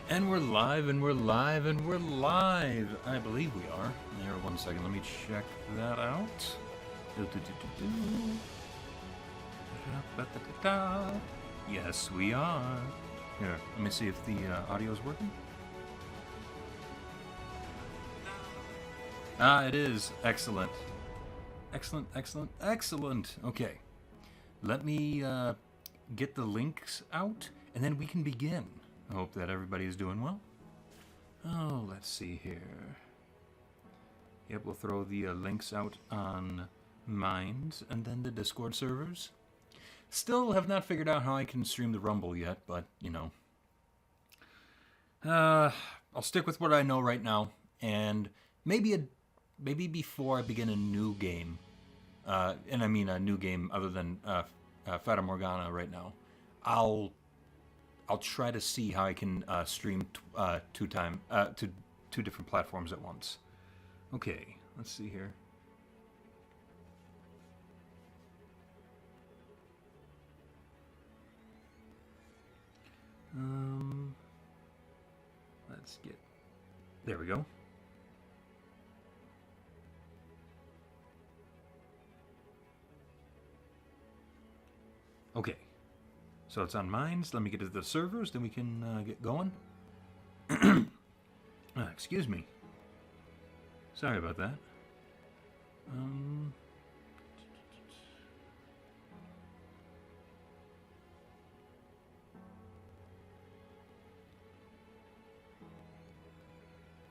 And we're live, and we're live, and we're live. I believe we are. There, 1 second. Let me check that out. Yes, we are. Here, let me see if the audio is working. Ah, it is. Excellent. Excellent, excellent, excellent. Okay. Let me get the links out, and then we can begin. I hope that everybody is doing well. Oh, let's see here. Yep, we'll throw the links out on Minds and then the Discord servers. Still have not figured out how I can stream the Rumble yet, but, you know. I'll stick with what I know right now, and maybe before I begin a new game, and I mean a new game other than Fata Morgana right now, I'll try to see how I can stream two different platforms at once. Okay, let's see here. Let's get... There we go. Okay. So it's on Minds. Let me get to the servers, then we can get going. Excuse me. Sorry about that.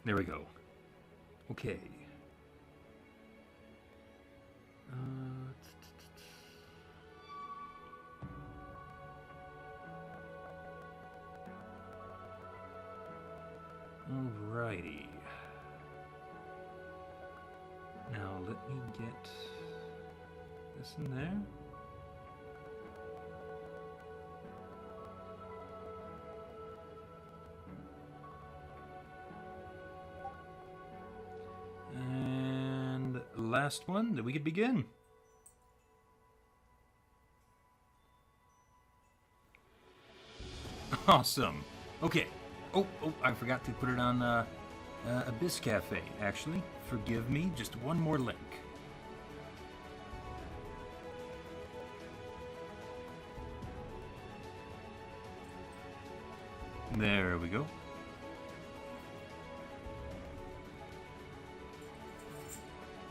There we go. Okay. Alrighty. Now let me get this in there. And last one, that we could begin. Awesome. Okay. Oh, I forgot to put it on Abyss Cafe, actually. Forgive me, just one more link. There we go.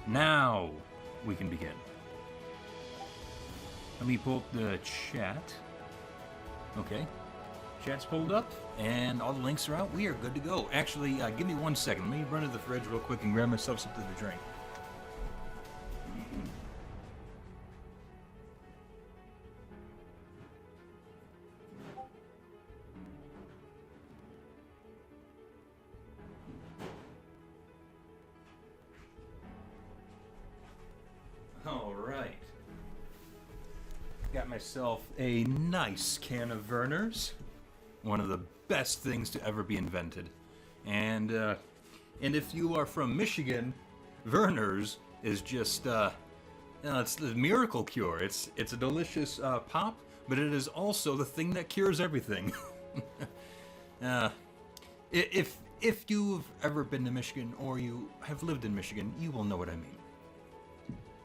Now we can begin. Let me pull up the chat. Okay. Chat's pulled up, and all the links are out. We are good to go. Actually, give me 1 second. Let me run to the fridge real quick and grab myself something to drink. All right. Got myself a nice can of Werner's. One of the best things to ever be invented. And if you are from Michigan, Werner's is just it's the miracle cure. It's a delicious pop, but it is also the thing that cures everything. If you've ever been to Michigan or you have lived in Michigan, you will know what I mean.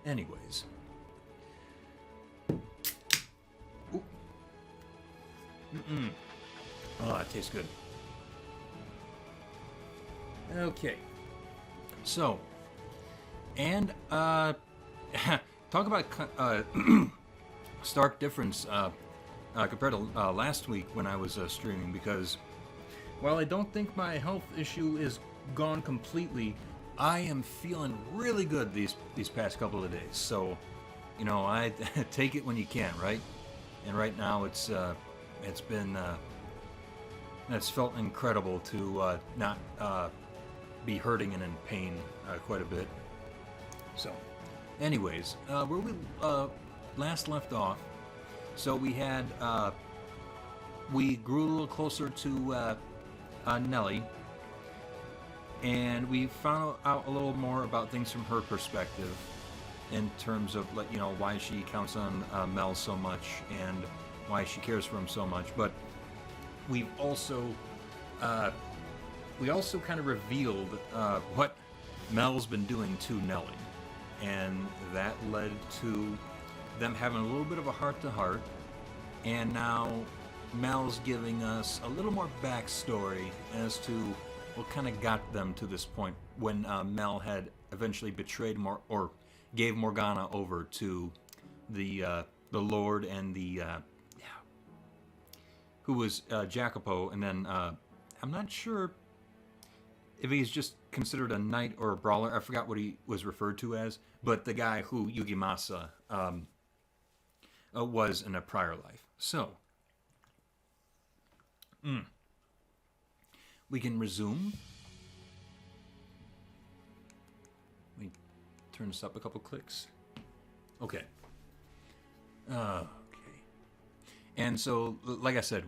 Anyways. Ooh. Oh, it tastes good. Okay. So, and talk about stark difference compared to last week when I was streaming, because while I don't think my health issue is gone completely, I am feeling really good these past couple of days. So, you know, I take it when you can, right? And right now it's been it's felt incredible to not be hurting and in pain quite a bit. So, anyways, where we last left off, so we had we grew a little closer to Nellie, and we found out a little more about things from her perspective, in terms of, like, you know, why she counts on Mel so much and why she cares for him so much. But we've also we also kind of revealed what Mel's been doing to Nellie, and that led to them having a little bit of a heart-to-heart, and now Mel's giving us a little more backstory as to what kind of got them to this point when Mel had eventually betrayed or gave Morgana over to the Lord and the who was Jacopo, and then I'm not sure if he's just considered a knight or a brawler. I forgot what he was referred to as, but the guy who Yugimasa was in a prior life. So, we can resume. Let me turn this up a couple clicks. Okay. Okay. And so, like I said,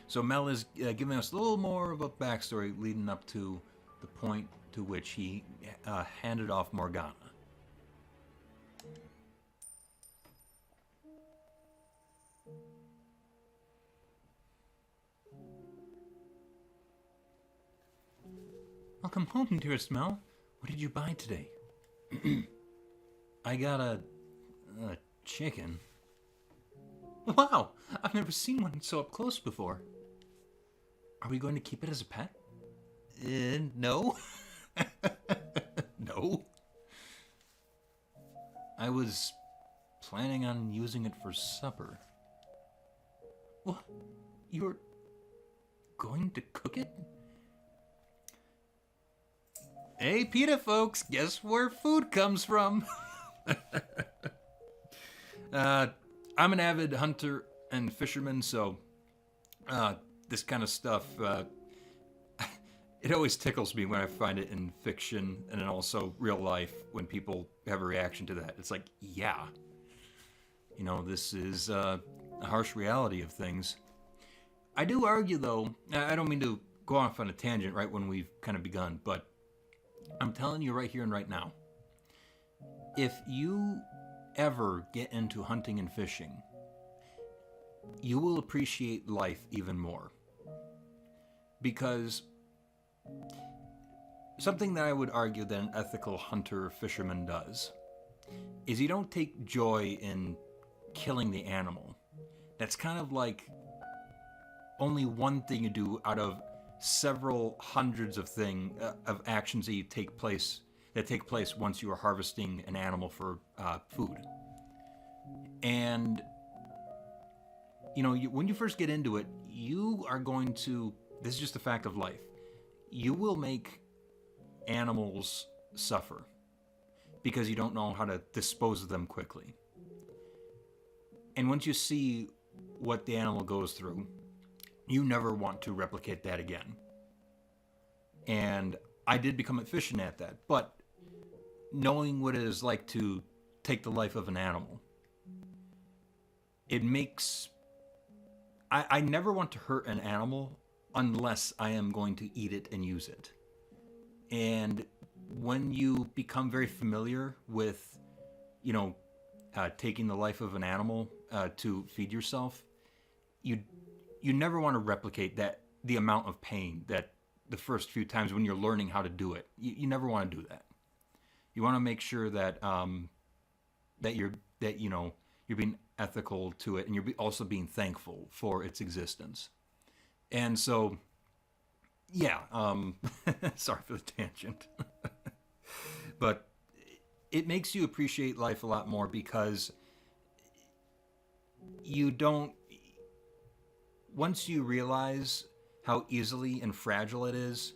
so Mel is giving us a little more of a backstory leading up to the point to which he handed off Morgana. Welcome home, dearest Mel. What did you buy today? I got a chicken. Wow, I've never seen one so up close before. Are we going to keep it as a pet? No. No. I was planning on using it for supper. What? You're going to cook it? Hey, PETA folks, guess where food comes from? I'm an avid hunter and fisherman, so this kind of stuff, it always tickles me when I find it in fiction and then also real life when people have a reaction to that. It's like, yeah, you know, this is a harsh reality of things. I do argue, though, I don't mean to go off on a tangent right when we've kind of begun, but I'm telling you right here and right now, if you ever get into hunting and fishing, you will appreciate life even more. Because something that I would argue that an ethical hunter or fisherman does is you don't take joy in killing the animal. That's kind of like only one thing you do out of several hundreds of actions that take place once you are harvesting an animal for food. And you know, when you first get into it, you are going to, this is just a fact of life, you will make animals suffer because you don't know how to dispose of them quickly. And once you see what the animal goes through, you never want to replicate that again. And I did become efficient at that, but knowing what it is like to take the life of an animal, it makes... I never want to hurt an animal unless I am going to eat it and use it. And when you become very familiar with, you know, taking the life of an animal to feed yourself, you never want to replicate the amount of pain that the first few times when you're learning how to do it. You never want to do that. You want to make sure that you're being ethical to it, and you're also being thankful for its existence. And so, yeah, sorry for the tangent. But it makes you appreciate life a lot more because you don't... Once you realize how easily and fragile it is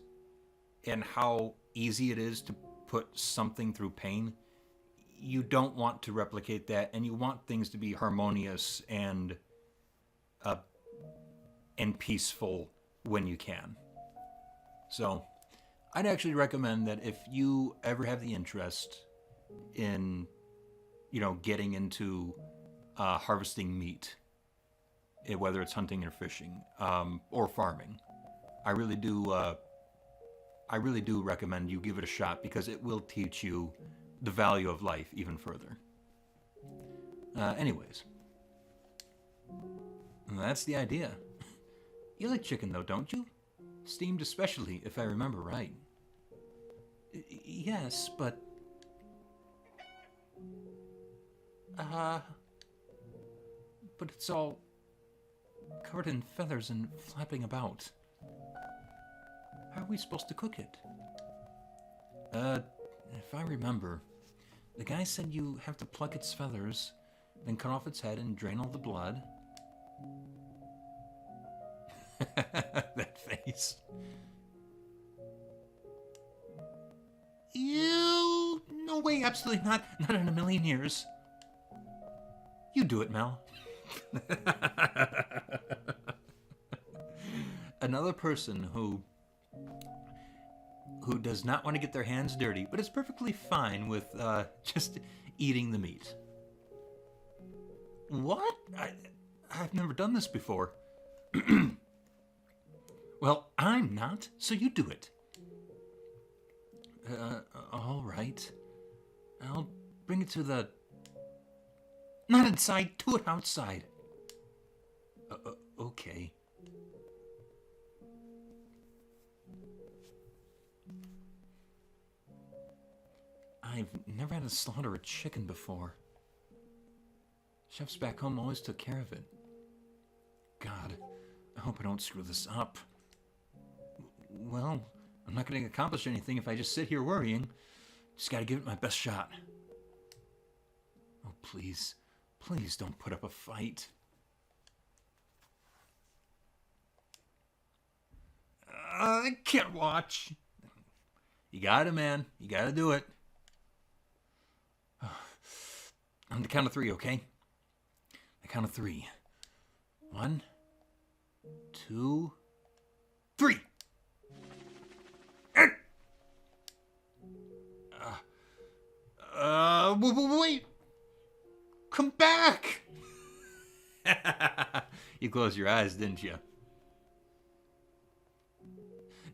and how easy it is to put something through pain, you don't want to replicate that, and you want things to be harmonious and peaceful when you can. So I'd actually recommend that if you ever have the interest in, you know, getting into harvesting meat, whether it's hunting or fishing or farming, I really do recommend you give it a shot because it will teach you the value of life even further. Anyways, that's the idea. You like chicken though, don't you? Steamed especially, if I remember right. Yes, but... But it's all covered in feathers and flapping about. How are we supposed to cook it? If I remember, the guy said you have to pluck its feathers, then cut off its head and drain all the blood. That face. Ew! No way, absolutely not. Not in a million years. You do it, Mel. Another person who does not want to get their hands dirty, but is perfectly fine with just eating the meat. What? I've never done this before. Well, I'm not, so you do it. All right. I'll bring it to the... Not inside, do it outside. Okay. I've never had to slaughter a chicken before. Chefs back home always took care of it. God, I hope I don't screw this up. Well, I'm not going to accomplish anything if I just sit here worrying. Just got to give it my best shot. Oh, please. Please don't put up a fight. I can't watch. You got it, man. You got to do it. On the count of 3, okay? The count of 3. 1, 2, 3. Wait. Come back. You closed your eyes, didn't you?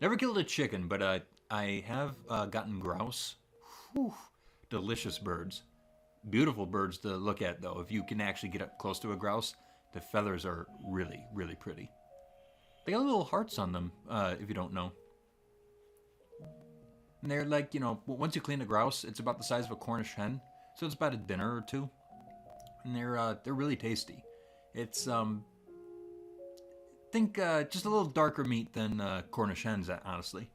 Never killed a chicken, but I have gotten grouse. Whew. Delicious birds. Beautiful birds to look at, though. If you can actually get up close to a grouse, the feathers are really, really pretty. They got little hearts on them, if you don't know. And they're like, you know, once you clean a grouse, it's about the size of a Cornish hen. So it's about a dinner or two. And they're really tasty. It's, think just a little darker meat than Cornish hens, honestly.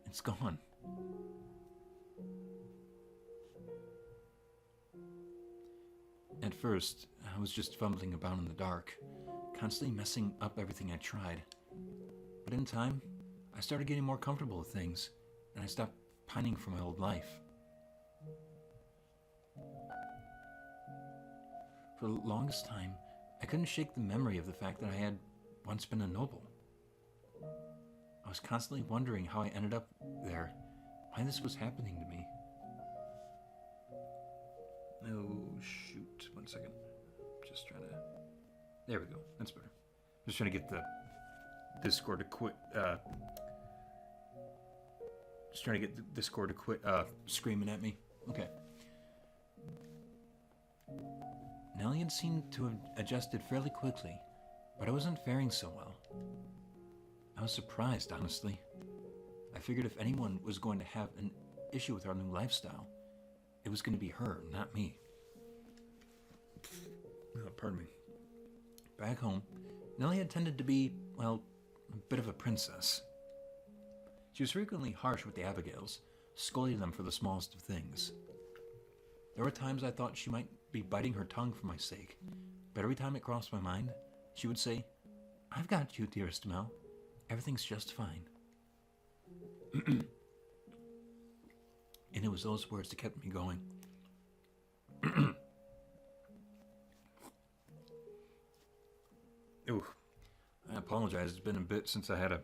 It's gone. At first, I was just fumbling about in the dark, constantly messing up everything I tried. But in time, I started getting more comfortable with things, and I stopped pining for my old life. For the longest time, I couldn't shake the memory of the fact that I had once been a noble. I was constantly wondering how I ended up there, why this was happening to me. Oh, shoot. 1 second. Just trying to... There we go. That's better. Just trying to get the Discord to quit, Just trying to get the Discord to quit, screaming at me. Okay. Nellian seemed to have adjusted fairly quickly, but I wasn't faring so well. I was surprised, honestly. I figured if anyone was going to have an issue with our new lifestyle, it was going to be her, not me. Oh, pardon me. Back home, Nellie had tended to be, well, a bit of a princess. She was frequently harsh with the Abigails, scolding them for the smallest of things. There were times I thought she might be biting her tongue for my sake, but every time it crossed my mind, she would say, "I've got you, dearest Mel. Everything's just fine." And it was those words that kept me going. Ooh, I apologize. It's been a bit since I had a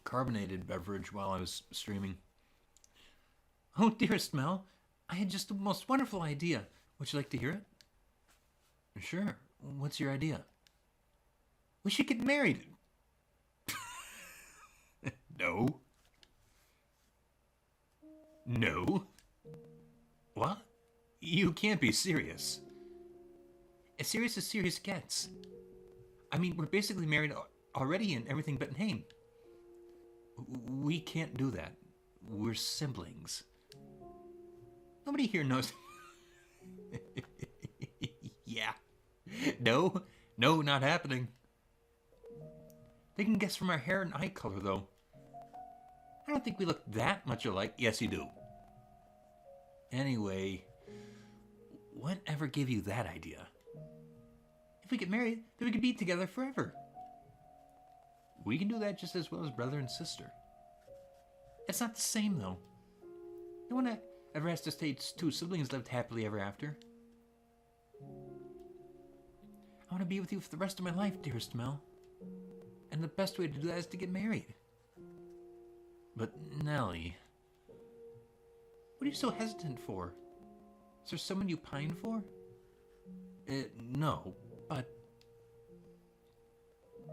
carbonated beverage while I was streaming. Oh, dearest Mel, I had just the most wonderful idea. Would you like to hear it? Sure. What's your idea? We should get married. No. No? What? You can't be serious. As serious gets. I mean, we're basically married already and everything, but hey, we can't do that. We're siblings. Nobody here knows. Yeah. No, not happening. They can guess from our hair and eye color, though. I don't think we look that much alike. Yes, you do. Anyway, whatever gave you that idea? If we get married, then we could be together forever. We can do that just as well as brother and sister. It's not the same, though. No one ever has to stay two siblings lived happily ever after. I want to be with you for the rest of my life, dearest Mel. And the best way to do that is to get married. But, Nellie, what are you so hesitant for? Is there someone you pine for? No, but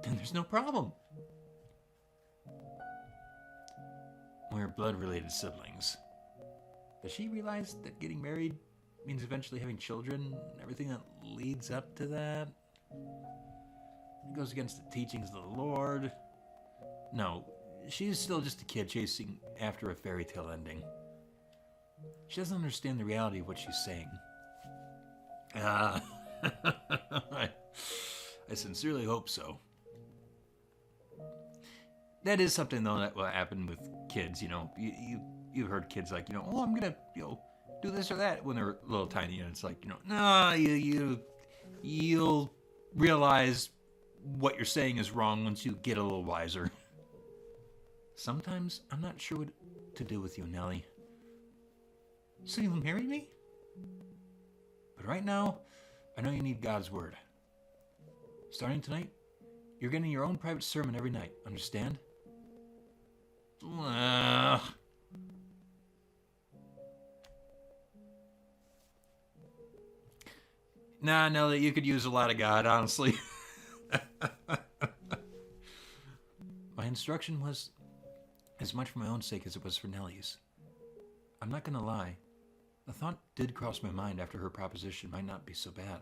then there's no problem. We're blood-related siblings. Does she realize that getting married means eventually having children and everything that leads up to that? It goes against the teachings of the Lord. No, she's still just a kid chasing after a fairy tale ending. She doesn't understand the reality of what she's saying. I sincerely hope so. That is something, though, that will happen with kids, you know. You've heard kids like, oh, I'm going to, do this or that when they're a little tiny. And it's like, no, you'll realize what you're saying is wrong once you get a little wiser. Sometimes I'm not sure what to do with you, Nellie. So you'll marry me? But right now, I know you need God's word. Starting tonight, you're getting your own private sermon every night, understand? Nah, Nellie, you could use a lot of God, honestly. My instruction was as much for my own sake as it was for Nellie's. I'm not gonna lie. The thought did cross my mind after her proposition might not be so bad.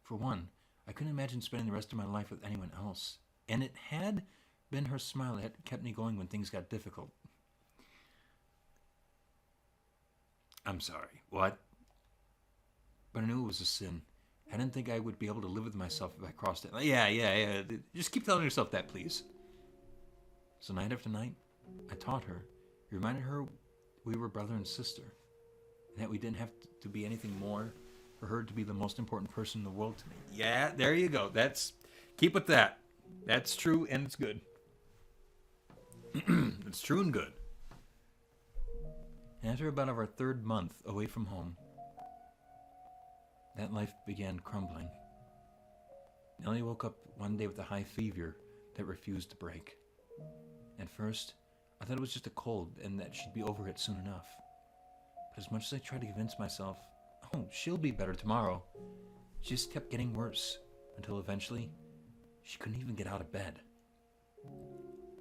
For one, I couldn't imagine spending the rest of my life with anyone else. And it had been her smile that kept me going when things got difficult. I'm sorry, what? But I knew it was a sin. I didn't think I would be able to live with myself if I crossed it. Yeah. Just keep telling yourself that, please. So night after night, I taught her, reminded her we were brother and sister, and that we didn't have to be anything more for her to be the most important person in the world to me. Yeah, there you go. Keep with that. That's true and it's good. It's true and good. And after about our third month away from home, that life began crumbling. Nellie woke up one day with a high fever that refused to break. At first, I thought it was just a cold and that she'd be over it soon enough. But as much as I tried to convince myself, oh, she'll be better tomorrow, she just kept getting worse until eventually she couldn't even get out of bed.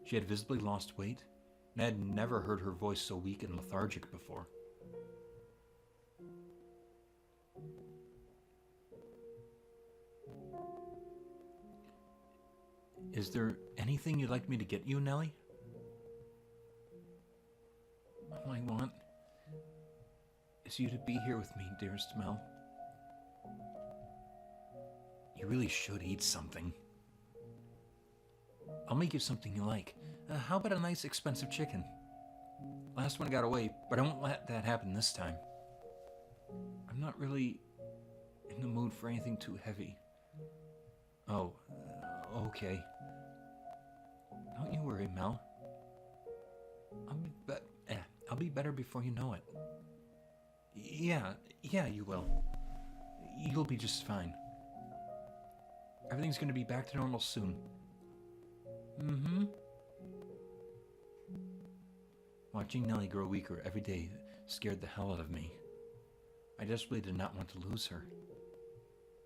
She had visibly lost weight, and I had never heard her voice so weak and lethargic before. Is there anything you'd like me to get you, Nellie? All I want is you to be here with me, dearest Mel. You really should eat something. I'll make you something you like. How about a nice expensive chicken? Last one got away, but I won't let that happen this time. I'm not really in the mood for anything too heavy. Oh, okay. Don't you worry, Mel. I'll be better before you know it. Yeah, you will. You'll be just fine. Everything's gonna be back to normal soon. Mm-hmm. Watching Nellie grow weaker every day scared the hell out of me. I desperately did not want to lose her.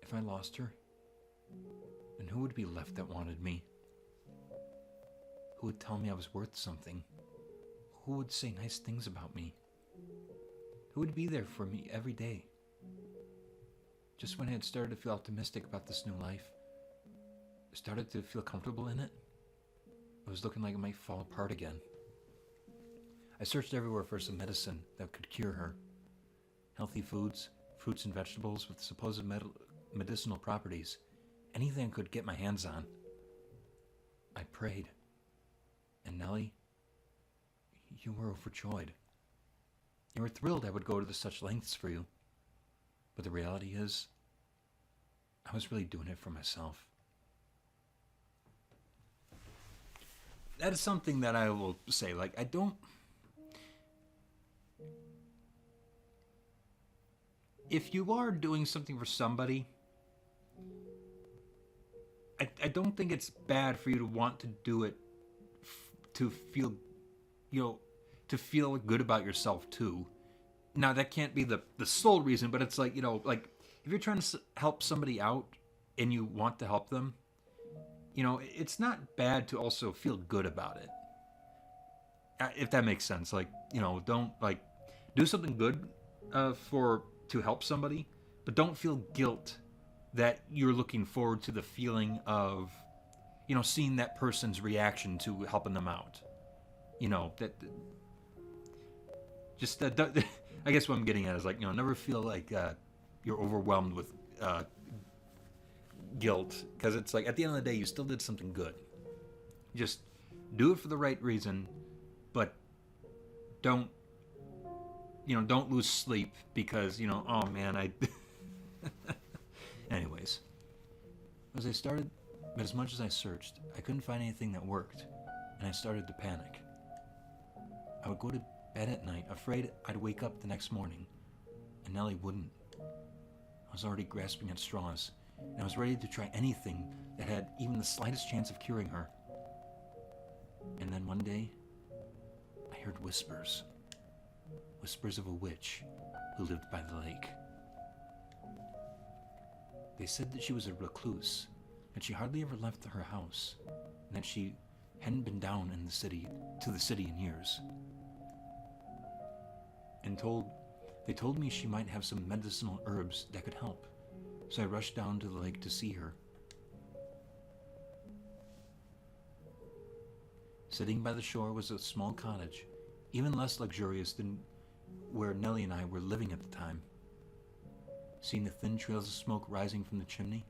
If I lost her, then who would be left that wanted me? Who would tell me I was worth something? Who would say nice things about me? Who would be there for me every day? just when I had started to feel optimistic about this new life, started to feel comfortable in it, it was looking like it might fall apart again. I searched everywhere for some medicine that could cure her. Healthy foods, fruits and vegetables with supposed medicinal properties, anything I could get my hands on. I prayed. And Nellie, you were overjoyed. You were thrilled I would go to such lengths for you. But the reality is, I was really doing it for myself. That is something that I will say. Like, I don't... If you are doing something for somebody, I don't think it's bad for you to want to do it to feel, to feel good about yourself too. Now, that can't be the sole reason, but it's like, like if you're trying to help somebody out and you want to help them, it's not bad to also feel good about it. If that makes sense. Like, don't do something good to help somebody, but don't feel guilt that you're looking forward to the feeling of, seeing that person's reaction to helping them out. I guess what I'm getting at is like, never feel like you're overwhelmed with guilt, because it's like at the end of the day, you still did something good. Just do it for the right reason, but don't lose sleep because, oh man, Anyways, as much as I searched, I couldn't find anything that worked, and I started to panic. I would go to bed at night, afraid I'd wake up the next morning, and Nellie wouldn't. I was already grasping at straws, and I was ready to try anything that had even the slightest chance of curing her. And then one day, I heard whispers. Whispers of a witch who lived by the lake. They said that she was a recluse, that she hardly ever left her house, and that she hadn't been down to the city in years. And they told me she might have some medicinal herbs that could help, so I rushed down to the lake to see her. Sitting by the shore was a small cottage, even less luxurious than where Nellie and I were living at the time. Seeing the thin trails of smoke rising from the chimney,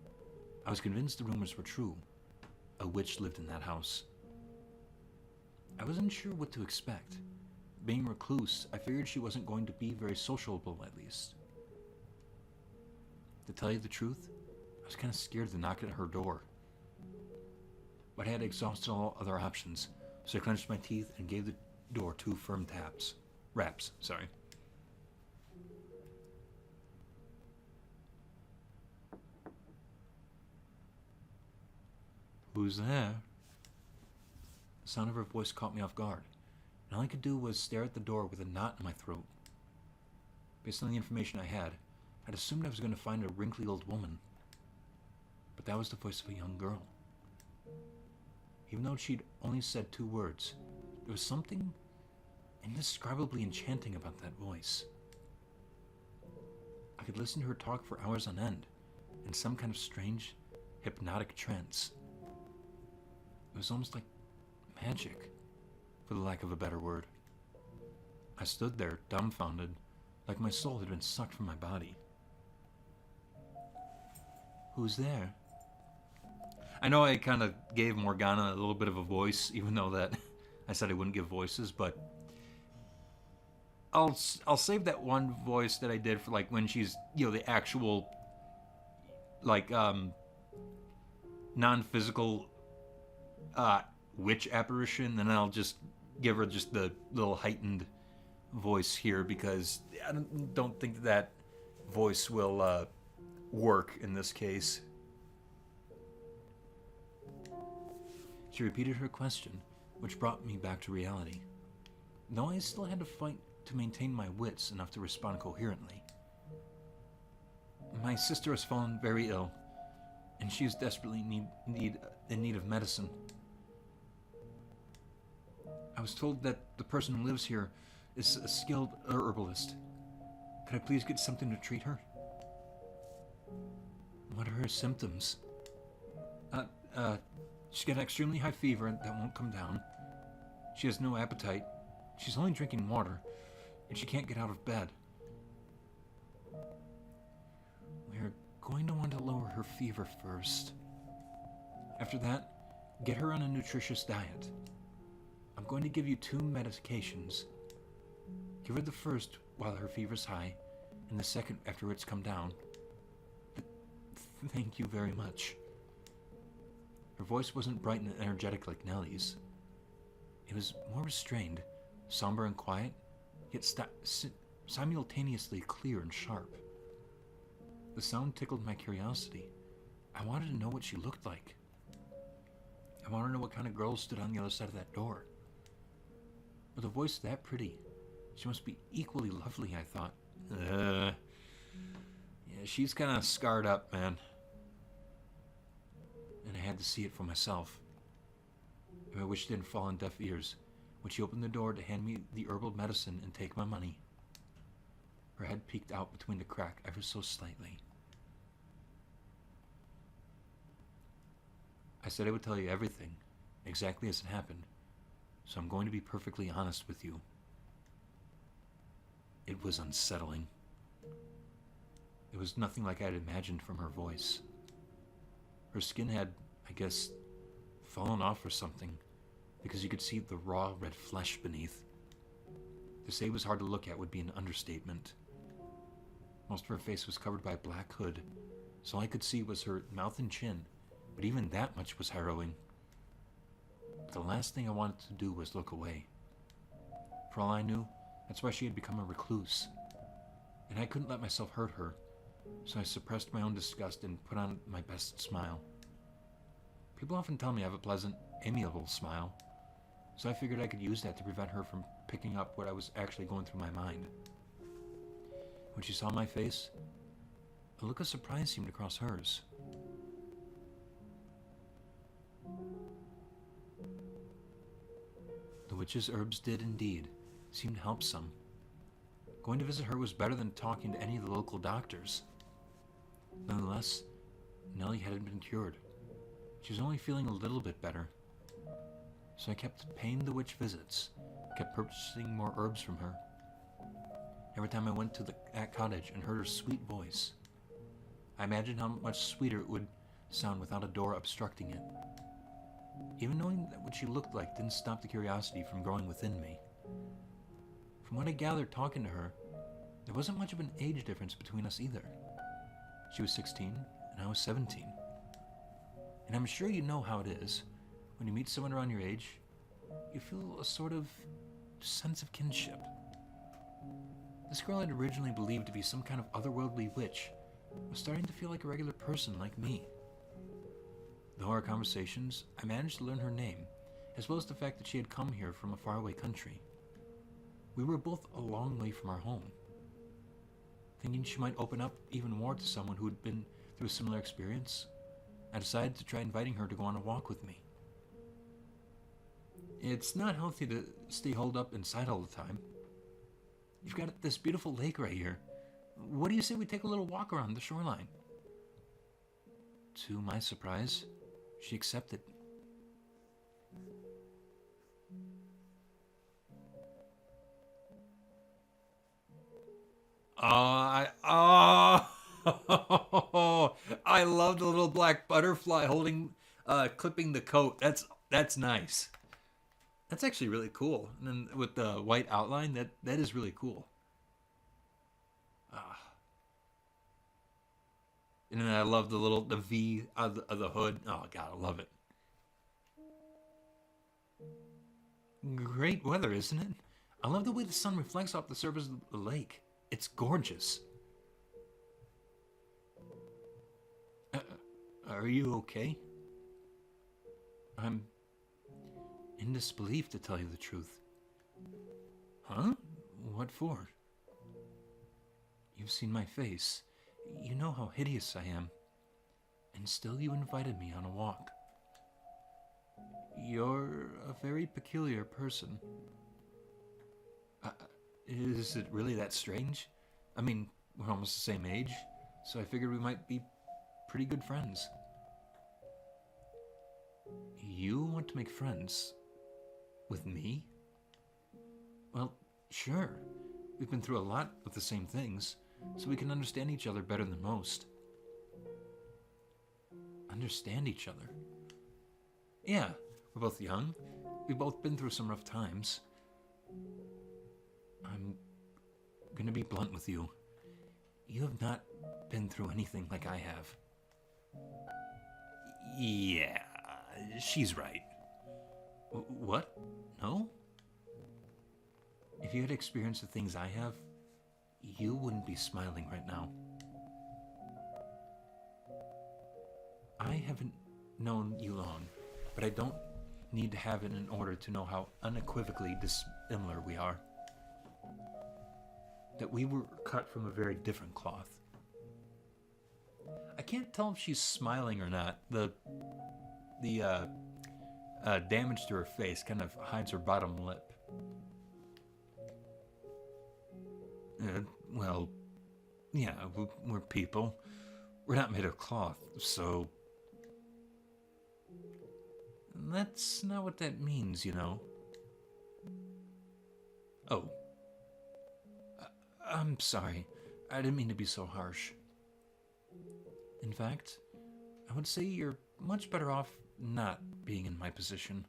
I was convinced the rumors were true. A witch lived in that house. I wasn't sure what to expect. Being a recluse, I figured she wasn't going to be very sociable, at least. To tell you the truth, I was kind of scared to knock at her door. But I had exhausted all other options, so I clenched my teeth and gave the door 2 firm raps. Who's there? The sound of her voice caught me off guard, and all I could do was stare at the door with a knot in my throat. Based on the information I had, I'd assumed I was going to find a wrinkly old woman. But that was the voice of a young girl. Even though she'd only said 2 words, there was something indescribably enchanting about that voice. I could listen to her talk for hours on end, in some kind of strange, hypnotic trance. It was almost like magic, for the lack of a better word. I stood there, dumbfounded, like my soul had been sucked from my body. Who's there? I know I kind of gave Morgana a little bit of a voice, even though that I said I wouldn't give voices, but I'll save that one voice that I did for like when she's, the actual non-physical witch apparition, and I'll just give her just the little heightened voice here because I don't think that voice will work in this case. She repeated her question, which brought me back to reality. Though I still had to fight to maintain my wits enough to respond coherently. My sister has fallen very ill, and she is desperately in need of medicine. I was told that the person who lives here is a skilled herbalist. Could I please get something to treat her? What are her symptoms? She's got an extremely high fever that won't come down. She has no appetite. She's only drinking water, and she can't get out of bed. We're going to want to lower her fever first. After that, get her on a nutritious diet. I'm going to give you 2 medications. Give her the first while her fever's high, and the second after it's come down. Thank you very much. Her voice wasn't bright and energetic like Nellie's. It was more restrained, somber and quiet, yet simultaneously clear and sharp. The sound tickled my curiosity. I wanted to know what she looked like. I wanted to know what kind of girl stood on the other side of that door. With a voice that pretty, she must be equally lovely, I thought. Yeah, she's kind of scarred up, man. And I had to see it for myself. My wish didn't fall on deaf ears when she opened the door to hand me the herbal medicine and take my money. Her head peeked out between the crack ever so slightly. I said I would tell you everything, exactly as it happened, so I'm going to be perfectly honest with you. It was unsettling. It was nothing like I had imagined from her voice. Her skin had, I guess, fallen off or something, because you could see the raw red flesh beneath. To say it was hard to look at would be an understatement. Most of her face was covered by a black hood, so all I could see was her mouth and chin, but even that much was harrowing. But the last thing I wanted to do was look away. For all I knew, that's why she had become a recluse. And I couldn't let myself hurt her, so I suppressed my own disgust and put on my best smile. People often tell me I have a pleasant, amiable smile, so I figured I could use that to prevent her from picking up what I was actually going through my mind. When she saw my face, a look of surprise seemed to cross hers. The witch's herbs did indeed seem to help some. Going to visit her was better than talking to any of the local doctors. Nonetheless, Nellie hadn't been cured. She was only feeling a little bit better. So I kept paying the witch visits, kept purchasing more herbs from her. Every time I went to that cottage and heard her sweet voice, I imagined how much sweeter it would sound without a door obstructing it. Even knowing that what she looked like didn't stop the curiosity from growing within me. From what I gathered talking to her, there wasn't much of an age difference between us either. She was 16 and I was 17. And I'm sure you know how it is. When you meet someone around your age, you feel a sort of sense of kinship. This girl I'd originally believed to be some kind of otherworldly witch was starting to feel like a regular person like me. Through our conversations, I managed to learn her name, as well as the fact that she had come here from a faraway country. We were both a long way from our home. Thinking she might open up even more to someone who had been through a similar experience, I decided to try inviting her to go on a walk with me. It's not healthy to stay holed up inside all the time. You've got this beautiful lake right here. What do you say we take a little walk around the shoreline? To my surprise, she accepted. I love the little black butterfly holding, clipping the coat. That's nice. That's actually really cool. And then with the white outline, that is really cool. And then I love the V of the hood. Oh God, I love it. Great weather, isn't it? I love the way the sun reflects off the surface of the lake. It's gorgeous. Are you okay? I'm in disbelief, to tell you the truth. Huh? What for? You've seen my face. You know how hideous I am. And still you invited me on a walk. You're a very peculiar person. Is it really that strange? I mean, we're almost the same age, so I figured we might be pretty good friends. You want to make friends with me? Well, sure. We've been through a lot of the same things, so we can understand each other better than most. Understand each other? Yeah, we're both young. We've both been through some rough times. I'm gonna be blunt with you. You have not been through anything like I have. Yeah, she's right. What? No? If you had experienced the things I have, you wouldn't be smiling right now. I haven't known you long, but I don't need to have it in order to know how unequivocally dissimilar we are. That we were cut from a very different cloth. I can't tell if she's smiling or not. The damage to her face kind of hides her bottom lip. Well, yeah, we're people. We're not made of cloth, so... That's not what that means, you know. Oh. I'm sorry. I didn't mean to be so harsh. In fact, I would say you're much better off not being in my position.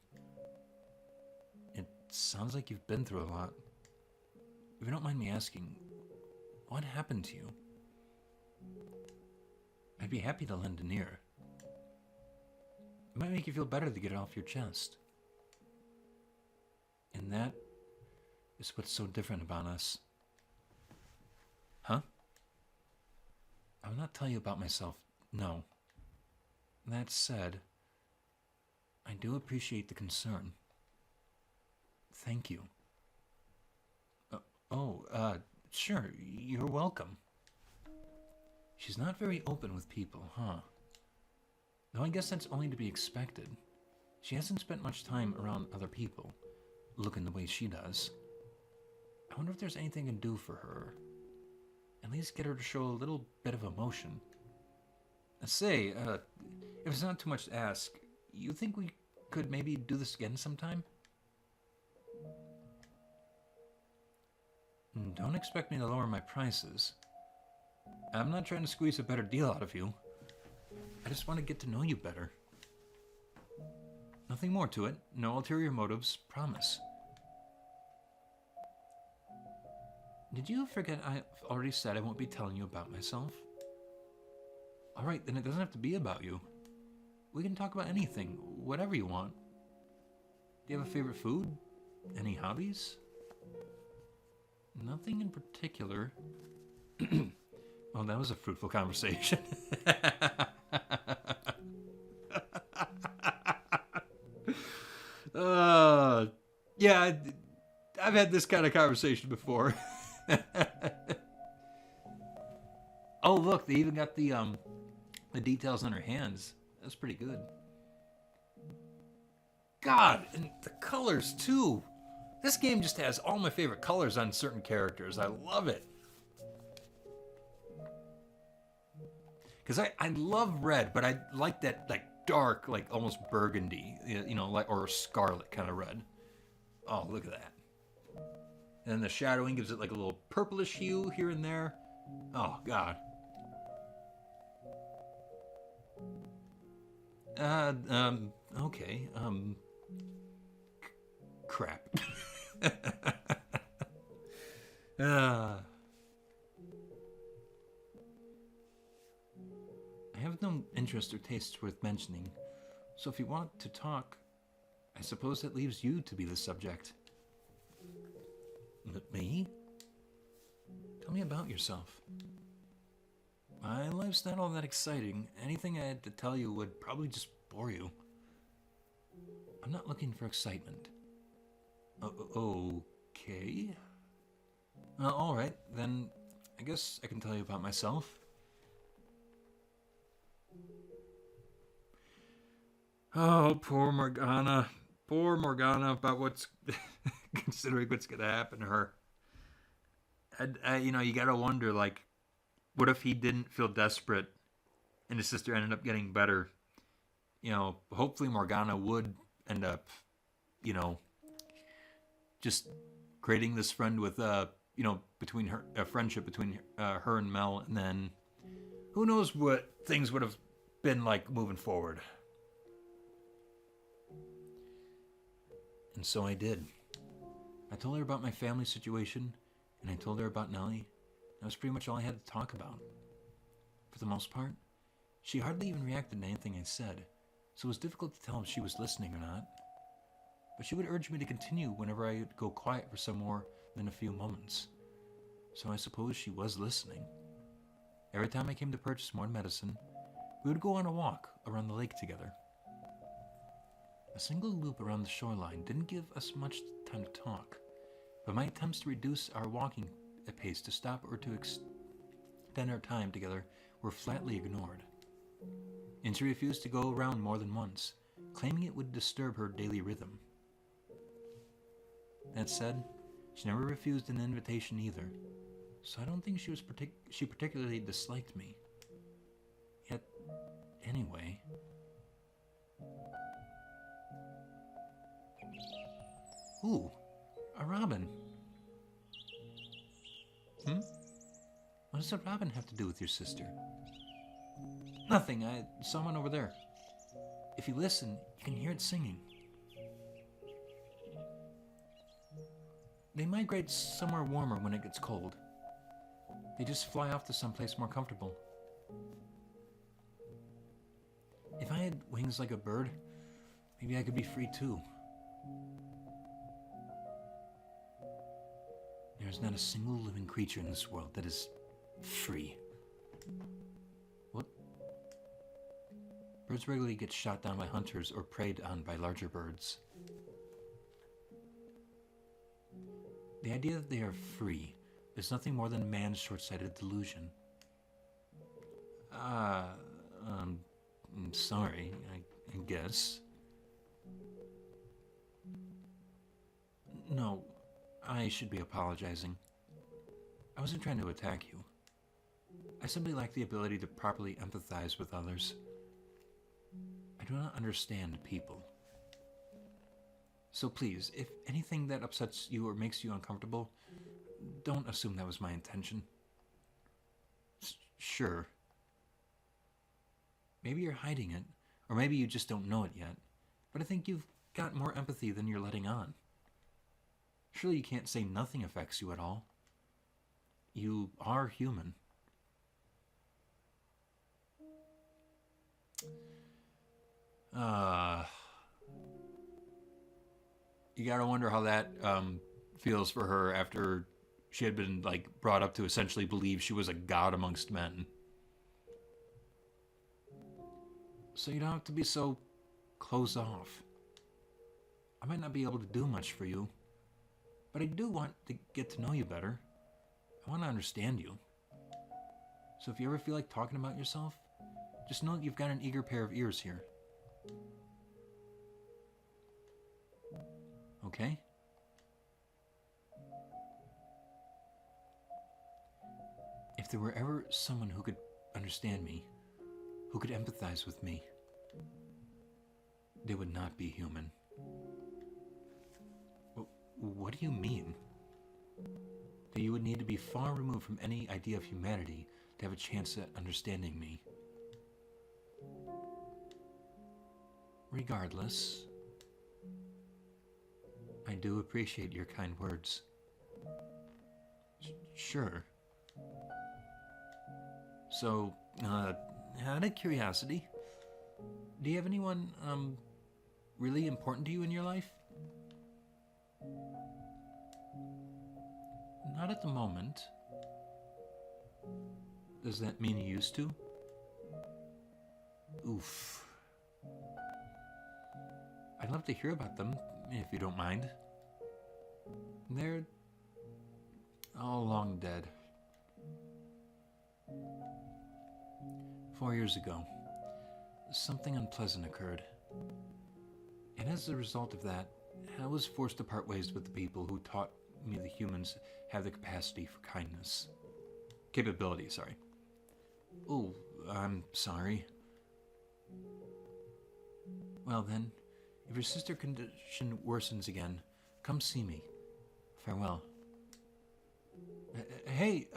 It sounds like you've been through a lot. If you don't mind me asking, what happened to you? I'd be happy to lend an ear. It might make you feel better to get it off your chest. And that is what's so different about us. Huh? I will not tell you about myself, no. That said, I do appreciate the concern. Thank you. Sure, you're welcome. She's not very open with people, huh? Though I guess that's only to be expected. She hasn't spent much time around other people, looking the way she does. I wonder if there's anything I can do for her. At least get her to show a little bit of emotion. Say, if it's not too much to ask, you think we could maybe do this again sometime? Don't expect me to lower my prices. I'm not trying to squeeze a better deal out of you. I just want to get to know you better. Nothing more to it. No ulterior motives. Promise. Did you forget I've already said I won't be telling you about myself? Alright, then it doesn't have to be about you. We can talk about anything, whatever you want. Do you have a favorite food? Any hobbies? Nothing in particular. Well, that was a fruitful conversation. Yeah, I've had this kind of conversation before. Oh, look, they even got the details on her hands. That's pretty good. God, and the colors too. This game just has all my favorite colors on certain characters. I love it. Because I love red, but I like that like dark, like almost burgundy, you know, like or scarlet kind of red. Oh, look at that. And then the shadowing gives it like a little purplish hue here and there. Oh, God. Okay, crap. I have no interest or tastes worth mentioning, so if you want to talk, I suppose that leaves you to be the subject. Me? Tell me about yourself. My life's not all that exciting. Anything I had to tell you would probably just bore you. I'm not looking for excitement. Okay. Alright, then I guess I can tell you about myself. Oh, poor Morgana. Poor Morgana about what's... considering what's gonna happen to her. You know, you gotta wonder, like, What if he didn't feel desperate and his sister ended up getting better? Hopefully Morgana would end up, you know, just creating this friend with, between her, a friendship between her and Mel, and then who knows what things would have been like moving forward. And so I did. I told her about my family situation, and I told her about Nellie. That was pretty much all I had to talk about. For the most part, she hardly even reacted to anything I said, so it was difficult to tell if she was listening or not. But she would urge me to continue whenever I would go quiet for some more than a few moments. So I suppose she was listening. Every time I came to purchase more medicine, we would go on a walk around the lake together. A single loop around the shoreline didn't give us much time to talk, but my attempts to reduce our walking pace to stop or to extend our time together were flatly ignored. And she refused to go around more than once, claiming it would disturb her daily rhythm. That said, she never refused an invitation either, so I don't think she particularly disliked me. Yet, anyway... Ooh, a robin. What does a robin have to do with your sister? Nothing, I saw one over there. If you listen, you can hear it singing. They migrate somewhere warmer when it gets cold. They just fly off to someplace more comfortable. If I had wings like a bird, maybe I could be free too. There is not a single living creature in this world that is free. What? Birds regularly get shot down by hunters or preyed on by larger birds. The idea that they are free is nothing more than man's short-sighted delusion. I'm sorry, I guess. No, I should be apologizing. I wasn't trying to attack you. I simply lack the ability to properly empathize with others. I do not understand people. So please, if anything that upsets you or makes you uncomfortable, don't assume that was my intention. Sure. Maybe you're hiding it, or maybe you just don't know it yet, but I think you've got more empathy than you're letting on. Surely you can't say nothing affects you at all. You are human. You gotta wonder how that feels for her after she had been brought up to essentially believe she was a god amongst men. So you don't have to be so closed off. I might not be able to do much for you, but I do want to get to know you better. I want to understand you. So if you ever feel like talking about yourself, just know that you've got an eager pair of ears here. Okay? If there were ever someone who could understand me, who could empathize with me, they would not be human. What do you mean? That you would need to be far removed from any idea of humanity to have a chance at understanding me. Regardless, I do appreciate your kind words. Sure. So, out of curiosity, do you have anyone, really important to you in your life? Not at the moment. Does that mean you used to? Oof. I'd love to hear about them, if you don't mind. They're all long dead. 4 years ago, something unpleasant occurred. And as a result of that, I was forced to part ways with the people who taught me the humans have the capability, sorry. Oh, I'm sorry. Well then, if your sister's condition worsens again, come see me. Farewell. Hey,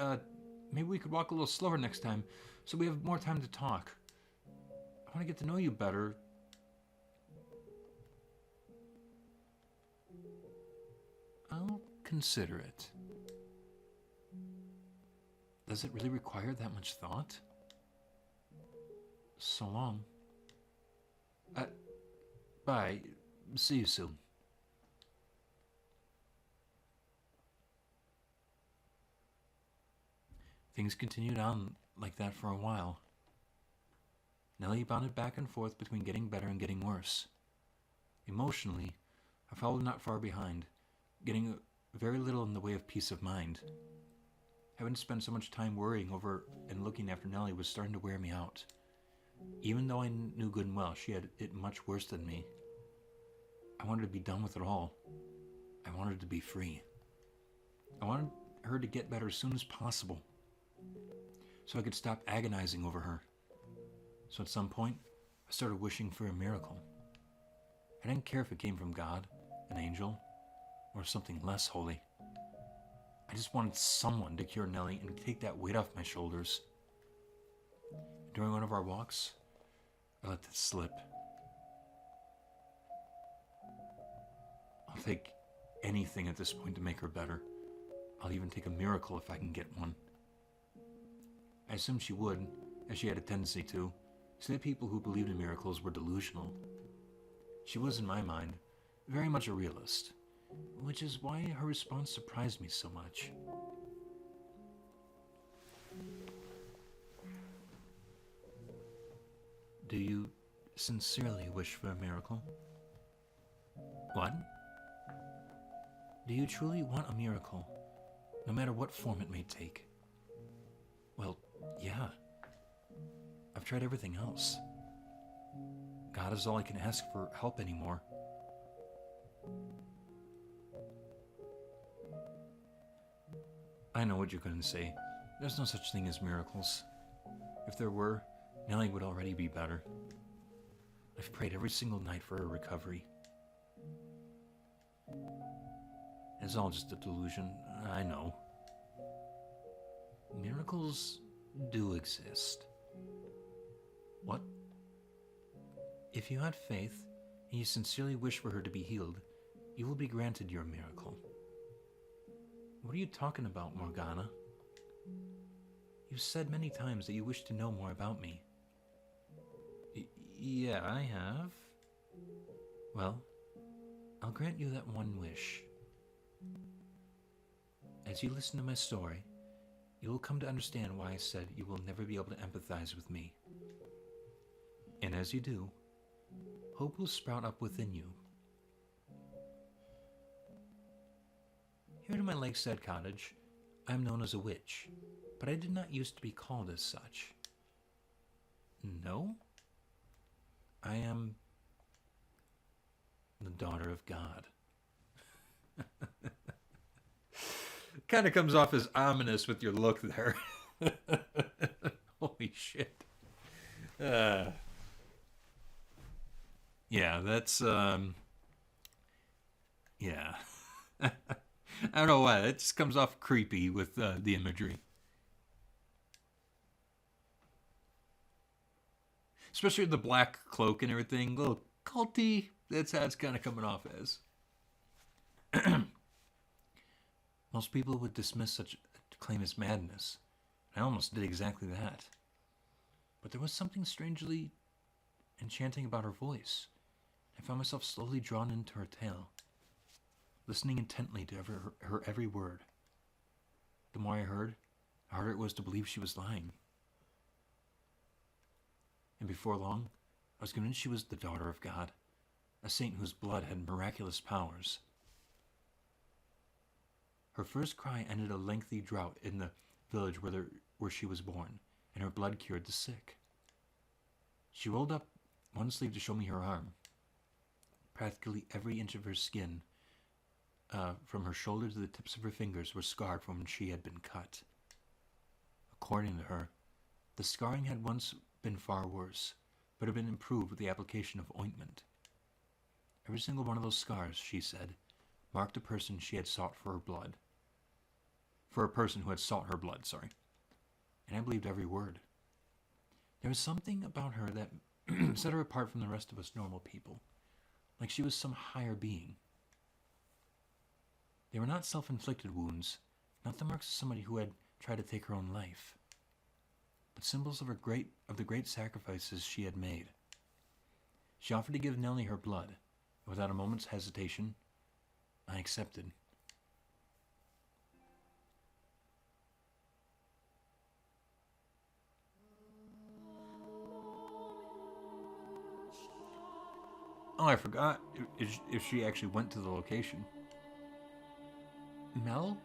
maybe we could walk a little slower next time, so we have more time to talk. I want to get to know you better. I'll consider it. Does it really require that much thought? So long. Bye. See you soon. Things continued on like that for a while. Nellie bounded back and forth between getting better and getting worse. Emotionally, I followed not far behind, getting very little in the way of peace of mind. Having to spend so much time worrying over and looking after Nellie was starting to wear me out. Even though I knew good and well she had it much worse than me, I wanted to be done with it all. I wanted to be free. I wanted her to get better as soon as possible, so I could stop agonizing over her. So at some point, I started wishing for a miracle. I didn't care if it came from God, an angel, or something less holy. I just wanted someone to cure Nellie and take that weight off my shoulders. During one of our walks, I let that slip. I'll take anything at this point to make her better. I'll even take a miracle if I can get one. I assumed she would, as she had a tendency to, say that people who believed in miracles were delusional. She was, in my mind, very much a realist, which is why her response surprised me so much. Do you sincerely wish for a miracle? What? Do you truly want a miracle, no matter what form it may take? Well, yeah. I've tried everything else. God is all I can ask for help anymore. I know what you're going to say. There's no such thing as miracles. If there were, Nellie would already be better. I've prayed every single night for her recovery. It's all just a delusion, I know. Miracles do exist. What? If you had faith, and you sincerely wish for her to be healed, you will be granted your miracle. What are you talking about, Morgana? You've said many times that you wish to know more about me. Yeah, I have. Well, I'll grant you that one wish. As you listen to my story, you will come to understand why I said you will never be able to empathize with me. And as you do, hope will sprout up within you. Here in my lakeside cottage, I am known as a witch, but I did not used to be called as such. No? I am the daughter of God. Kind of comes off as ominous with your look there. Holy shit. Yeah, that's, yeah. I don't know why. It just comes off creepy with the imagery. Especially the black cloak and everything. A little culty. That's how it's kind of coming off as. Most people would dismiss such a claim as madness. I almost did exactly that. But there was something strangely enchanting about her voice. I found myself slowly drawn into her tale, listening intently to her every word. The more I heard, the harder it was to believe she was lying. And before long, I was convinced she was the daughter of God, a saint whose blood had miraculous powers. Her first cry ended a lengthy drought in the village where she was born, and her blood cured the sick. She rolled up one sleeve to show me her arm. Practically every inch of her skin, from her shoulder to the tips of her fingers, were scarred from when she had been cut. According to her, The scarring had once been far worse, but had been improved with the application of ointment. Every single one of those scars, she said, marked a person she had sought for her blood. For a person who had sought her blood, sorry. And I believed every word. There was something about her that set her apart from the rest of us normal people, like she was some higher being. They were not self-inflicted wounds, not the marks of somebody who had tried to take her own life, but symbols of the great sacrifices she had made. She offered to give Nellie her blood, and without a moment's hesitation, I accepted. Oh, I forgot if she actually went to the location. Mel?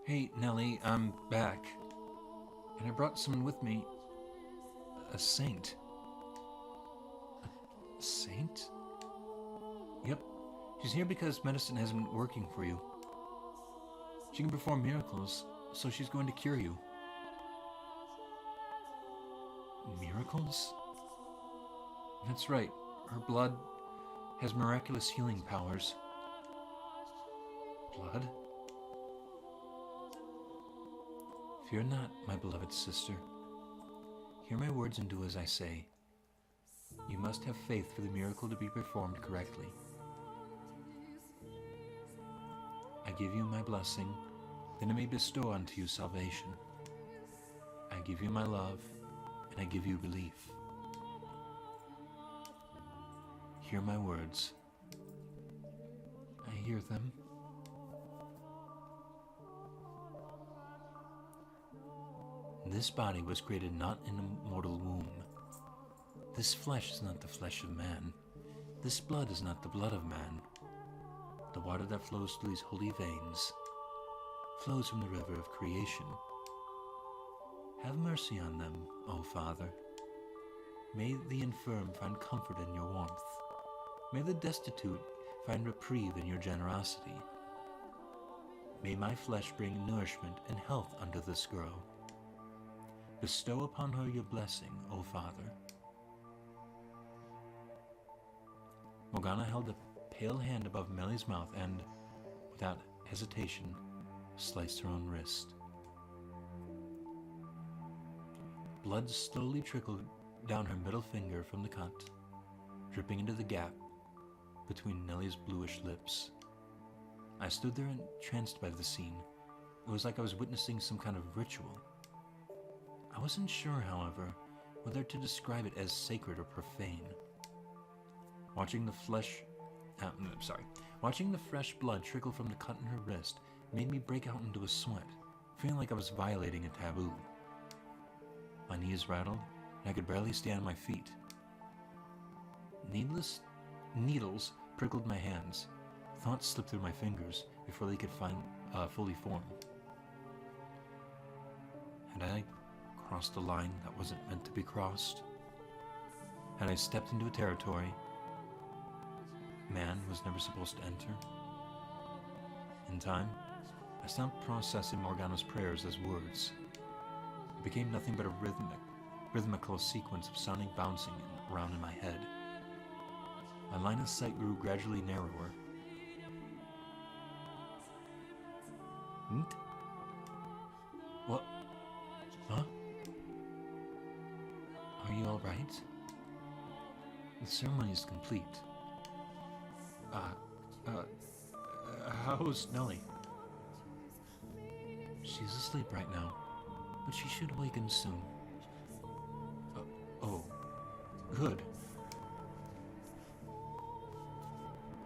Hey, Nellie, I'm back. And I brought someone with me. A saint. A saint? Yep. She's here because medicine hasn't been working for you. She can perform miracles, so she's going to cure you. Miracles? That's right. Her blood has miraculous healing powers. Blood? Fear not, my beloved sister. Hear my words and do as I say. You must have faith for the miracle to be performed correctly. I give you my blessing, that it may bestow unto you salvation. I give you my love, and I give you relief. Hear my words. I hear them. This body was created not in a mortal womb. This flesh is not the flesh of man. This blood is not the blood of man. The water that flows through these holy veins flows from the river of creation. Have mercy on them, O Father. May the infirm find comfort in your warmth. May the destitute find reprieve in your generosity. May my flesh bring nourishment and health unto this girl. Bestow upon her your blessing, O Father. Morgana held a pale hand above Mellie's mouth and, without hesitation, sliced her own wrist. Blood slowly trickled down her middle finger from the cut, dripping into the gap between Nellie's bluish lips. I stood there entranced by the scene. It was like I was witnessing some kind of ritual. I wasn't sure, however, whether to describe it as sacred or profane. Watching the fresh blood trickle from the cut in her wrist made me break out into a sweat, feeling like I was violating a taboo. My knees rattled, and I could barely stand on my feet. Needles prickled my hands. Thoughts slipped through my fingers before they could fully form. Had I crossed a line that wasn't meant to be crossed? Had I stepped into a territory man was never supposed to enter? In time, I stopped processing Morgana's prayers as words. It became nothing but a rhythmical sequence of sounding bouncing around in my head. My line of sight grew gradually narrower. What? Huh? Are you all right? The ceremony is complete. How's Nellie? She's asleep right now, but she should awaken soon. Oh, good.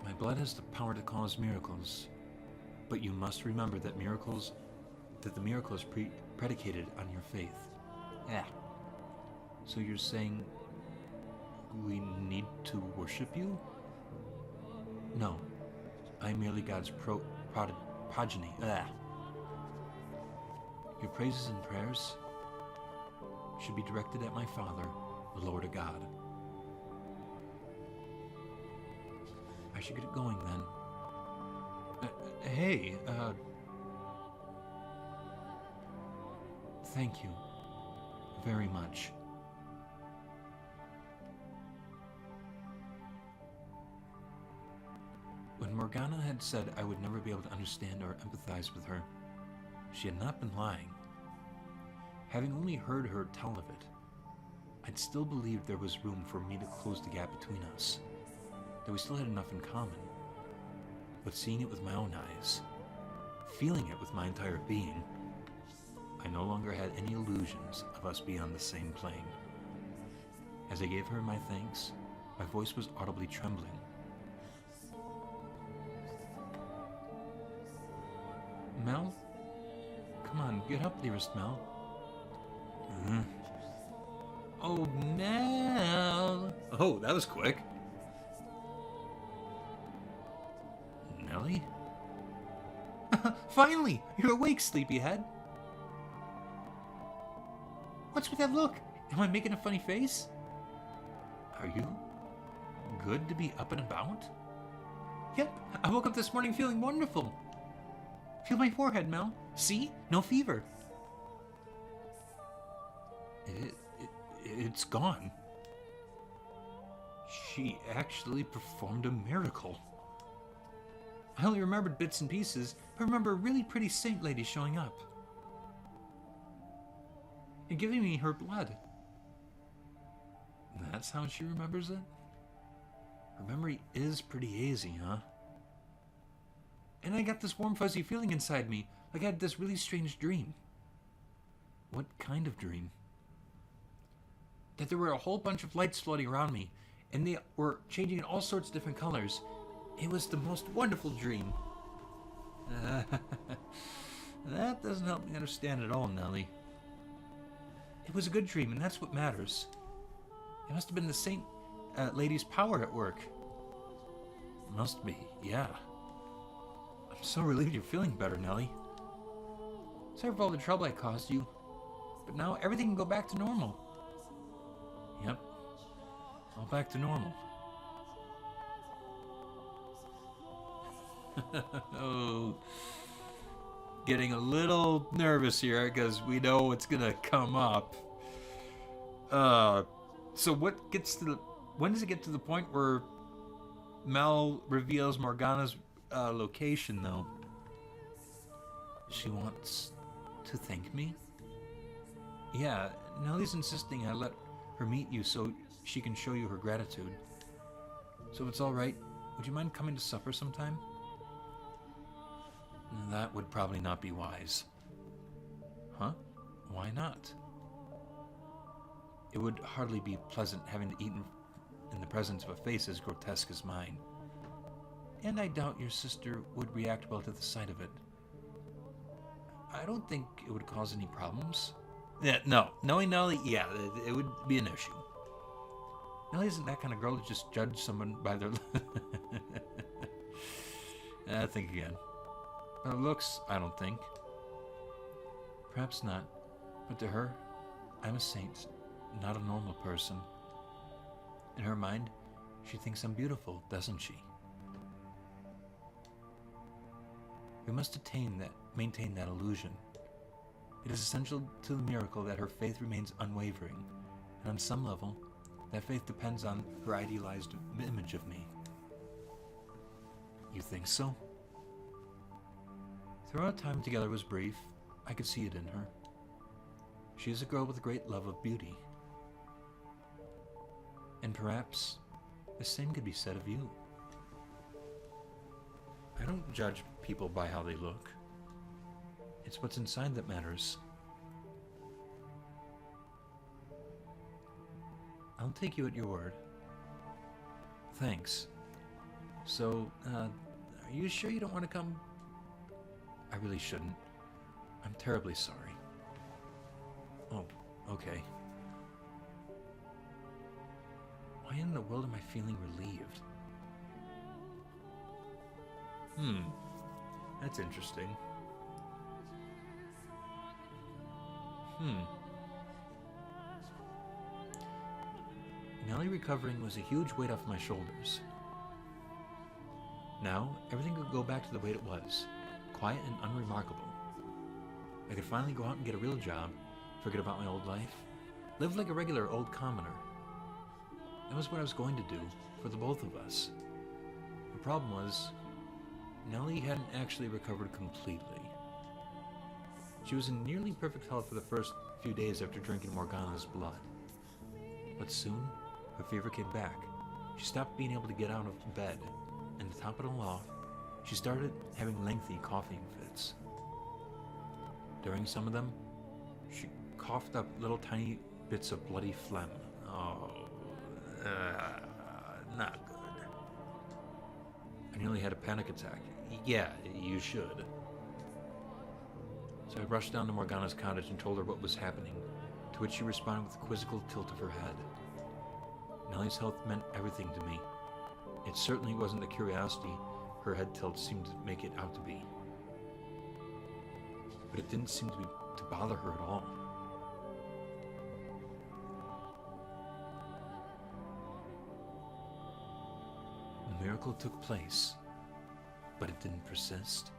My blood has the power to cause miracles, but you must remember that the miracle is predicated on your faith. Yeah. So you're saying we need to worship you? No, I am merely God's progeny. Your praises and prayers should be directed at my Father, the Lord of God. I should get going then. Hey, Thank you. Very much. When Morgana had said I would never be able to understand or empathize with her, she had not been lying. Having only heard her tell of it, I'd still believed there was room for me to close the gap between us, that we still had enough in common. But seeing it with my own eyes, feeling it with my entire being, I no longer had any illusions of us being on the same plane. As I gave her my thanks, my voice was audibly trembling. Mel? Come on, get up, dearest Mel. Oh, Mel! Oh, that was quick. Nellie? Finally! You're awake, sleepyhead. What's with that look? Am I making a funny face? Are you good to be up and about? Yep, I woke up this morning feeling wonderful. Feel my forehead, Mel. See? No fever. It's gone. She actually performed a miracle. I only remembered bits and pieces, but remember a really pretty saint lady showing up and giving me her blood. That's how she remembers it? Her memory is pretty hazy, huh? And I got this warm fuzzy feeling inside me, like I had this really strange dream. What kind of dream? That there were a whole bunch of lights floating around me, and they were changing in all sorts of different colors. It was the most wonderful dream. That doesn't help me understand at all, Nellie. It was a good dream, and that's what matters. It must have been the saint lady's power at work. Must be, yeah. I'm so relieved you're feeling better, Nellie. Sorry for all the trouble I caused you, but now everything can go back to normal. Yep, all back to normal. Oh, getting a little nervous here because we know what's gonna come up. So what gets to the? When does it get to the point where Mel reveals Morgana's location, though? She wants to thank me? Yeah, Nellie's insisting I let her meet you so she can show you her gratitude. So if it's alright, would you mind coming to supper sometime? That would probably not be wise. Huh? Why not? It would hardly be pleasant having to eat in the presence of a face as grotesque as mine. And I doubt your sister would react well to the sight of it. I don't think it would cause any problems. Yeah, no. Knowing Nellie, yeah, it would be an issue. Nellie isn't that kind of girl to just judge someone by their... think again. By looks, I don't think. Perhaps not. But to her, I'm a saint, not a normal person. In her mind, she thinks I'm beautiful, doesn't she? We must maintain that illusion. It is essential to the miracle that her faith remains unwavering, and on some level, that faith depends on her idealized image of me. You think so? Though our time together was brief, I could see it in her. She is a girl with a great love of beauty. And perhaps the same could be said of you. I don't judge people by how they look. It's what's inside that matters. I'll take you at your word. Thanks. So, are you sure you don't want to come? I really shouldn't. I'm terribly sorry. Oh, okay. Why in the world am I feeling relieved? That's interesting. Nellie recovering was a huge weight off my shoulders. Now, everything could go back to the way it was, quiet and unremarkable. I could finally go out and get a real job, Forget about my old life. Live like a regular old commoner. That was what I was going to do for the both of us. The problem was, Nellie hadn't actually recovered completely. She was in nearly perfect health for the first few days after drinking Morgana's blood. But soon, her fever came back. She stopped being able to get out of bed, and to top it all off, she started having lengthy coughing fits. During some of them, she coughed up little tiny bits of bloody phlegm. Oh, not good. I nearly had a panic attack. Yeah, you should. So I rushed down to Morgana's cottage and told her what was happening, to which she responded with a quizzical tilt of her head. Nellie's health meant everything to me. It certainly wasn't the curiosity her head tilt seemed to make it out to be. But it didn't seem to bother her at all. The miracle took place, but it didn't persist.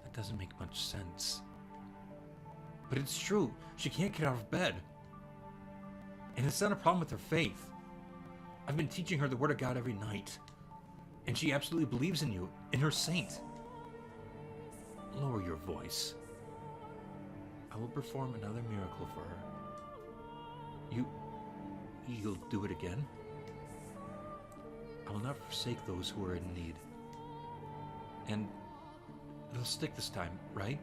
That doesn't make much sense. But it's true. She can't get out of bed. And it's not a problem with her faith. I've been teaching her the Word of God every night. And she absolutely believes in you, in her saint. Lower your voice. I will perform another miracle for her. You'll do it again? I will not forsake those who are in need. And it'll stick this time, right?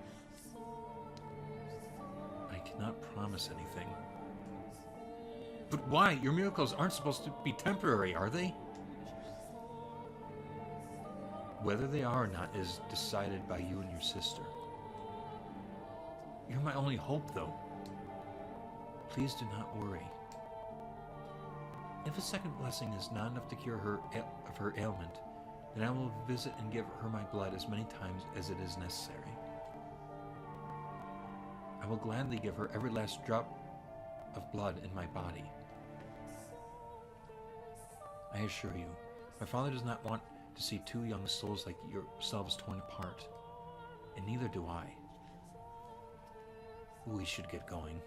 I cannot promise anything. But why? Your miracles aren't supposed to be temporary, are they? Whether they are or not is decided by you and your sister. You're my only hope, though. Please do not worry. If a second blessing is not enough to cure her of her ailment, then I will visit and give her my blood as many times as it is necessary. I will gladly give her every last drop of blood in my body. I assure you, my father does not want to see two young souls like yourselves torn apart, and neither do I. We should get going.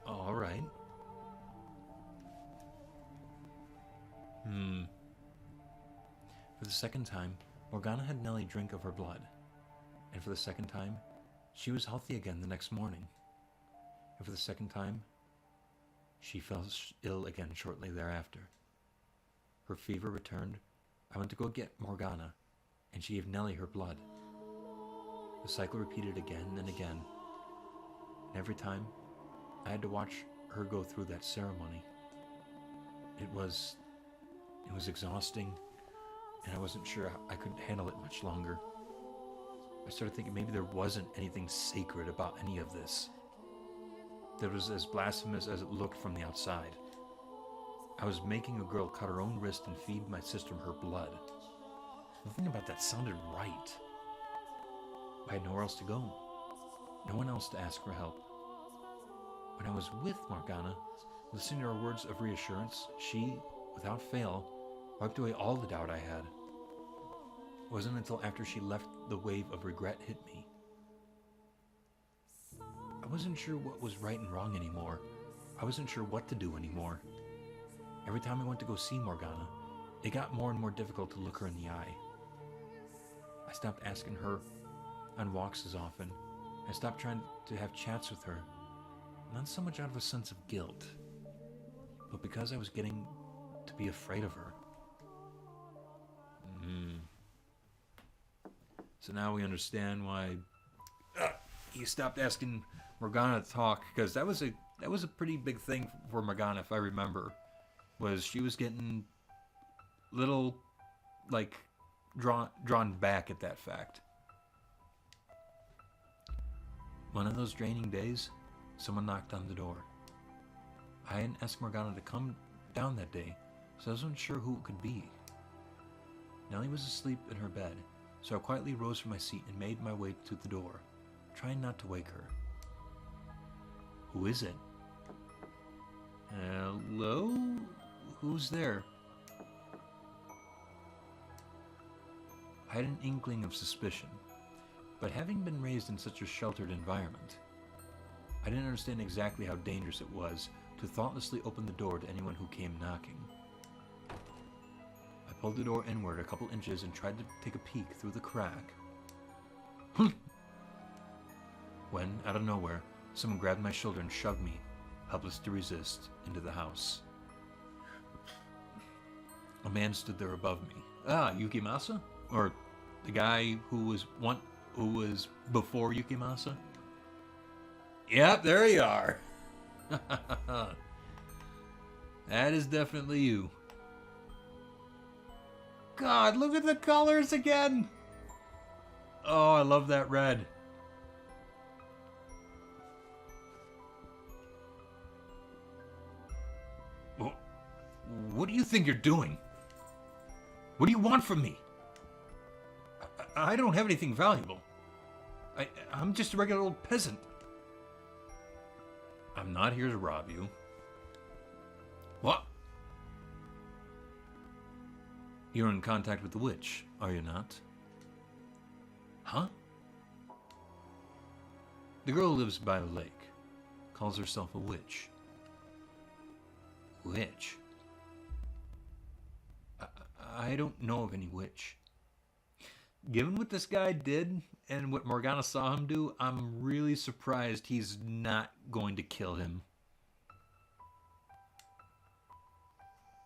All right. For the second time, Morgana had Nellie drink of her blood, and for the second time, she was healthy again the next morning. And for the second time, she fell ill again shortly thereafter. Her fever returned. I went to go get Morgana, and she gave Nellie her blood. The cycle repeated again and again, and every time, I had to watch her go through that ceremony. It was exhausting, and I wasn't sure I could handle it much longer. I started thinking maybe there wasn't anything sacred about any of this. That was as blasphemous as it looked from the outside. I was making a girl cut her own wrist and feed my sister her blood. Nothing about that sounded right. I had nowhere else to go. No one else to ask for help. When I was with Morgana, listening to her words of reassurance, she, without fail, wiped away all the doubt I had. It wasn't until after she left the wave of regret hit me. I wasn't sure what was right and wrong anymore. I wasn't sure what to do anymore. Every time I went to go see Morgana, it got more and more difficult to look her in the eye. I stopped asking her on walks as often. I stopped trying to have chats with her, not so much out of a sense of guilt, but because I was getting to be afraid of her. So now we understand why he stopped asking Morgana to talk, because that was a pretty big thing for Morgana, if I remember. Was she was getting little, like, drawn back at that fact. One of those draining days, someone knocked on the door. I hadn't asked Morgana to come down that day, so I wasn't sure who it could be. Nellie was asleep in her bed, so I quietly rose from my seat and made my way to the door, trying not to wake her. Who is it? Hello? Who's there? I had an inkling of suspicion, but having been raised in such a sheltered environment, I didn't understand exactly how dangerous it was to thoughtlessly open the door to anyone who came knocking. I pulled the door inward a couple inches and tried to take a peek through the crack. When, out of nowhere, someone grabbed my shoulder and shoved me, helpless to resist, into the house. A man stood there above me. Ah, Yukimasa? Or the guy who was before Yukimasa? Yep, there you are. That is definitely you. God, look at the colors again. Oh, I love that red. Well, what do you think you're doing? What do you want from me? I don't have anything valuable. I'm just a regular old peasant. I'm not here to rob you. What? You're in contact with the witch, are you not? Huh? The girl lives by the lake. Calls herself a witch. Witch? I don't know of any witch. Given what this guy did and what Morgana saw him do, I'm really surprised he's not going to kill him.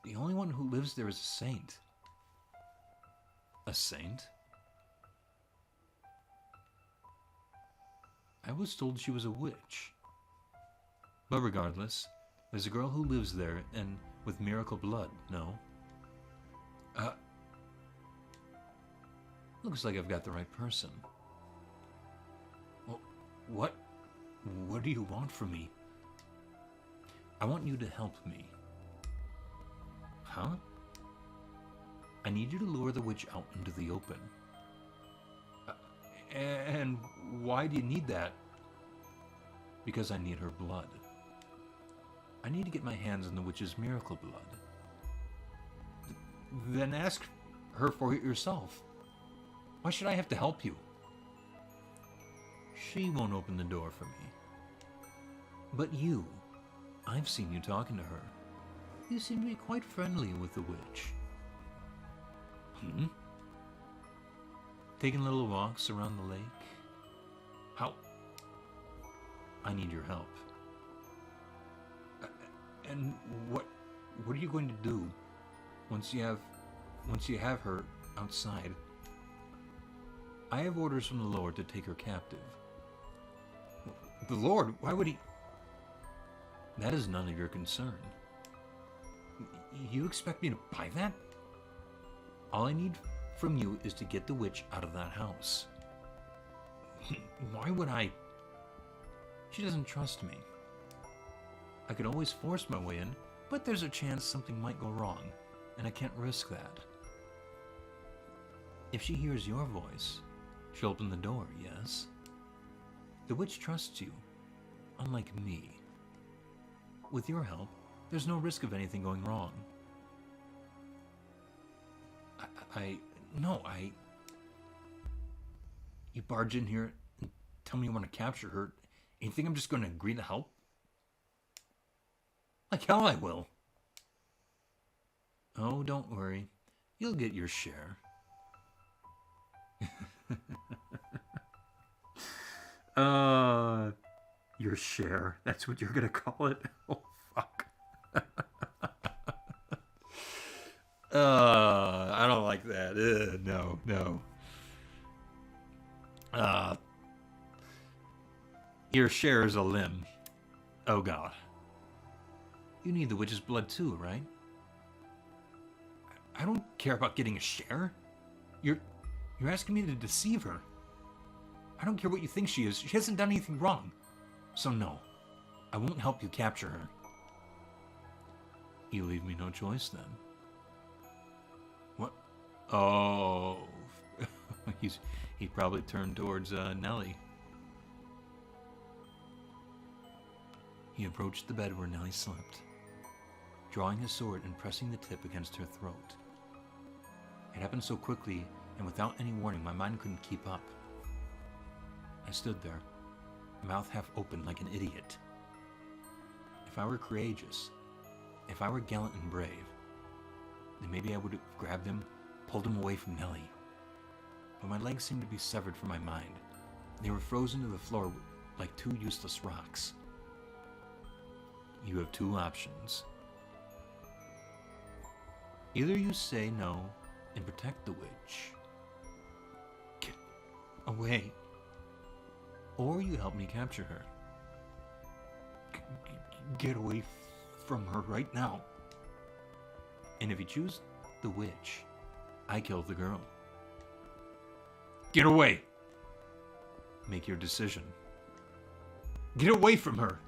The only one who lives there is a saint. A saint? I was told she was a witch. But regardless, there's a girl who lives there and with miracle blood, no? Looks like I've got the right person. Well, what do you want from me? I want you to help me. Huh? I need you to lure the witch out into the open. And why do you need that? Because I need her blood. I need to get my hands on the witch's miracle blood. Then ask her for it yourself. Why should I have to help you? She won't open the door for me. But you, I've seen you talking to her. You seem to be quite friendly with the witch. Taking little walks around the lake? How? I need your help. And what are you going to do once you have her outside? I have orders from the Lord to take her captive. The Lord? Why would he? That is none of your concern. You expect me to buy that? All I need from you is to get the witch out of that house. Why would I? She doesn't trust me. I could always force my way in, but there's a chance something might go wrong, and I can't risk that. If she hears your voice, she'll open the door, yes? The witch trusts you, unlike me. With your help, there's no risk of anything going wrong. You barge in here and tell me you want to capture her, and you think I'm just going to agree to help? Like hell I will. Oh, don't worry. You'll get your share. Your share. That's what you're gonna call it? Oh, fuck. I don't like that. No. Your share is a limb. Oh, God. You need the witch's blood too, right? I don't care about getting a share. You're asking me to deceive her. I don't care what you think she is. She hasn't done anything wrong. So no, I won't help you capture her. You leave me no choice then. What? Oh, he probably turned towards Nellie. He approached the bed where Nellie slept, drawing his sword and pressing the tip against her throat. It happened so quickly, and without any warning, my mind couldn't keep up. I stood there, mouth half open like an idiot. If I were courageous, if I were gallant and brave, then maybe I would have grabbed him, pulled him away from Nellie. But my legs seemed to be severed from my mind. They were frozen to the floor like two useless rocks. You have two options. Either you say no and protect the witch. Get away. Or you help me capture her. Get away from her right now. And if you choose the witch, I kill the girl. Get away. Make your decision. Get away from her.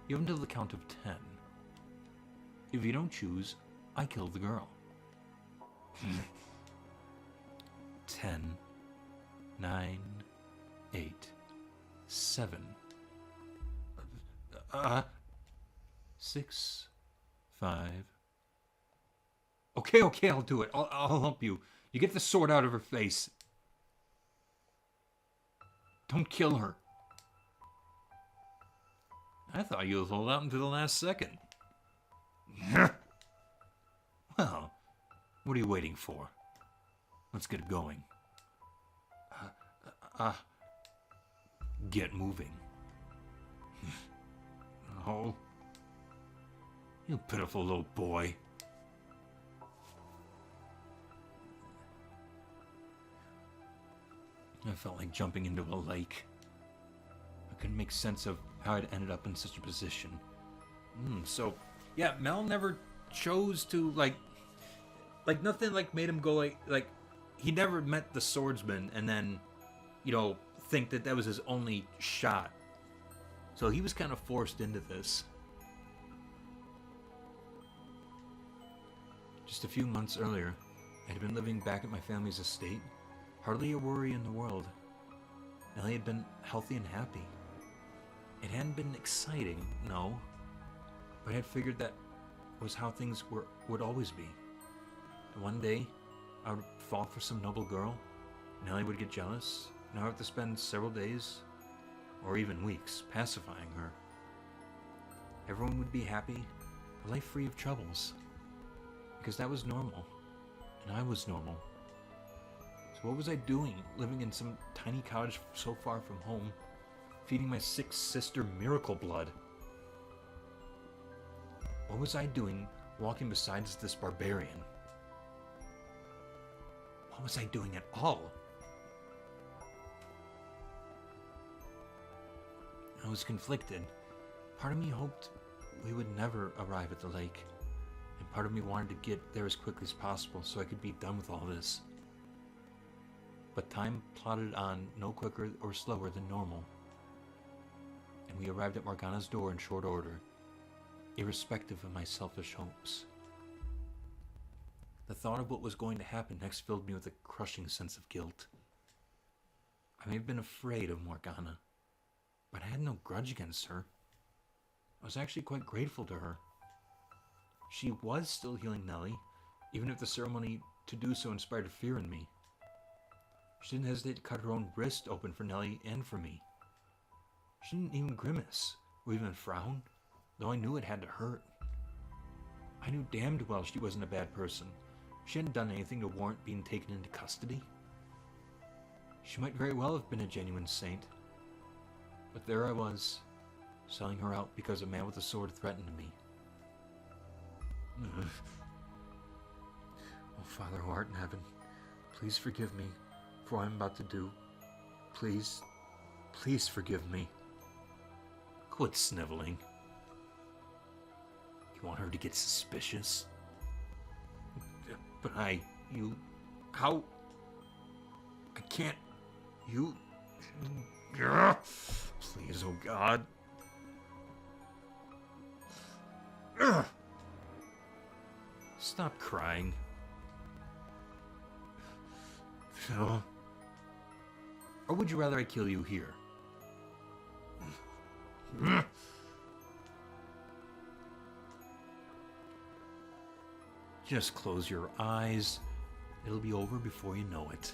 You have until the count of 10. If you don't choose, I kill the girl. 10, 9, 8, 7, 6, 5. Okay, I'll do it. I'll help you. You get the sword out of her face. Don't kill her. I thought you would hold out until the last second. Well, what are you waiting for? Let's get going. Get moving. Oh, you pitiful little boy. I felt like jumping into a lake. I couldn't make sense of how I'd ended up in such a position. So, yeah, Mel never chose to, like nothing, like, made him go, like, he never met the swordsman and then, think that was his only shot. So he was kind of forced into this. Just a few months earlier, I had been living back at my family's estate. Hardly a worry in the world. Ellie had been healthy and happy. It hadn't been exciting, no, but I had figured that was how things would always be. One day, I would fall for some noble girl, and Ellie would get jealous, and I would have to spend several days, or even weeks, pacifying her. Everyone would be happy, a life free of troubles, because that was normal, and I was normal. So what was I doing, living in some tiny cottage so far from home, feeding my sick sister miracle blood? What was I doing walking beside this barbarian? What was I doing at all? I was conflicted. Part of me hoped we would never arrive at the lake, and part of me wanted to get there as quickly as possible so I could be done with all this. But time plodded on no quicker or slower than normal, and we arrived at Morgana's door in short order, irrespective of my selfish hopes. The thought of what was going to happen next filled me with a crushing sense of guilt. I may have been afraid of Morgana, but I had no grudge against her. I was actually quite grateful to her. She was still healing Nellie, even if the ceremony to do so inspired fear in me. She didn't hesitate to cut her own wrist open for Nellie and for me. She didn't even grimace, or even frown, though I knew it had to hurt. I knew damned well she wasn't a bad person. She hadn't done anything to warrant being taken into custody. She might very well have been a genuine saint. But there I was, selling her out because a man with a sword threatened me. Oh, Father who art in heaven, please forgive me for what I'm about to do. Please, please forgive me. Quit sniveling. You want her to get suspicious? But how? I can't, please, oh God. Stop crying. Phil. Or would you rather I kill you here? Just close your eyes. It'll be over before you know it.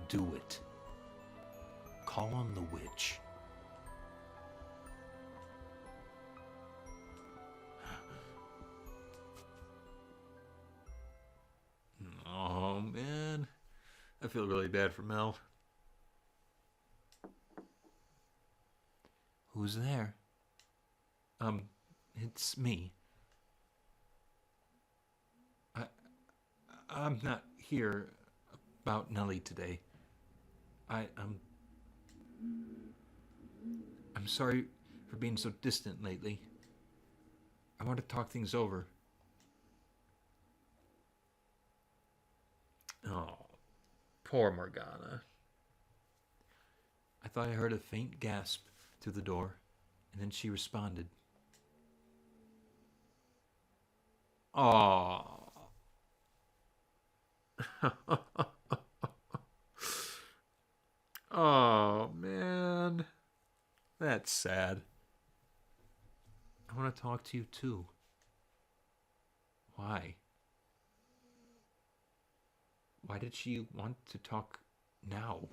Do it. call on the witch. Oh, man. I feel really bad for Mel. Who's there? It's me. I'm not here about Nellie today. I'm sorry for being so distant lately. I want to talk things over. Oh, poor Morgana. I thought I heard a faint gasp through the door, and then she responded. Oh. Oh, man. That's sad. I want to talk to you too. Why? Why did she want to talk now?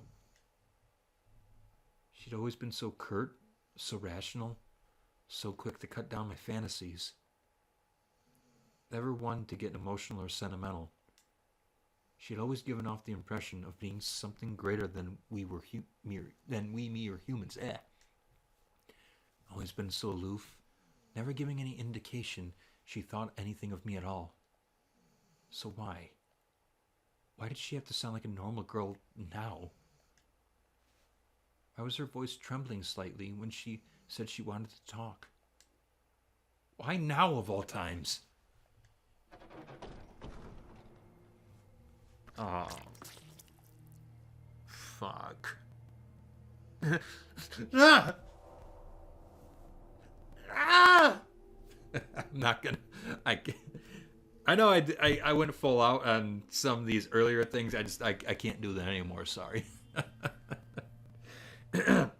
She'd always been so curt, so rational, so quick to cut down my fantasies. Never one to get emotional or sentimental. She had always given off the impression of being something greater than we mere humans. Always been so aloof, never giving any indication she thought anything of me at all. So why? Why did she have to sound like a normal girl now? Why was her voice trembling slightly when she said she wanted to talk? Why now of all times? Oh. Fuck. Ah! Ah! I'm not gonna. I know I went full out on some of these earlier things. I can't do that anymore. Sorry. And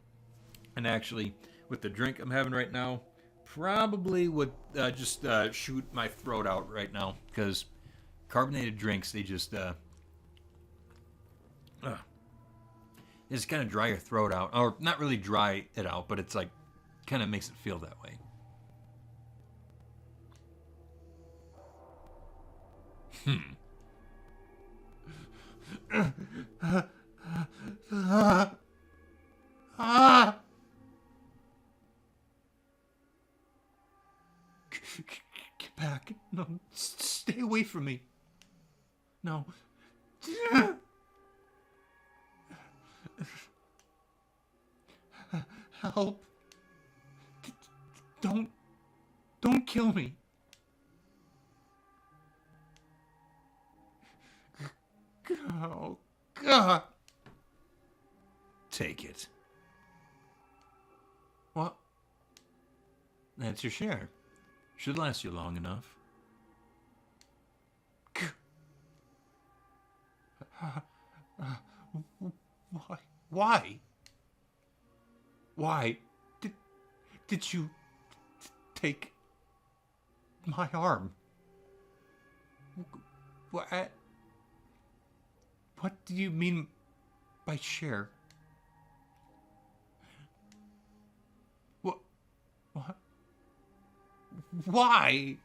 actually, with the drink I'm having right now, probably would just shoot my throat out right now, because carbonated drinks, they just kind of dry your throat out, or not really dry it out, but it's like kind of makes it feel that way. Get back. No, stay away from me. No. Help. Don't kill me. Oh, God. Take it. What? That's your share. Should last you long enough. Why? Why? Why did you take my arm? What do you mean by share? What? Why?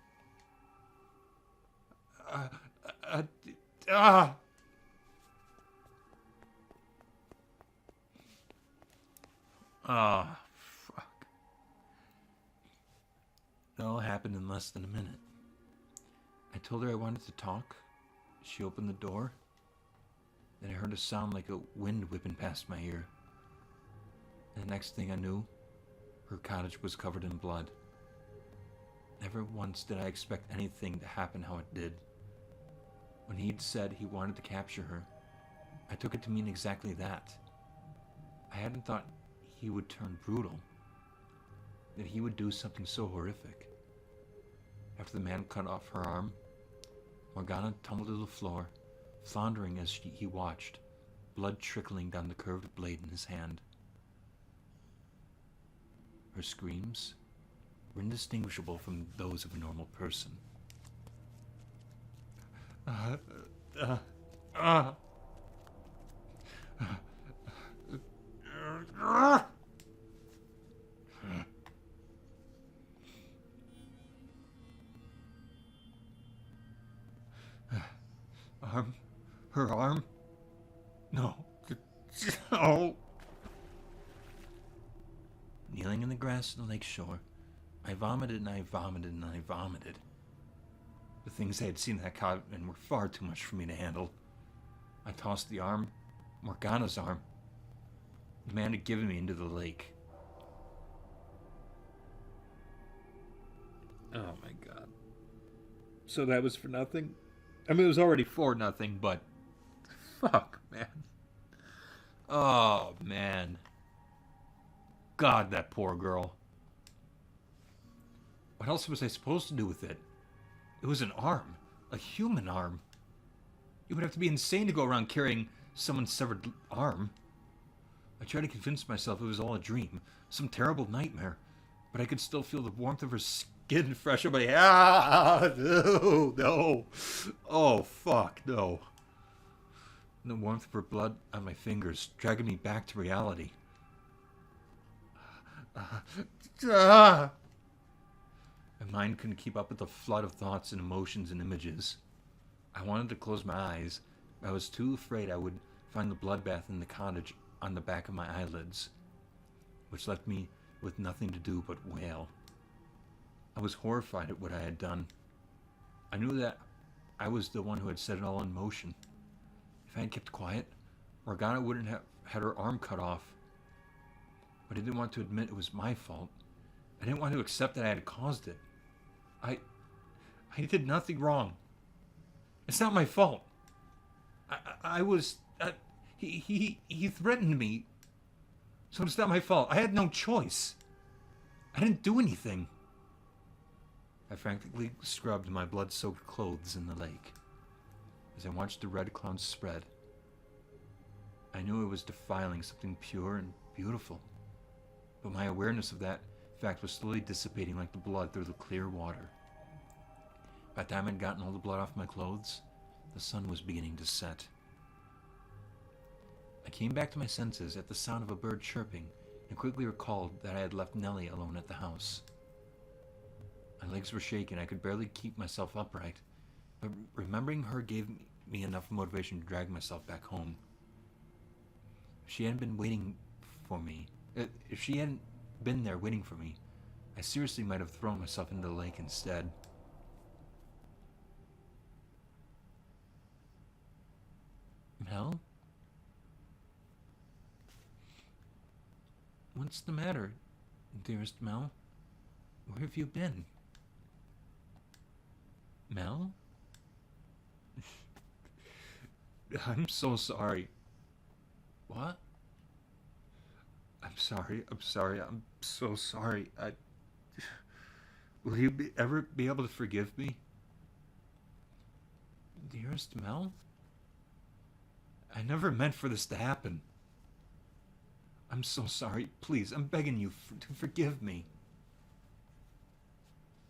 Ah, fuck. It all happened in less than a minute. I told her I wanted to talk. She opened the door. Then I heard a sound like a wind whipping past my ear. And the next thing I knew, her cottage was covered in blood. Never once did I expect anything to happen how it did. When he'd said he wanted to capture her, I took it to mean exactly that. I hadn't thought he would turn brutal, that he would do something so horrific. After the man cut off her arm, Morgana tumbled to the floor, floundering as he watched, blood trickling down the curved blade in his hand. Her screams were indistinguishable from those of a normal person. Her arm? No. No. Kneeling in the grass of the lake shore, I vomited and I vomited and I vomited. The things I had seen in that cabin were far too much for me to handle. I tossed the arm, Morgana's arm, the man had given me, into the lake. Oh my god. So that was for nothing? I mean, it was already for nothing, but... Fuck, man. Oh, man. God, that poor girl. What else was I supposed to do with it? It was an arm. A human arm. You would have to be insane to go around carrying someone's severed arm. I tried to convince myself it was all a dream, some terrible nightmare, but I could still feel the warmth of her skin fresh on my... No. Oh, fuck, no. And the warmth of her blood on my fingers, dragging me back to reality. My mind couldn't keep up with the flood of thoughts and emotions and images. I wanted to close my eyes, but I was too afraid I would find the bloodbath in the cottage on the back of my eyelids, which left me with nothing to do but wail. I was horrified at what I had done. I knew that I was the one who had set it all in motion. If I had kept quiet, Morgana wouldn't have had her arm cut off. But I didn't want to admit it was my fault. I didn't want to accept that I had caused it. I did nothing wrong. It's not my fault. I was... He threatened me. So it's not my fault. I had no choice. I didn't do anything. I frantically scrubbed my blood-soaked clothes in the lake. As I watched the red clouds spread, I knew it was defiling something pure and beautiful. But my awareness of that fact was slowly dissipating like the blood through the clear water. By the time I'd gotten all the blood off my clothes, the sun was beginning to set. I came back to my senses at the sound of a bird chirping and quickly recalled that I had left Nellie alone at the house. My legs were shaking. I could barely keep myself upright, but remembering her gave me enough motivation to drag myself back home. If she hadn't been waiting for me, if she hadn't been there waiting for me, I seriously might have thrown myself into the lake instead. Mel? What's the matter, dearest Mel? Where have you been? Mel? I'm so sorry. What? I'm sorry, I'm so sorry. Will you ever be able to forgive me? Dearest Mel? I never meant for this to happen. I'm so sorry. Please, I'm begging you to forgive me.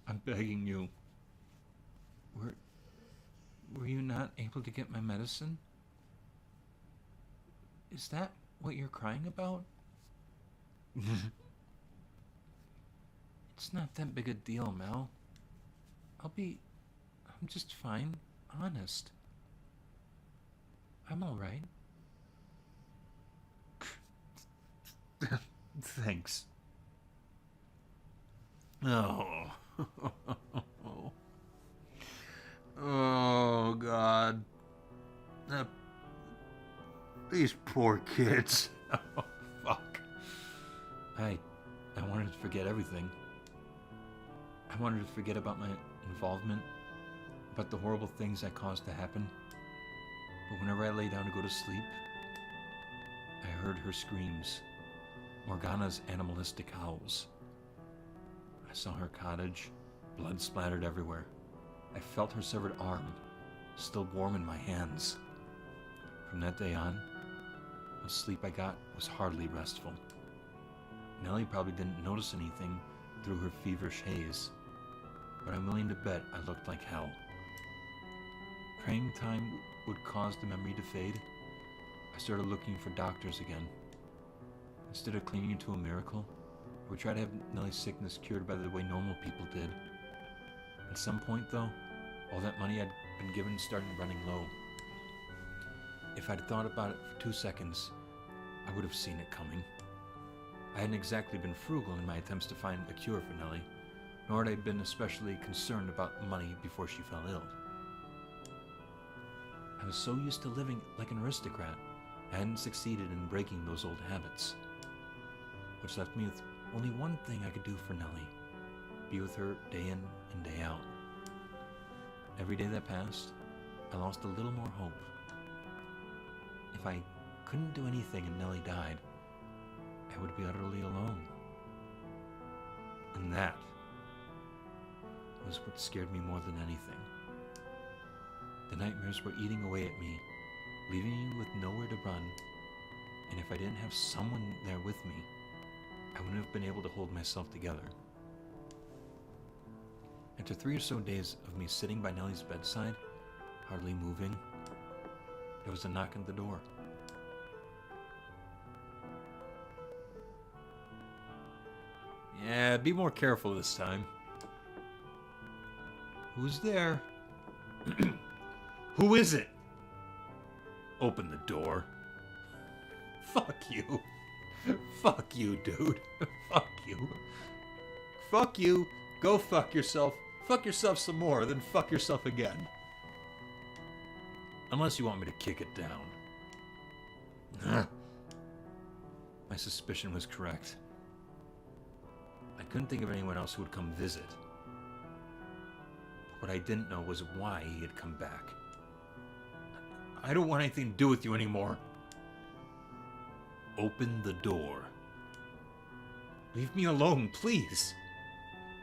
I'm begging you. Were you not able to get my medicine? Is that what you're crying about? It's not that big a deal, Mel. I'm just fine. Honest. I'm alright. Thanks. Oh. Oh, God. These poor kids. Oh, fuck. I wanted to forget everything. I wanted to forget about my involvement, about the horrible things I caused to happen. But whenever I lay down to go to sleep, I heard her screams, Morgana's animalistic howls. I saw her cottage, blood splattered everywhere. I felt her severed arm, still warm in my hands. From that day on, the sleep I got was hardly restful. Nellie probably didn't notice anything through her feverish haze, but I'm willing to bet I looked like hell. Praying time would cause the memory to fade. I started looking for doctors again. Instead of clinging to a miracle, I would try to have Nellie's sickness cured by the way normal people did. At some point, though, all that money I'd been given started running low. If I'd thought about it for 2 seconds, I would have seen it coming. I hadn't exactly been frugal in my attempts to find a cure for Nellie, nor had I been especially concerned about money before she fell ill. I was so used to living like an aristocrat, I hadn't succeeded in breaking those old habits, which left me with only one thing I could do for Nellie: be with her day in and day out. Every day that passed, I lost a little more hope. If I couldn't do anything and Nellie died, I would be utterly alone. And that was what scared me more than anything. The nightmares were eating away at me, leaving me with nowhere to run, and if I didn't have someone there with me, I wouldn't have been able to hold myself together. After 3 or so days of me sitting by Nellie's bedside, hardly moving, there was a knock on the door. Yeah, be more careful this time. Who's there? Who is it? Open the door. Fuck you. Fuck you, dude. Fuck you. Fuck you. Go fuck yourself. Fuck yourself some more, then fuck yourself again. Unless you want me to kick it down. My suspicion was correct. I couldn't think of anyone else who would come visit. What I didn't know was why he had come back. I don't want anything to do with you anymore. Open the door. Leave me alone, please.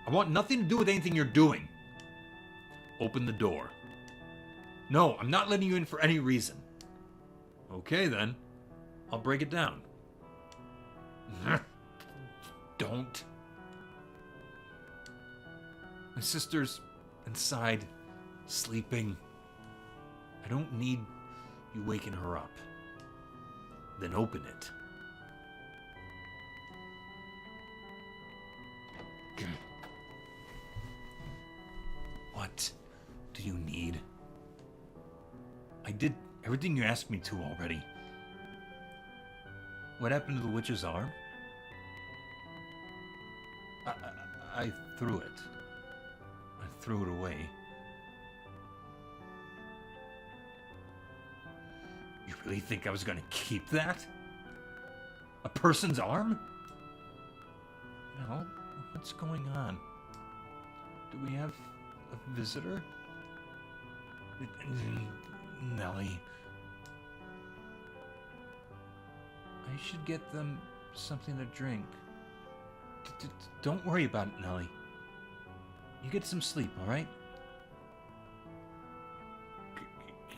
I want nothing to do with anything you're doing. Open the door. No, I'm not letting you in for any reason. Okay, then. I'll break it down. Don't. My sister's inside, sleeping. I don't need you waking her up. Then open it. What do you need? I did everything you asked me to already. What happened to the witch's arm? I threw it. I threw it away. You really think I was going to keep that? A person's arm? Well, what's going on? Do we have a visitor? Nellie. I should get them something to drink. Don't worry about it, Nellie. You get some sleep, all right?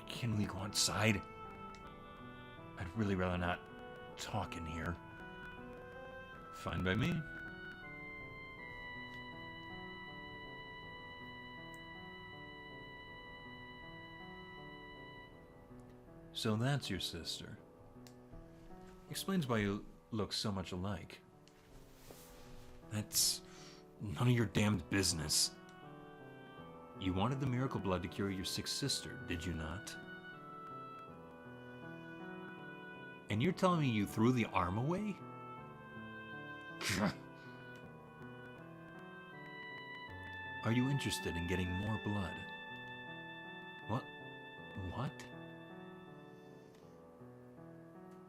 Can we go outside? I'd really rather not talk in here. Fine by me. So that's your sister. Explains why you look so much alike. That's none of your damned business. You wanted the miracle blood to cure your sick sister, did you not? And you're telling me you threw the arm away? Are you interested in getting more blood? What?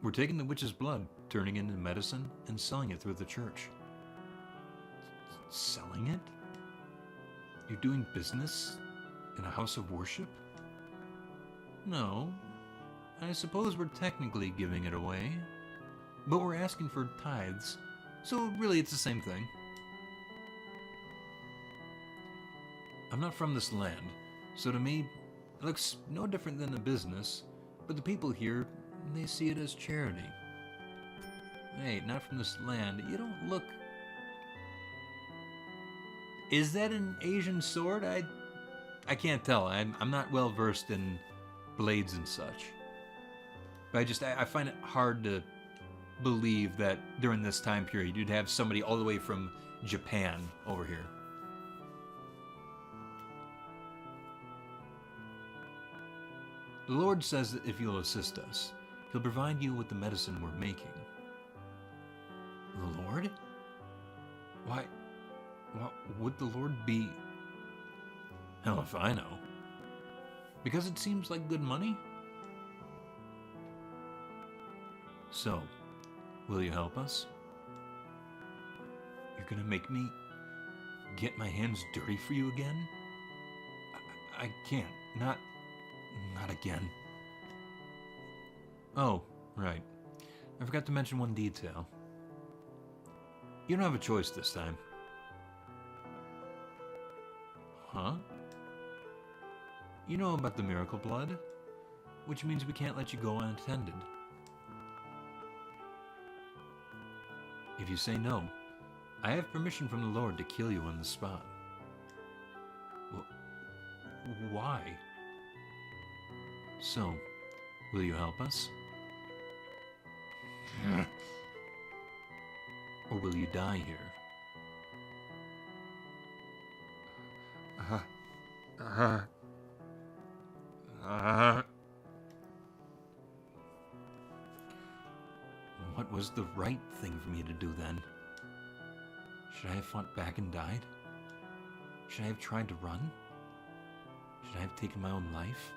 We're taking the witch's blood, turning it into medicine, and selling it through the church. Selling it? You're doing business in a house of worship? No. I suppose we're technically giving it away, but we're asking for tithes, so really it's the same thing. I'm not from this land, so to me, it looks no different than a business, but the people here, they see it as charity. Hey, not from this land. You don't look... Is that an Asian sword? I can't tell. I'm not well versed in blades and such. But I find it hard to believe that during this time period you'd have somebody all the way from Japan over here. The Lord says that if you'll assist us, He'll provide you with the medicine we're making. The Lord? Why would the Lord be... Hell if I know. Because it seems like good money? So, will you help us? You're gonna make me get my hands dirty for you again? I can't. Not again. Oh, right. I forgot to mention one detail. You don't have a choice this time. Huh? You know about the miracle blood, which means we can't let you go unattended. If you say no, I have permission from the Lord to kill you on the spot. Why? So, will you help us? Or will you die here? What was the right thing for me to do then? Should I have fought back and died? Should I have tried to run? Should I have taken my own life?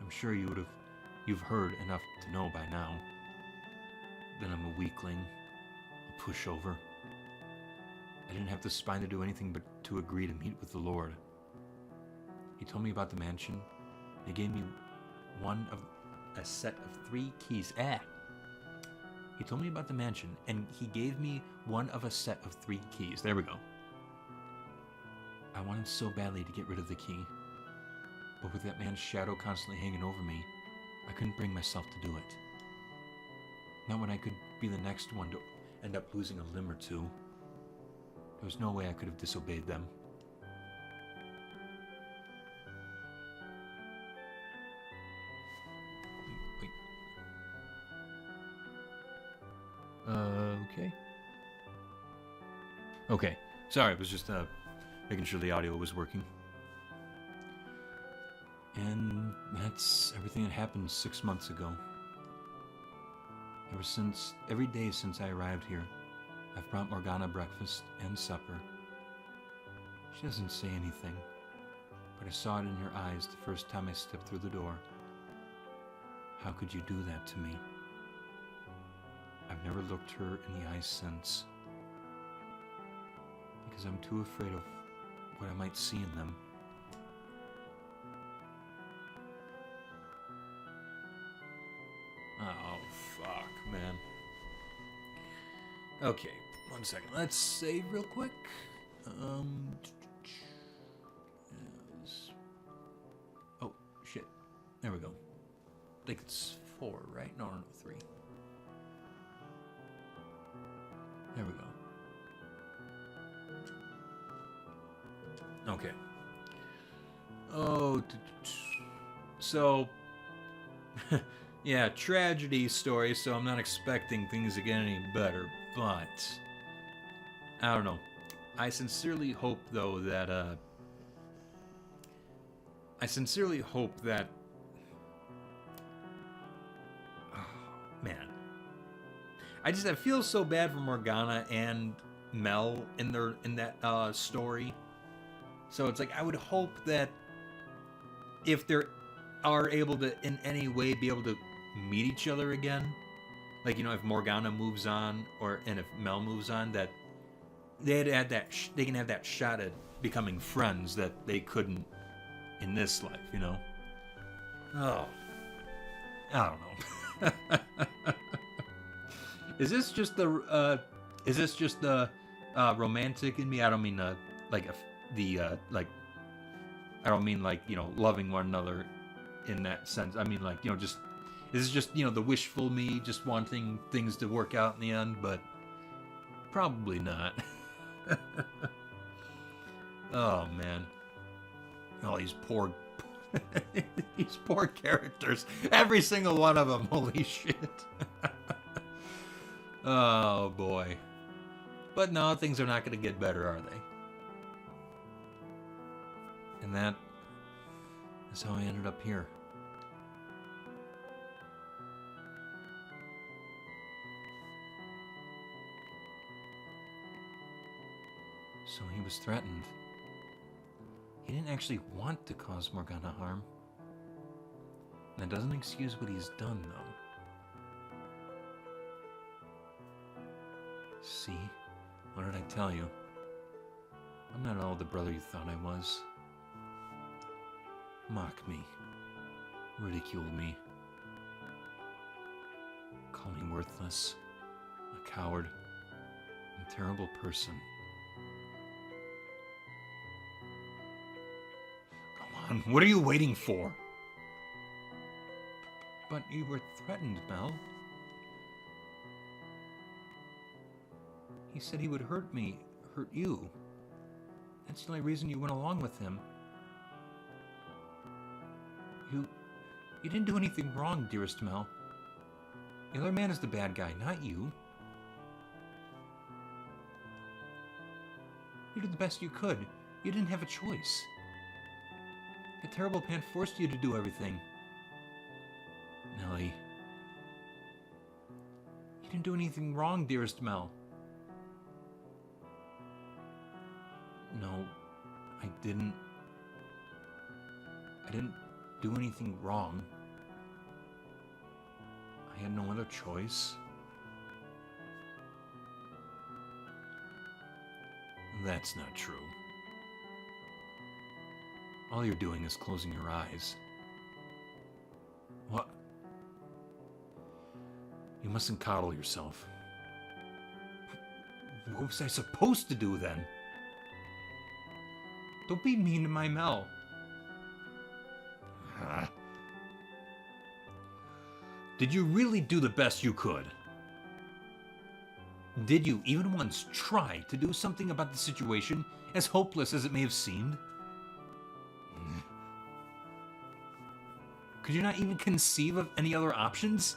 I'm sure you've heard enough to know by now that I'm a weakling, a pushover. I didn't have the spine to do anything but to agree to meet with the Lord. He told me about the mansion. He gave me one of a set of 3 keys. He told me about the mansion, and he gave me one of a set of 3 keys. There we go. I wanted so badly to get rid of the key, but with that man's shadow constantly hanging over me, I couldn't bring myself to do it. Not when I could be the next one to end up losing a limb or 2. There was no way I could have disobeyed them. Wait. Okay. Okay. Sorry, it was just making sure the audio was working. And that's everything that happened 6 months ago. Every day since I arrived here, I've brought Morgana breakfast and supper. She doesn't say anything, but I saw it in her eyes the first time I stepped through the door. How could you do that to me? I've never looked her in the eyes since, because I'm too afraid of what I might see in them. Oh, fuck, man. Okay, 1 second. Let's save real quick. Oh, shit. There we go. I think it's 4, right? No, 3. There we go. Okay. Oh, so... yeah, tragedy story, so I'm not expecting things to get any better, but... I don't know. I sincerely hope, though, that, oh, man. I feel so bad for Morgana and Mel in that story. So it's like, I would hope that if they are able to, in any way, be able to meet each other again, like, you know, if Morgana moves on, and if Mel moves on, that they can have that shot at becoming friends that they couldn't in this life, you know? Oh. I don't know. Is this just the romantic in me? I don't mean I don't mean like, you know, loving one another in that sense. I mean, like, you know, just, this is just, you know, the wishful me, just wanting things to work out in the end, but probably not. Oh, man. Oh, these poor characters. Every single one of them. Holy shit. Oh, boy. But no, things are not going to get better, are they? And that is how I ended up here. So he was threatened. He didn't actually want to cause Morgana harm. That doesn't excuse what he's done, though. See? What did I tell you? I'm not all the brother you thought I was. Mock me. Ridicule me. Call me worthless. A coward. A terrible person. Come on, what are you waiting for? But you were threatened, Mel. He said he would hurt me, hurt you. That's the only reason you went along with him. You didn't do anything wrong, dearest Mel. The other man is the bad guy, not you. You did the best you could. You didn't have a choice. The terrible man forced you to do everything. Nellie. You didn't do anything wrong, dearest Mel. No, I didn't do anything wrong. I had no other choice. That's not true. All you're doing is closing your eyes. What? You mustn't coddle yourself. What was I supposed to do then? Don't be mean to my Mel. Did you really do the best you could? Did you even once try to do something about the situation, as hopeless as it may have seemed? Could you not even conceive of any other options?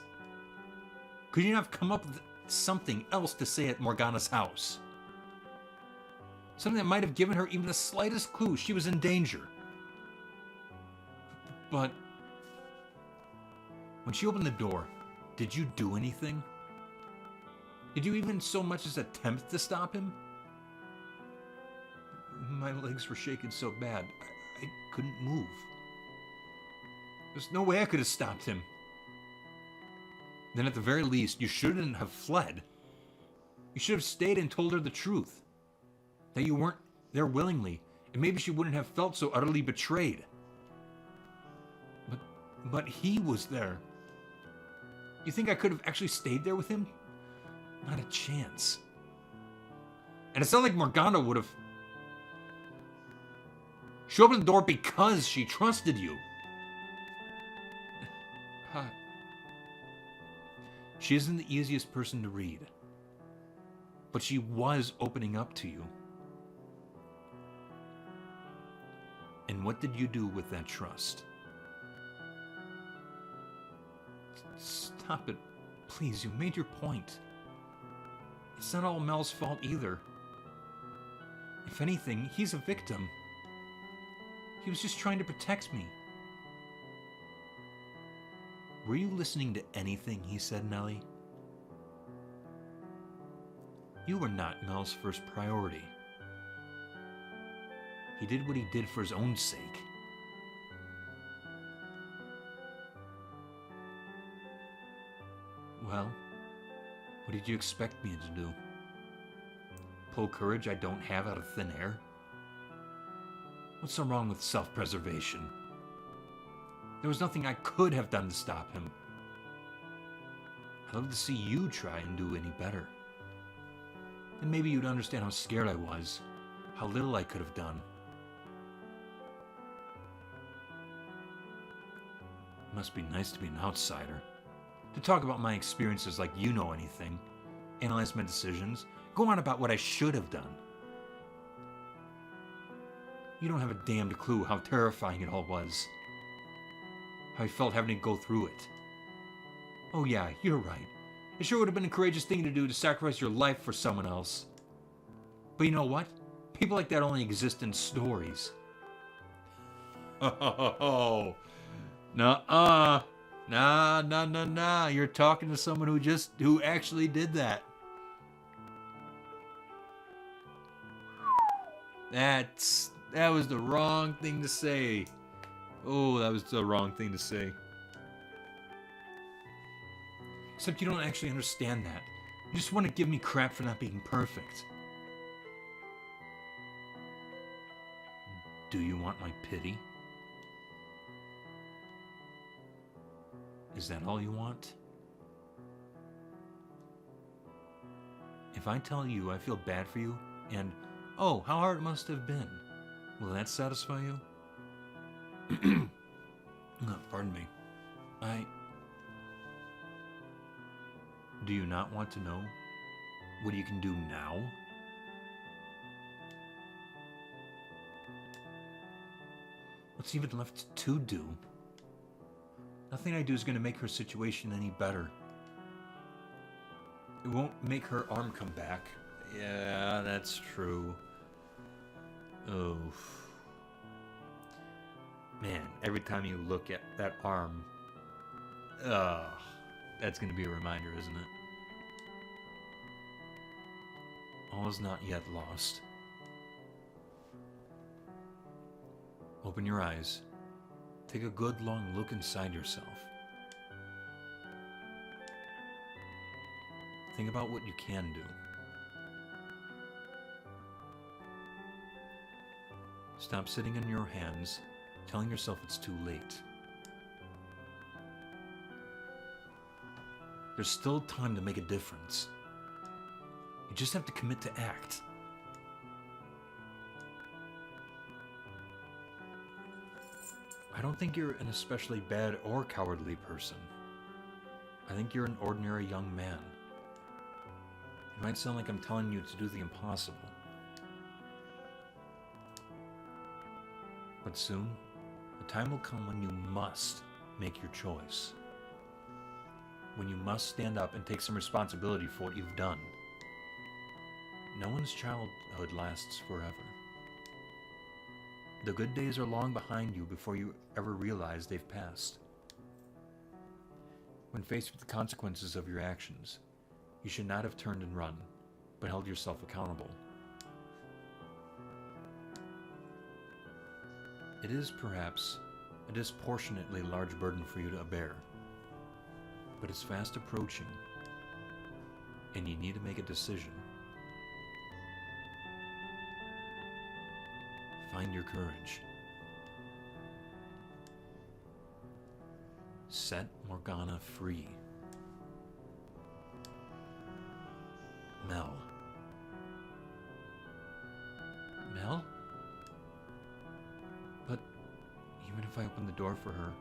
Could you not have come up with something else to say at Morgana's house? Something that might have given her even the slightest clue she was in danger. But when she opened the door, did you do anything? Did you even so much as attempt to stop him? My legs were shaking so bad, I couldn't move. There's no way I could have stopped him. Then at the very least, you shouldn't have fled. You should have stayed and told her the truth. That you weren't there willingly, and maybe she wouldn't have felt so utterly betrayed. But he was there. You think I could have actually stayed there with him? Not a chance. And it's not like Morgana would have. She opened the door because she trusted you. She isn't the easiest person to read, but she was opening up to you. And what did you do with that trust? Stop it. Please, you made your point. It's not all Mel's fault either. If anything, he's a victim. He was just trying to protect me. Were you listening to anything he said, Nellie? You were not Mel's first priority. He did what he did for his own sake. Well, what did you expect me to do? Pull courage I don't have out of thin air? What's so wrong with self-preservation? There was nothing I could have done to stop him. I'd love to see you try and do any better. And maybe you'd understand how scared I was, how little I could have done. It must be nice to be an outsider. To talk about my experiences like you know anything. Analyze my decisions. Go on about what I should have done. You don't have a damned clue how terrifying it all was. How I felt having to go through it. Oh yeah, you're right. It sure would have been a courageous thing to do to sacrifice your life for someone else. But you know what? People like that only exist in stories. Oh, nuh-uh. Nah. You're talking to someone who actually did that. That was the wrong thing to say. Oh, that was the wrong thing to say. Except you don't actually understand that. You just want to give me crap for not being perfect. Do you want my pity? Is that all you want? If I tell you I feel bad for you, and, oh, how hard it must have been, will that satisfy you? Pardon me. Do you not want to know what you can do now? What's even left to do? Nothing I do is going to make her situation any better. It won't make her arm come back. Yeah, that's true. Oh. Man, every time you look at that arm, that's going to be a reminder, isn't it? All is not yet lost. Open your eyes. Take a good long look inside yourself. Think about what you can do. Stop sitting on your hands, telling yourself it's too late. There's still time to make a difference. You just have to commit to act. I don't think you're an especially bad or cowardly person. I think you're an ordinary young man. It might sound like I'm telling you to do the impossible. But soon, the time will come when you must make your choice. When you must stand up and take some responsibility for what you've done. No one's childhood lasts forever. The good days are long behind you before you ever realize they've passed. When faced with the consequences of your actions, you should not have turned and run, but held yourself accountable. It is perhaps a disproportionately large burden for you to bear, but it's fast approaching, and you need to make a decision. Find your courage. Set Morgana free. Mel. Mel? But even if I open the door for her,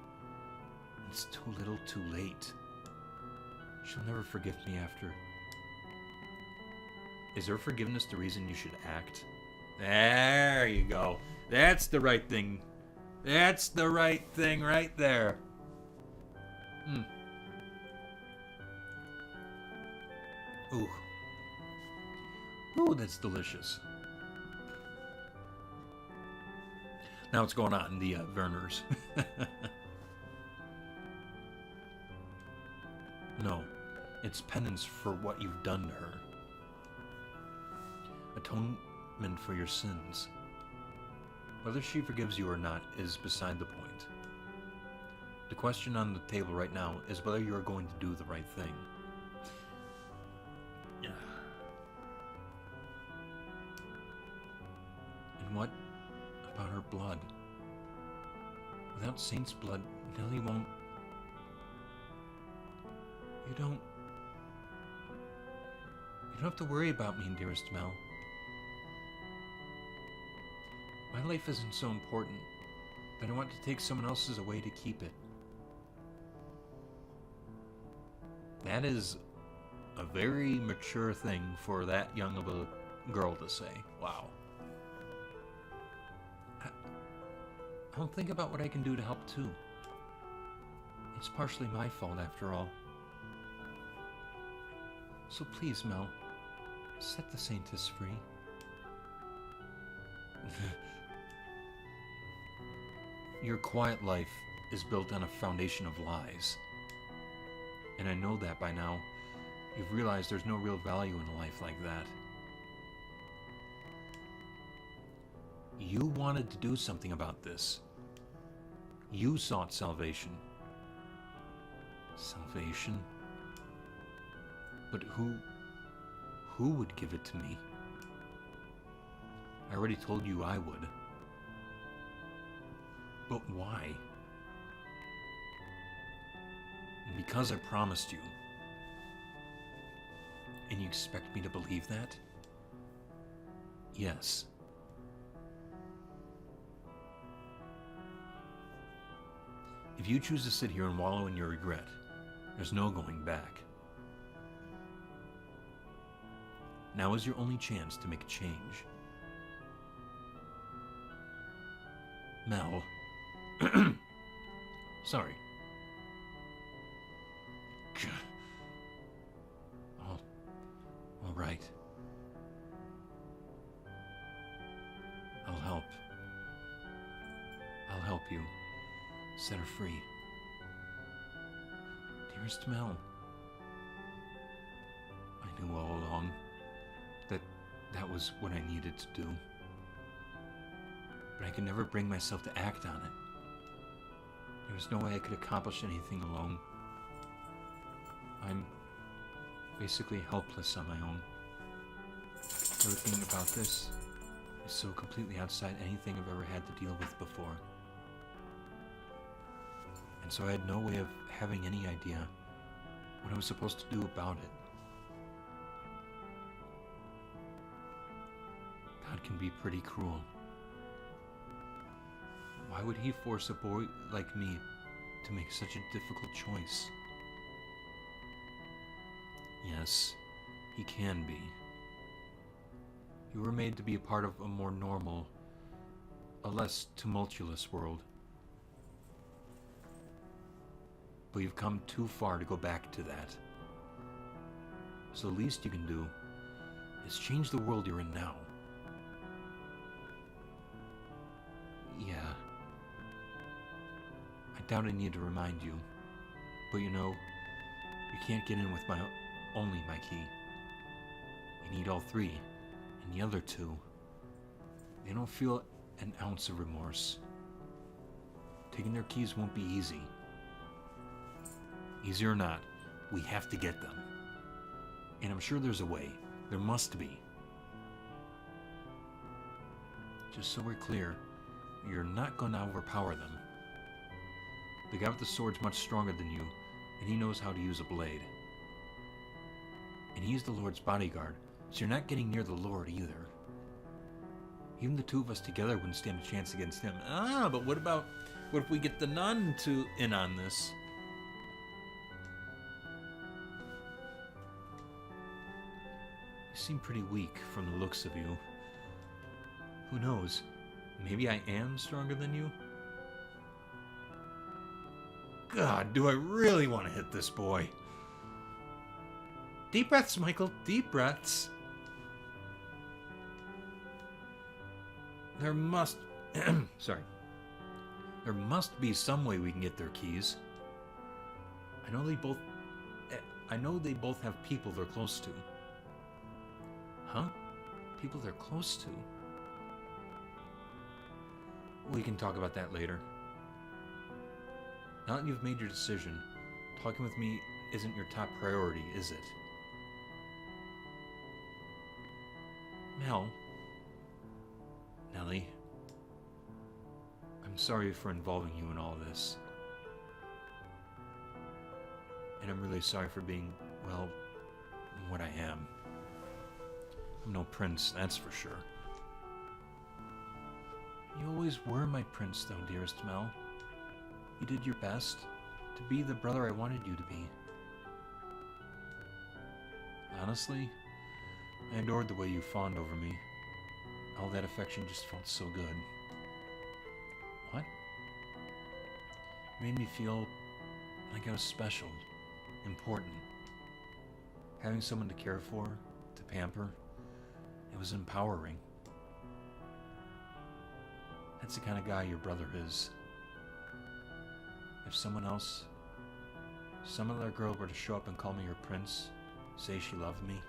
it's too little too late. She'll never forgive me after. Is her forgiveness the reason you should act? There you go. That's the right thing. That's the right thing right there. Ooh. Ooh, that's delicious. Now what's going on in the Werners? No, it's penance for what you've done to her. Atonement for your sins. Whether she forgives you or not is beside the point. The question on the table right now is whether you are going to do the right thing. And what about her blood? Without Saint's blood, Nellie won't... You don't have to worry about me, dearest Mel. My life isn't so important that I want to take someone else's away to keep it. That is a very mature thing for that young of a girl to say. Wow. I'll think about what I can do to help too. It's partially my fault after all. So please, Mel, set the Saintess free. Your quiet life is built on a foundation of lies. And I know that by now. You've realized there's no real value in a life like that. You wanted to do something about this. You sought salvation. Salvation? But who would give it to me? I already told you I would. But why? Because I promised you. And you expect me to believe that? Yes. If you choose to sit here and wallow in your regret, there's no going back. Now is your only chance to make a change. Mel. Sorry. All right. I'll help. I'll help you. Set her free. Dearest Mel, I knew all along that was what I needed to do. But I could never bring myself to act on it. There was no way I could accomplish anything alone. I'm basically helpless on my own. Everything about this is so completely outside anything I've ever had to deal with before. And so I had no way of having any idea what I was supposed to do about it. God can be pretty cruel. Why would he force a boy like me to make such a difficult choice? Yes, he can be. You were made to be a part of a more normal, a less tumultuous world. But you've come too far to go back to that. So the least you can do is change the world you're in now. Yeah. I doubt I need to remind you. But you know, you can't get in with only my key. You need all three. And the other two, they don't feel an ounce of remorse. Taking their keys won't be easy. Easy or not, we have to get them. And I'm sure there's a way. There must be. Just so we're clear, you're not going to overpower them. The guy with the sword's much stronger than you, and he knows how to use a blade. And he's the Lord's bodyguard, so you're not getting near the Lord either. Even the two of us together wouldn't stand a chance against him. But what if we get the nun in on this? You seem pretty weak from the looks of you. Who knows? Maybe I am stronger than you? God, do I really want to hit this boy? Deep breaths, Michael. Deep breaths. There must... Sorry. There must be some way we can get their keys. I know they both have people they're close to. Huh? People they're close to? We can talk about that later. Now that you've made your decision, talking with me isn't your top priority, is it? Mel. Nellie. I'm sorry for involving you in all this. And I'm really sorry for being, well, what I am. I'm no prince, that's for sure. You always were my prince, though, dearest Mel. You did your best to be the brother I wanted you to be. Honestly, I adored the way you fawned over me. All that affection just felt so good. What? It made me feel like I was special, important. Having someone to care for, to pamper, it was empowering. That's the kind of guy your brother is. If some other girl were to show up and call me her prince, say she loved me,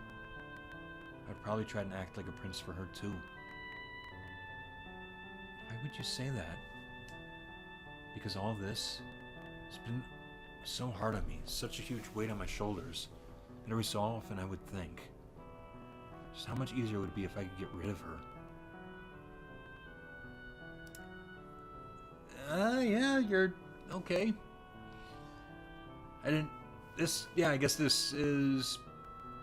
I'd probably try and act like a prince for her too. Why would you say that? Because all this has been so hard on me, such a huge weight on my shoulders, and every so often I would think just how much easier it would be if I could get rid of her. Yeah, you're okay. I didn't. I guess this is.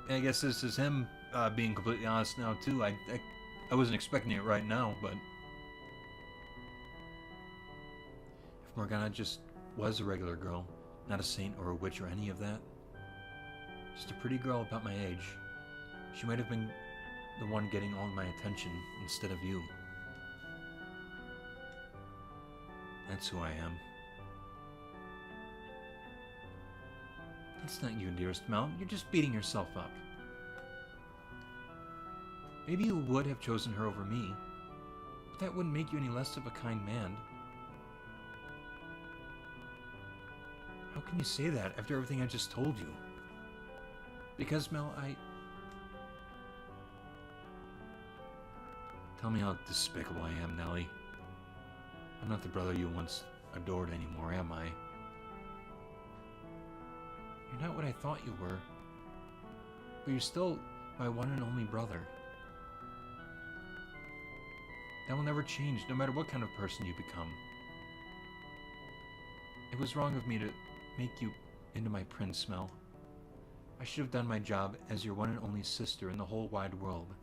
I guess this is him being completely honest now too. I wasn't expecting it right now, but if Morgana just was a regular girl, not a saint or a witch or any of that, just a pretty girl about my age, she might have been the one getting all my attention instead of you. That's who I am. That's not you, dearest Mel. You're just beating yourself up. Maybe you would have chosen her over me, but that wouldn't make you any less of a kind man. How can you say that after everything I just told you? Because, Mel, Tell me how despicable I am, Nellie. I'm not the brother you once adored anymore, am I? You're not what I thought you were. But you're still my one and only brother. That will never change, no matter what kind of person you become. It was wrong of me to make you into my prince, Mel. I should have done my job as your one and only sister in the whole wide world.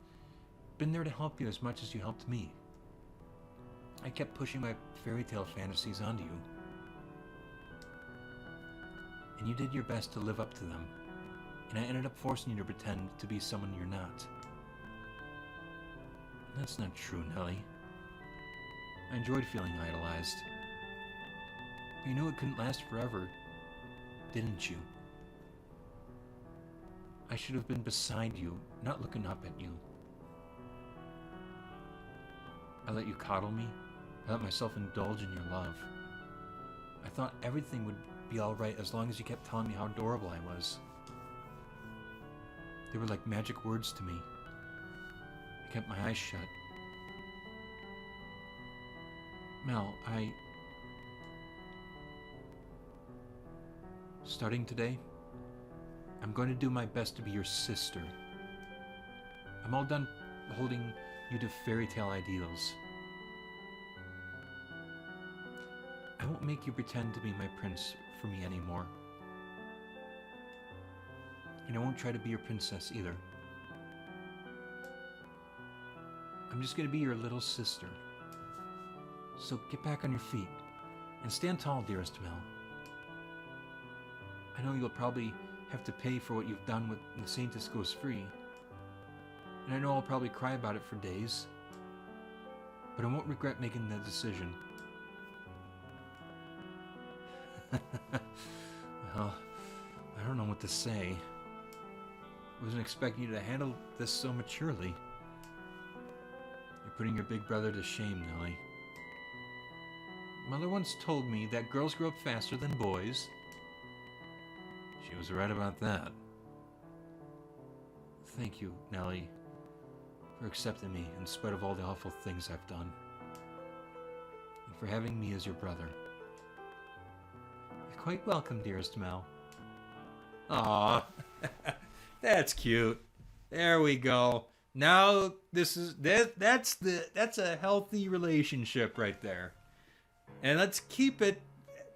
Been there to help you as much as you helped me. I kept pushing my fairy tale fantasies onto you. And you did your best to live up to them. And I ended up forcing you to pretend to be someone you're not. And that's not true, Nellie. I enjoyed feeling idolized. But you knew it couldn't last forever, didn't you? I should have been beside you, not looking up at you. I let you coddle me. I let myself indulge in your love. I thought everything would be alright as long as you kept telling me how adorable I was. They were like magic words to me. I kept my eyes shut. Mel, Starting today, I'm going to do my best to be your sister. I'm all done holding you to fairy tale ideals. I won't make you pretend to be my prince for me anymore. And I won't try to be your princess either. I'm just going to be your little sister. So get back on your feet and stand tall, dearest Mel. I know you'll probably have to pay for what you've done when the Saintess goes free. And I know I'll probably cry about it for days. But I won't regret making the decision. Well, I don't know what to say. I wasn't expecting you to handle this so maturely. You're putting your big brother to shame, Nellie. Mother once told me that girls grow up faster than boys. She was right about that. Thank you, Nellie, for accepting me in spite of all the awful things I've done. And for having me as your brother. You're quite welcome, dearest Mel. Aww. That's cute. There we go. Now that's a healthy relationship right there. And let's keep it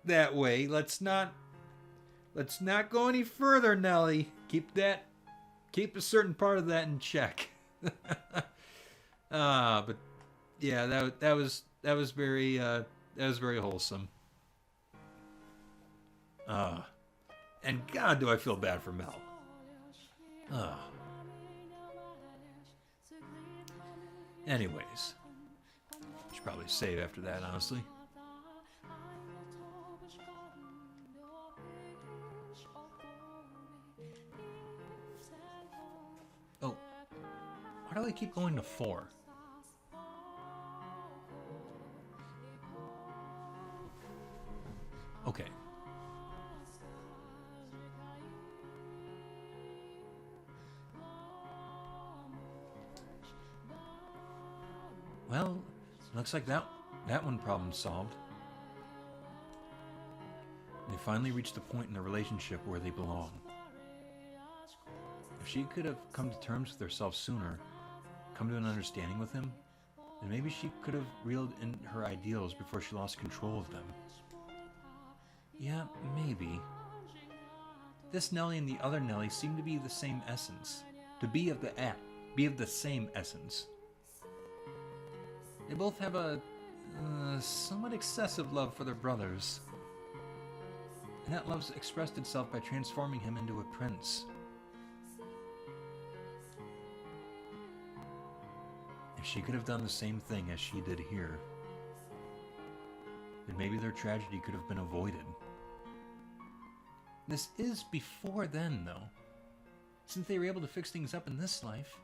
that way. Let's not go any further, Nellie. Keep a certain part of that in check. But yeah, that was very wholesome. And God, do I feel bad for Mel. Anyways, should probably save after that, honestly. Oh, why do I keep going to 4? Okay. Well, looks like that That one problem solved. They finally reached the point in their relationship where they belong. If she could have come to terms with herself sooner, come to an understanding with him, then maybe she could have reeled in her ideals before she lost control of them. Yeah, maybe. This Nellie and the other Nellie seem to be the same essence. To be of the same essence. They both have a somewhat excessive love for their brothers. And that love's expressed itself by transforming him into a prince. If she could have done the same thing as she did here, then maybe their tragedy could have been avoided. This is before then, though. Since they were able to fix things up in this life,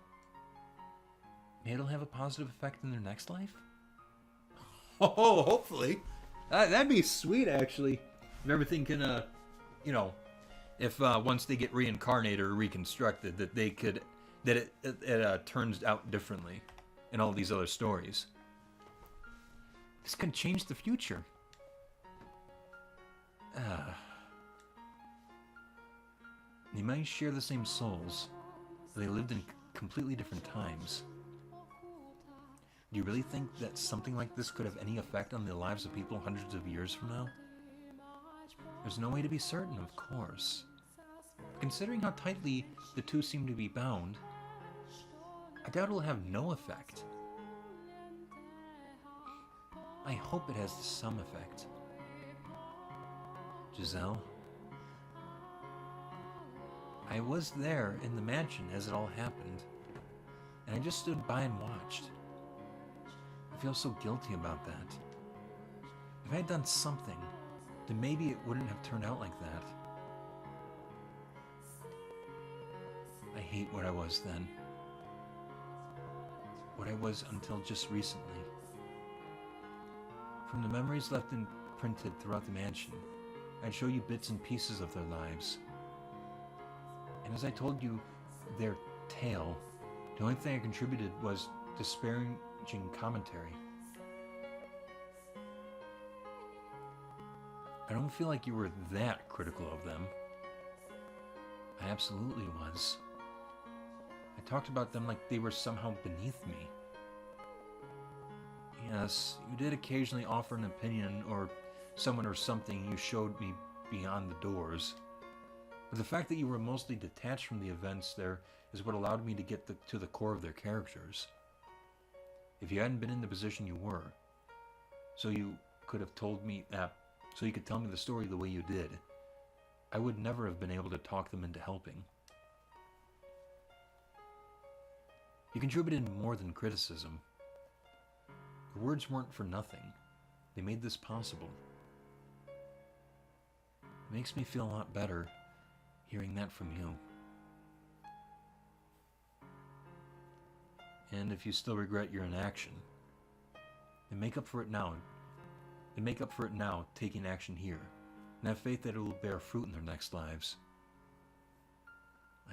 maybe it'll have a positive effect in their next life? Oh, hopefully. That'd be sweet, actually. If everything can, if once they get reincarnated or reconstructed, that they could, that it turns out differently in all these other stories. This could change the future. They might share the same souls, but they lived in completely different times. Do you really think that something like this could have any effect on the lives of people hundreds of years from now? There's no way to be certain, of course. Considering how tightly the two seem to be bound, I doubt it will have no effect. I hope it has some effect. Giselle? I was there in the mansion as it all happened, and I just stood by and watched. I feel so guilty about that. If I had done something, then maybe it wouldn't have turned out like that. I hate what I was then. What I was until just recently. From the memories left imprinted throughout the mansion, I'd show you bits and pieces of their lives. And as I told you their tale, the only thing I contributed was disparaging commentary. I don't feel like you were that critical of them. I absolutely was. I talked about them like they were somehow beneath me. Yes, you did occasionally offer an opinion or someone or something you showed me beyond the doors. But the fact that you were mostly detached from the events there is what allowed me to get to the core of their characters. If you hadn't been in the position you were, so you could tell me the story the way you did, I would never have been able to talk them into helping. You contributed more than criticism. Your words weren't for nothing. They made this possible. It makes me feel a lot better hearing that from you. And if you still regret your inaction, then make up for it now. Taking action here, and have faith that it will bear fruit in their next lives.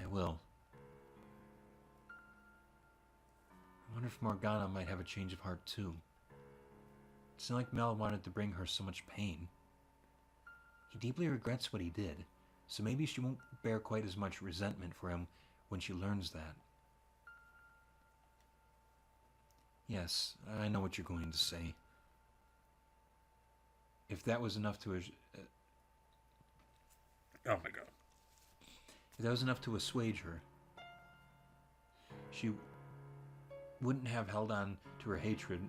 I will. I wonder if Morgana might have a change of heart too. It seemed like Mel wanted to bring her so much pain. He deeply regrets what he did, so maybe she won't bear quite as much resentment for him when she learns that. Yes, I know what you're going to say. If that was enough to... oh my god. If that was enough to assuage her, she wouldn't have held on to her hatred.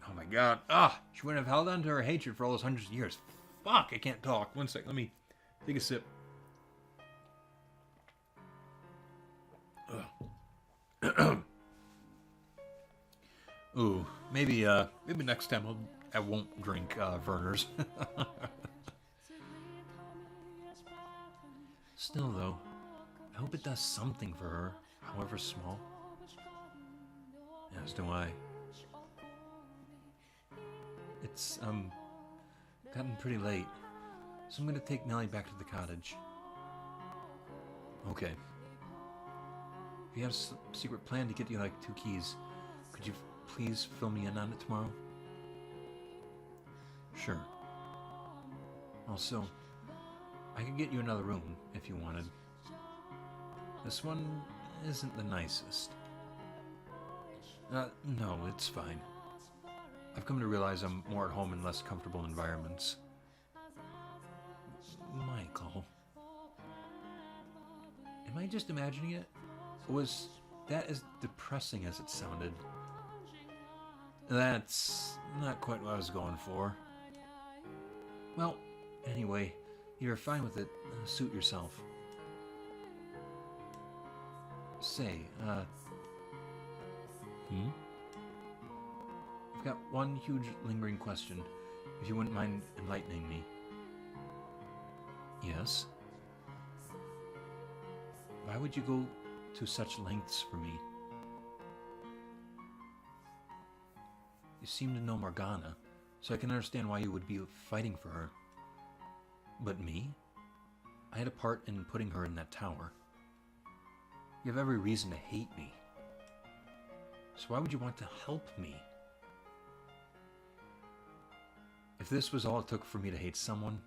Oh my god. She wouldn't have held on to her hatred for all those hundreds of years. Fuck, I can't talk. One sec, let me take a sip. Ooh, maybe next time I won't drink Werner's. Still, though, I hope it does something for her, however small. As do I. It's, gotten pretty late, so I'm gonna take Nellie back to the cottage. Okay. If you have a secret plan to get you, like, 2 keys, could you please fill me in on it tomorrow? Sure. Also, I could get you another room if you wanted. This one isn't the nicest. No, it's fine. I've come to realize I'm more at home in less comfortable environments. Michael. Am I just imagining it? Or was that as depressing as it sounded? That's not quite what I was going for. Well, anyway, you're fine with it. Suit yourself. Say, I've got one huge lingering question, if you wouldn't mind enlightening me. Yes? Why would you go to such lengths for me? You seem to know Morgana, so I can understand why you would be fighting for her. But me? I had a part in putting her in that tower. You have every reason to hate me. So why would you want to help me? If this was all it took for me to hate someone,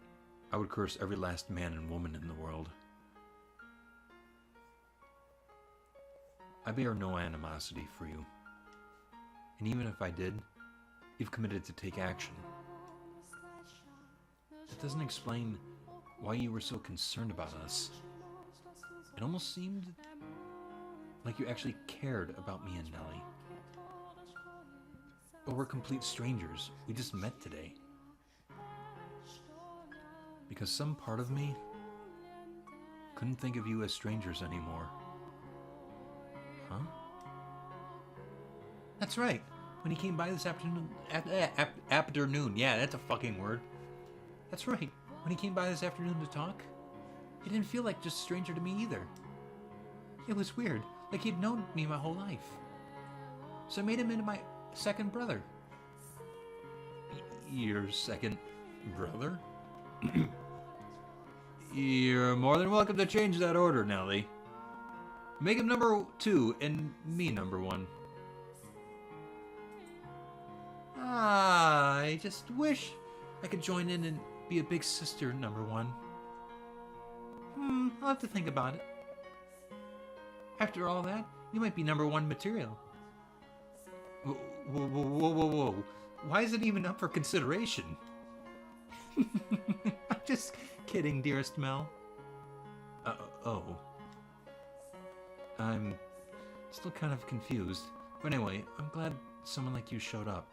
I would curse every last man and woman in the world. I bear no animosity for you. And even if I did, you've committed to take action. It doesn't explain why you were so concerned about us. It almost seemed like you actually cared about me and Nellie. But we're complete strangers. We just met today. Because some part of me couldn't think of you as strangers anymore. Huh? That's right. When he came by this afternoon... Afternoon. Yeah, that's a fucking word. That's right. When he came by this afternoon to talk, he didn't feel like just a stranger to me either. It was weird. Like he'd known me my whole life. So I made him into my second brother. Your second brother? You're more than welcome to change that order, Nellie. Make him number 2 and me number 1. I just wish I could join in and be a big sister number 1. I'll have to think about it. After all that, you might be number 1 material. Whoa. Why is it even up for consideration? I'm just kidding, dearest Mel. Oh. I'm still kind of confused. But anyway, I'm glad someone like you showed up.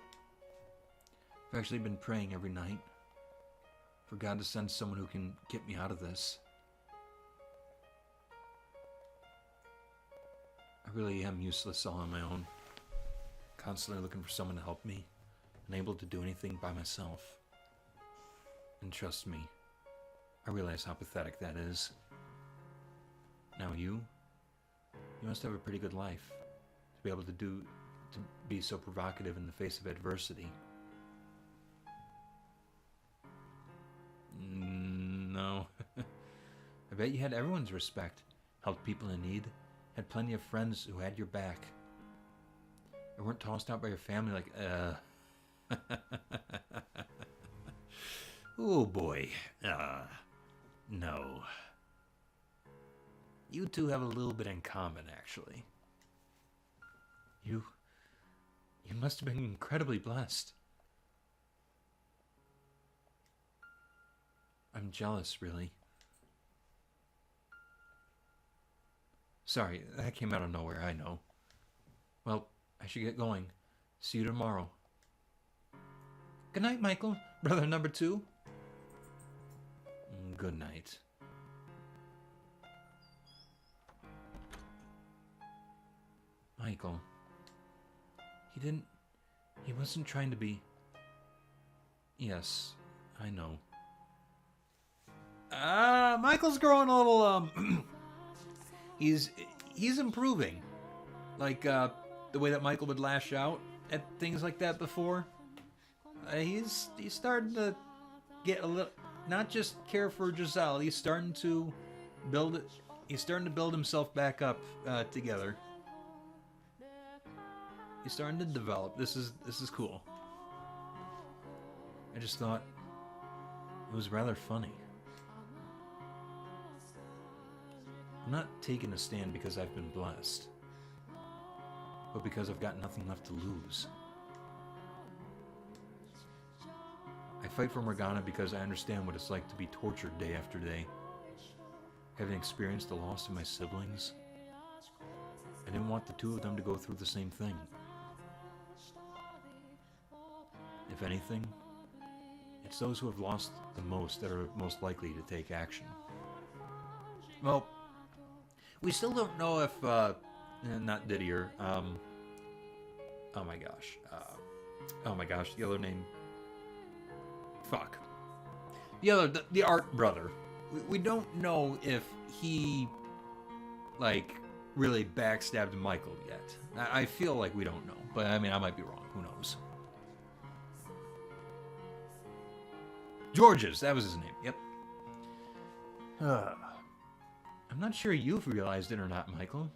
I've actually been praying every night for God to send someone who can get me out of this. I really am useless all on my own. Constantly looking for someone to help me, unable to do anything by myself. And trust me, I realize how pathetic that is. Now you must have a pretty good life to be able to be so provocative in the face of adversity. No. I bet you had everyone's respect, helped people in need, had plenty of friends who had your back. Or weren't tossed out by your family like, Oh boy. No. You two have a little bit in common, actually. You must have been incredibly blessed. I'm jealous, really. Sorry, that came out of nowhere, I know. Well, I should get going. See you tomorrow. Good night, Michael, brother number 2. Good night. Michael. He wasn't trying to be... Yes, I know. Michael's growing a little, he's improving. Like, the way that Michael would lash out at things like that before. He's starting to get a little, not just care for Giselle, he's starting to build himself back up, together. You're starting to develop. This is cool. I just thought it was rather funny. I'm not taking a stand because I've been blessed, but because I've got nothing left to lose. I fight for Morgana because I understand what it's like to be tortured day after day. Having experienced the loss of my siblings, I didn't want the two of them to go through the same thing. If anything, it's those who have lost the most that are most likely to take action. Well, we still don't know if, not Didier, oh my gosh, the other name, fuck. The art brother. We don't know if he, like, really backstabbed Michael yet. I feel like we don't know, but I mean, I might be wrong. Who knows? George's, that was his name. Yep. I'm not sure you've realized it or not, Michael.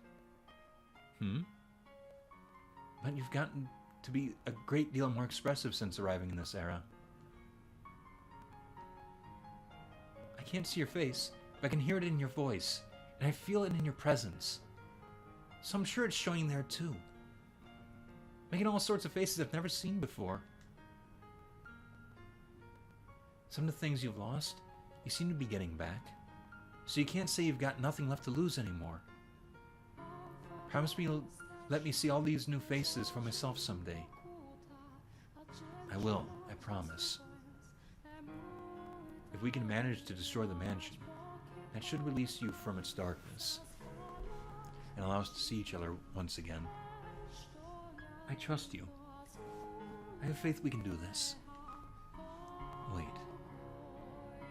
But you've gotten to be a great deal more expressive since arriving in this era. I can't see your face, but I can hear it in your voice, and I feel it in your presence. So I'm sure it's showing there too. Making all sorts of faces I've never seen before. Some of the things you've lost, you seem to be getting back. So you can't say you've got nothing left to lose anymore. Promise me you'll let me see all these new faces for myself someday. I will, I promise. If we can manage to destroy the mansion, that should release you from its darkness and allow us to see each other once again. I trust you. I have faith we can do this. Wait.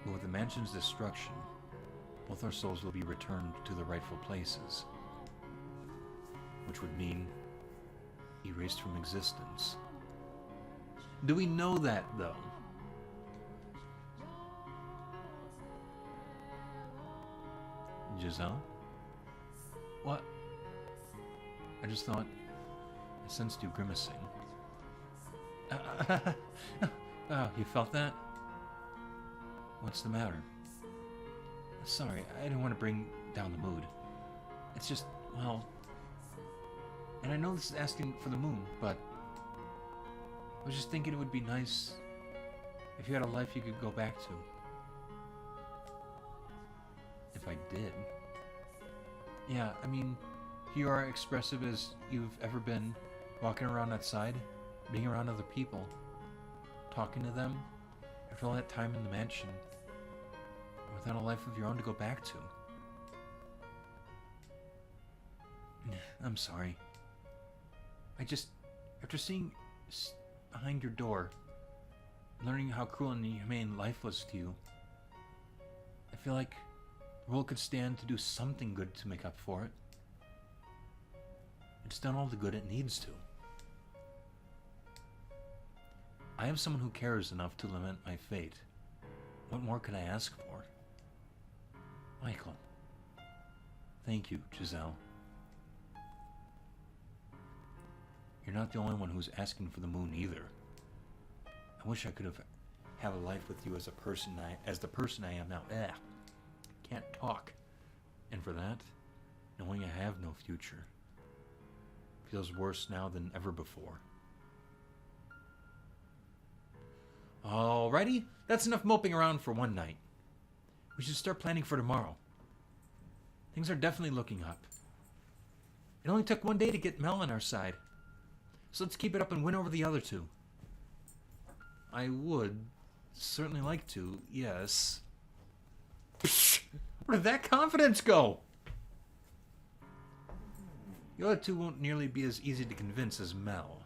But with the mansion's destruction, both our souls will be returned to their rightful places, which would mean erased from existence. Do we know that, though? Giselle? What? I just thought I sensed you grimacing. Oh, you felt that? What's the matter? Sorry, I didn't want to bring down the mood. It's just, well... And I know this is asking for the moon, but... I was just thinking it would be nice if you had a life you could go back to. If I did. Yeah, I mean, you are expressive as you've ever been, walking around outside, being around other people, talking to them, after all that time in the mansion, without a life of your own to go back to. I'm sorry. I just, after seeing behind your door, learning how cruel and inhumane life was to you, I feel like the world could stand to do something good to make up for it. It's done all the good it needs to. I am someone who cares enough to lament my fate. What more could I ask for? Michael. Thank you, Giselle. You're not the only one who's asking for the moon either. I wish I could have a life with you as the person I am now. Can't talk. And for that, knowing I have no future feels worse now than ever before. Alrighty, that's enough moping around for one night. We should start planning for tomorrow. Things are definitely looking up. It only took one day to get Mel on our side. So let's keep it up and win over the other two. I would certainly like to, yes. Where did that confidence go? The other two won't nearly be as easy to convince as Mel.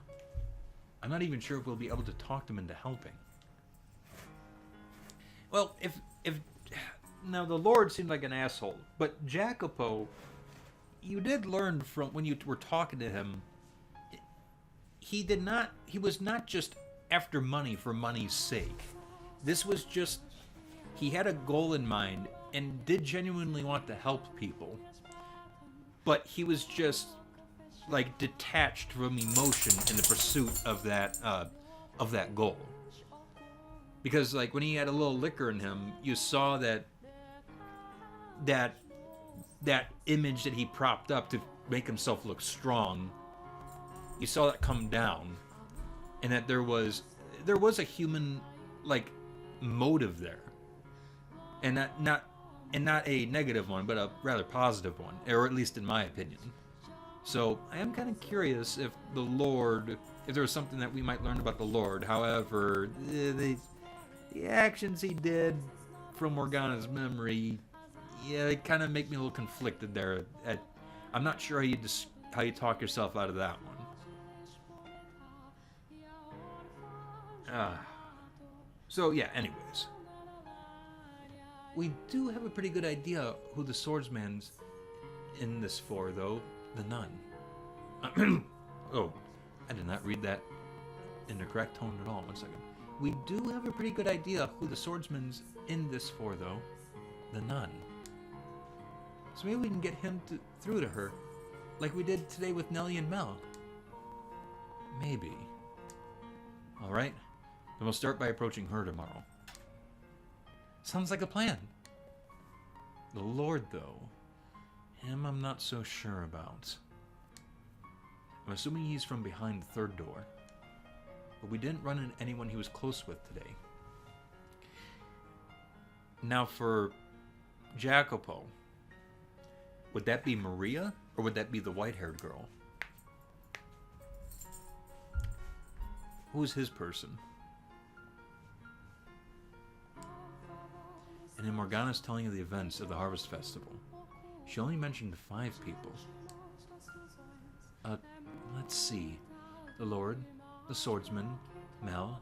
I'm not even sure if we'll be able to talk them into helping. Well, if now the Lord seemed like an asshole, but Jacopo, you did learn from when you were talking to him, he was not just after money for money's sake. This was just, he had a goal in mind and did genuinely want to help people. But he was just like detached from emotion in the pursuit of that goal. Because like when he had a little liquor in him, you saw that image that he propped up to make himself look strong. You saw that come down, and that there was a human like motive there, and not a negative one, but a rather positive one, or at least in my opinion. So I am kind of curious if there was something that we might learn about the Lord. However, the actions he did from Morgana's memory, yeah, they kind of make me a little conflicted there. I'm not sure how you talk yourself out of that one. So yeah, anyways. We do have a pretty good idea who the swordsman's in this for, though. The nun. Oh, I did not read that in the correct tone at all. 1 second. We do have a pretty good idea who the swordsman's in this for, though. The nun. So maybe we can get him through to her, like we did today with Nellie and Mel. Maybe. Alright, then we'll start by approaching her tomorrow. Sounds like a plan. The Lord, though, him I'm not so sure about. I'm assuming he's from behind the third door, but we didn't run into anyone he was close with today. Now for Jacopo, would that be Maria, or would that be the white-haired girl? Who's his person? And in Morgana's telling of the events of the Harvest Festival, she only mentioned 5 people. Let's see. The Lord, the swordsman, Mel,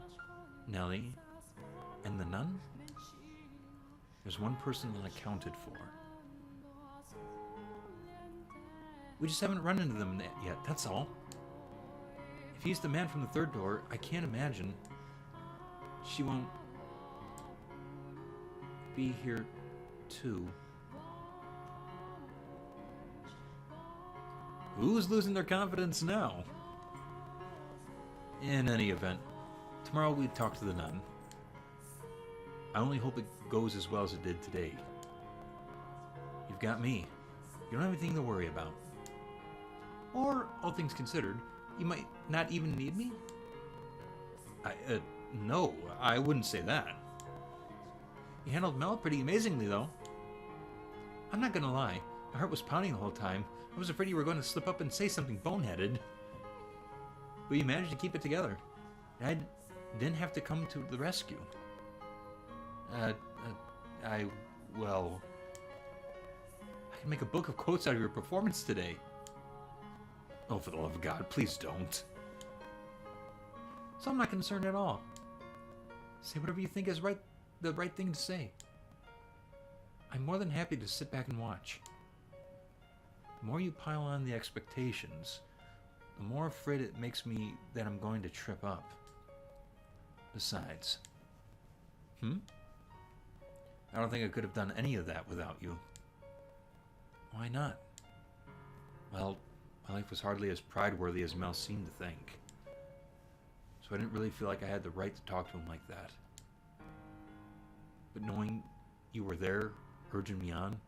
Nellie, and the nun? There's one person unaccounted for. We just haven't run into them yet, that's all. If he's the man from the third door, I can't imagine she won't be here too. Who's losing their confidence now? In any event, tomorrow we talk to the nun. I only hope it goes as well as it did today. You've got me. You don't have anything to worry about. Or, all things considered, you might not even need me? No, I wouldn't say that. You handled Mel pretty amazingly, though. I'm not gonna lie, my heart was pounding the whole time. I was afraid you were going to slip up and say something boneheaded. But you managed to keep it together. I didn't have to come to the rescue. Well... I can make a book of quotes out of your performance today. Oh, for the love of God, please don't. So I'm not concerned at all. Say whatever you think is the right thing to say. I'm more than happy to sit back and watch. The more you pile on the expectations, the more afraid it makes me that I'm going to trip up. Besides... I don't think I could have done any of that without you. Why not? Well, my life was hardly as pride-worthy as Mel seemed to think. So I didn't really feel like I had the right to talk to him like that. But knowing you were there, urging me on,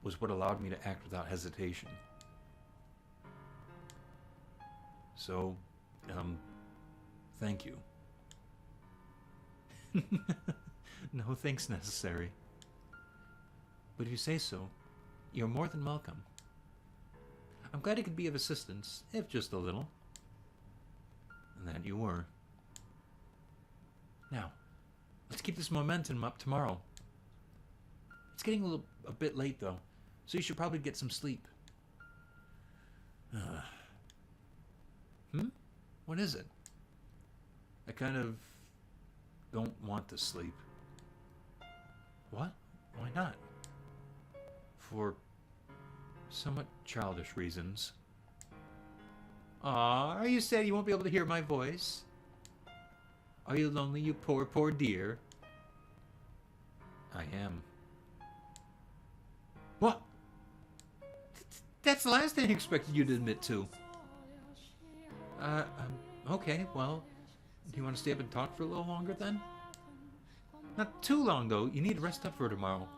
was what allowed me to act without hesitation. So, thank you. No thanks necessary. But if you say so, you're more than welcome. I'm glad I could be of assistance, if just a little. And that you were. Now, let's keep this momentum up tomorrow. It's getting a bit late, though, so you should probably get some sleep. What is it? I kind of don't want to sleep. What? Why not? For somewhat childish reasons. Aw, are you sad you won't be able to hear my voice? Are you lonely, you poor, poor dear? I am. What? That's the last thing I expected you to admit to. Okay, well, do you want to stay up and talk for a little longer then? Not too long, though. You need to rest up for tomorrow.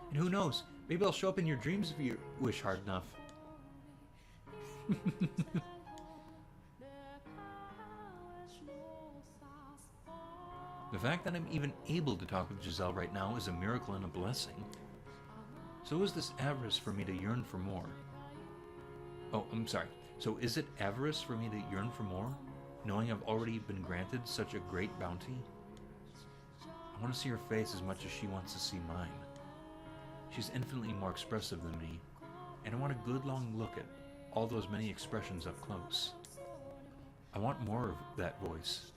And who knows, maybe I'll show up in your dreams if you wish hard enough. The fact that I'm even able to talk with Giselle right now is a miracle and a blessing. So is this avarice for me to yearn for more? Oh, I'm sorry. So is it avarice for me to yearn for more, knowing I've already been granted such a great bounty? I want to see her face as much as she wants to see mine. She's infinitely more expressive than me, and I want a good long look at all those many expressions up close. I want more of that voice.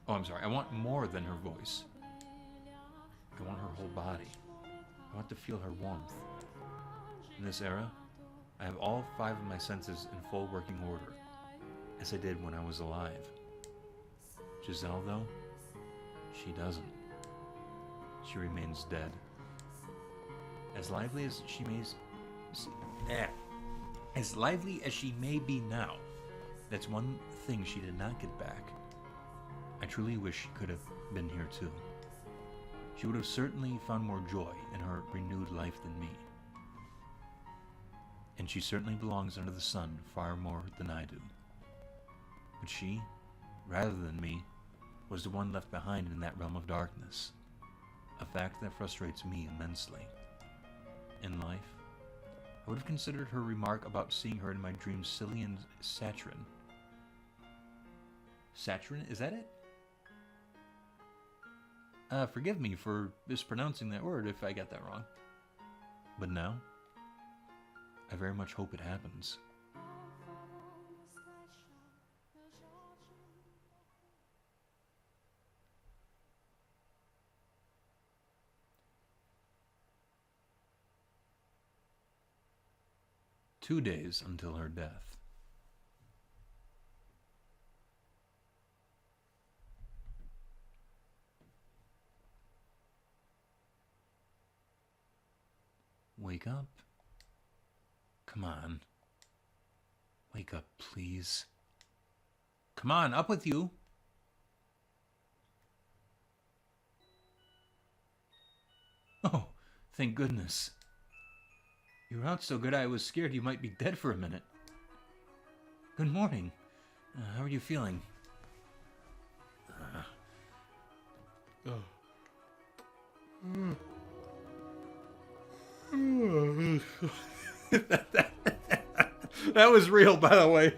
Oh, I'm sorry. I want more than her voice. I want her whole body. I want to feel her warmth. In this era, I have all 5 of my senses in full working order, as I did when I was alive. Giselle, though, she doesn't. She remains dead. As lively as she as lively as she may be now, that's one thing she did not get back. I truly wish she could have been here too. She would have certainly found more joy in her renewed life than me. And she certainly belongs under the sun far more than I do. But she, rather than me, was the one left behind in that realm of darkness. A fact that frustrates me immensely. In life, I would have considered her remark about seeing her in my dreams silly and saccharine. Saccharine? Is that it? Forgive me for mispronouncing that word if I got that wrong. But now, I very much hope it happens. Two days until her death. Wake up. Come on. Wake up, please. Come on, up with you. Oh, thank goodness. You were out so good I was scared you might be dead for a minute. Good morning. How are you feeling? That was real, by the way.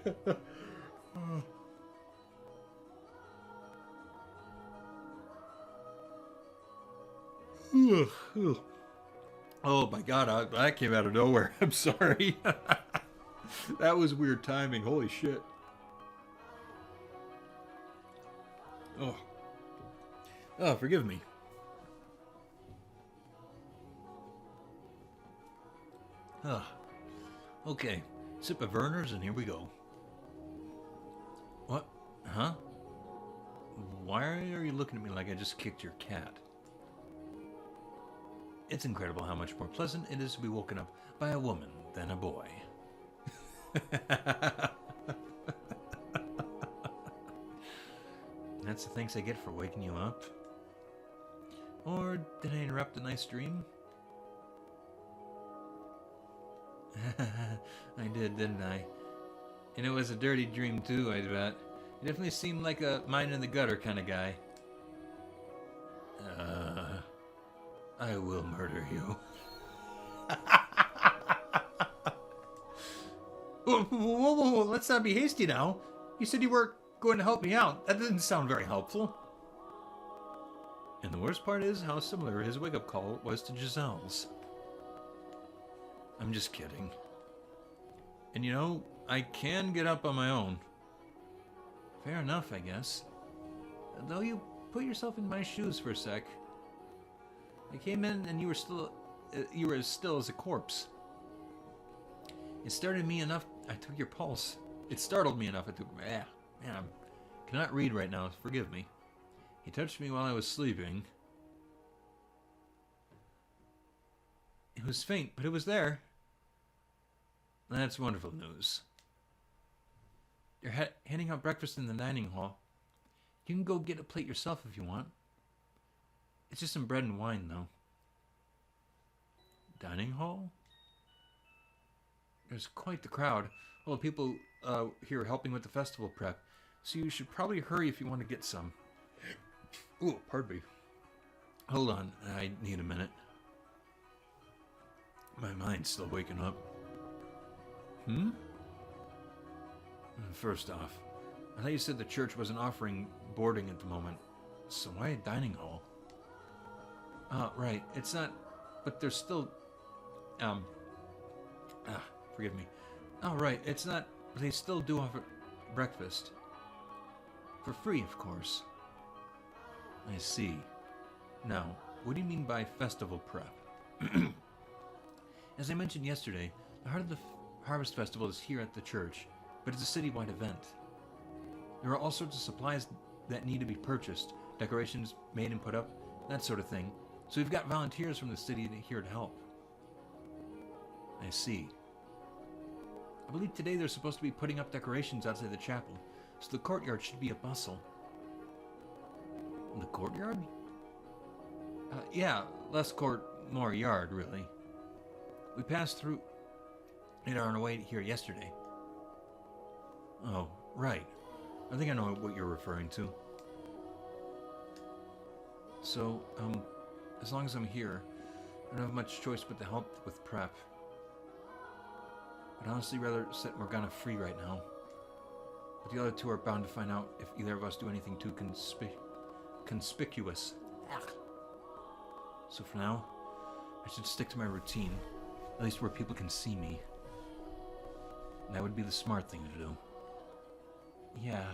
Oh my god, that came out of nowhere. I'm sorry. That was weird timing. Holy shit. Oh, forgive me. Okay. Sip of Werner's and here we go. What? Huh? Why are you looking at me like I just kicked your cat? It's incredible how much more pleasant it is to be woken up by a woman than a boy. That's the thanks I get for waking you up? Or did I interrupt a nice dream? I did, didn't I? And it was a dirty dream too, I bet. You definitely seemed like a mine in the gutter kind of guy. I will murder you. Whoa, let's not be hasty now. You said you were going to help me out. That didn't sound very helpful. And the worst part is how similar his wake-up call was to Giselle's. I'm just kidding. And you know, I can get up on my own. Fair enough, I guess. Though you put yourself in my shoes for a sec. I came in and you were as still as a corpse. It startled me enough, I took your pulse. It startled me enough, I took... Man, I cannot read right now, forgive me. He touched me while I was sleeping. It was faint, but it was there. That's wonderful news. You're handing out breakfast in the dining hall. You can go get a plate yourself if you want. It's just some bread and wine, though. Dining hall? There's quite the crowd. All the people here helping with the festival prep. So you should probably hurry if you want to get some. Ooh, pardon me. Hold on, I need a minute. My mind's still waking up. First off, I thought you said the church wasn't offering boarding at the moment. So why a dining hall? Oh, right. It's not... But there's still... Forgive me. Oh, right. It's not... They still do offer breakfast. For free, of course. I see. Now, what do you mean by festival prep? As I mentioned yesterday, the Heart of the Harvest Festival is here at the church, but it's a citywide event. There are all sorts of supplies that need to be purchased, decorations made and put up, that sort of thing. So we've got volunteers from the city here to help. I see. I believe today they're supposed to be putting up decorations outside the chapel, so the courtyard should be a bustle. The courtyard? Yeah, less court, more yard, really. We passed through it on our way here yesterday. Oh, right. I think I know what you're referring to. So, as long as I'm here, I don't have much choice but to help with prep. I'd honestly rather set Morgana free right now. But the other two are bound to find out if either of us do anything too conspicuous. So for now, I should stick to my routine, at least where people can see me. And that would be the smart thing to do. Yeah.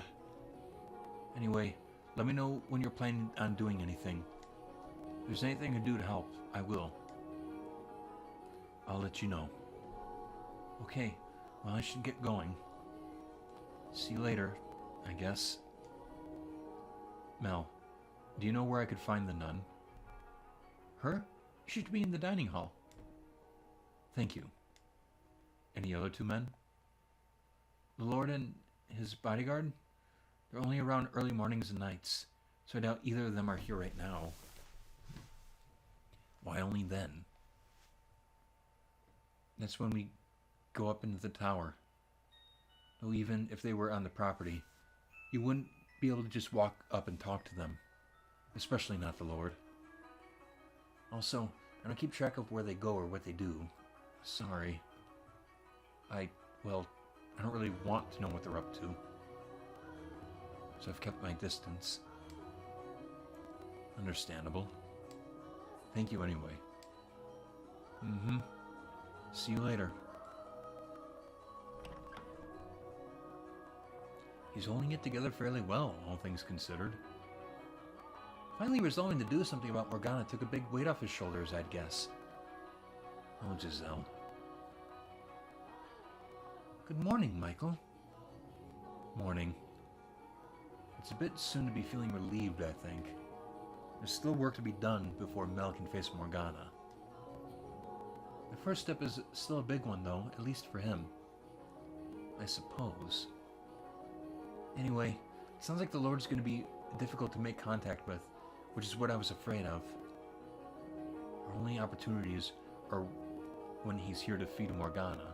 Anyway, let me know when you're planning on doing anything. If there's anything I can do to help, I will. I'll let you know. Okay, well, I should get going. See you later, I guess. Mel, do you know where I could find the nun? Her? She should be in the dining hall. Thank you. Any other two men? The Lord and his bodyguard? They're only around early mornings and nights, so I doubt either of them are here right now. Why only then? That's when we go up into the tower. Though even if they were on the property, you wouldn't be able to just walk up and talk to them. Especially not the Lord. Also, I don't keep track of where they go or what they do. Sorry. I don't really want to know what they're up to. So I've kept my distance. Understandable. Thank you anyway. See you later. He's holding it together fairly well, all things considered. Finally resolving to do something about Morgana took a big weight off his shoulders, I'd guess. Oh, Giselle. Good morning, Michael. Morning. It's a bit soon to be feeling relieved, I think. There's still work to be done before Mel can face Morgana. The first step is still a big one, though, at least for him. I suppose. Anyway, it sounds like the Lord's going to be difficult to make contact with, which is what I was afraid of. Our only opportunities are when he's here to feed Morgana.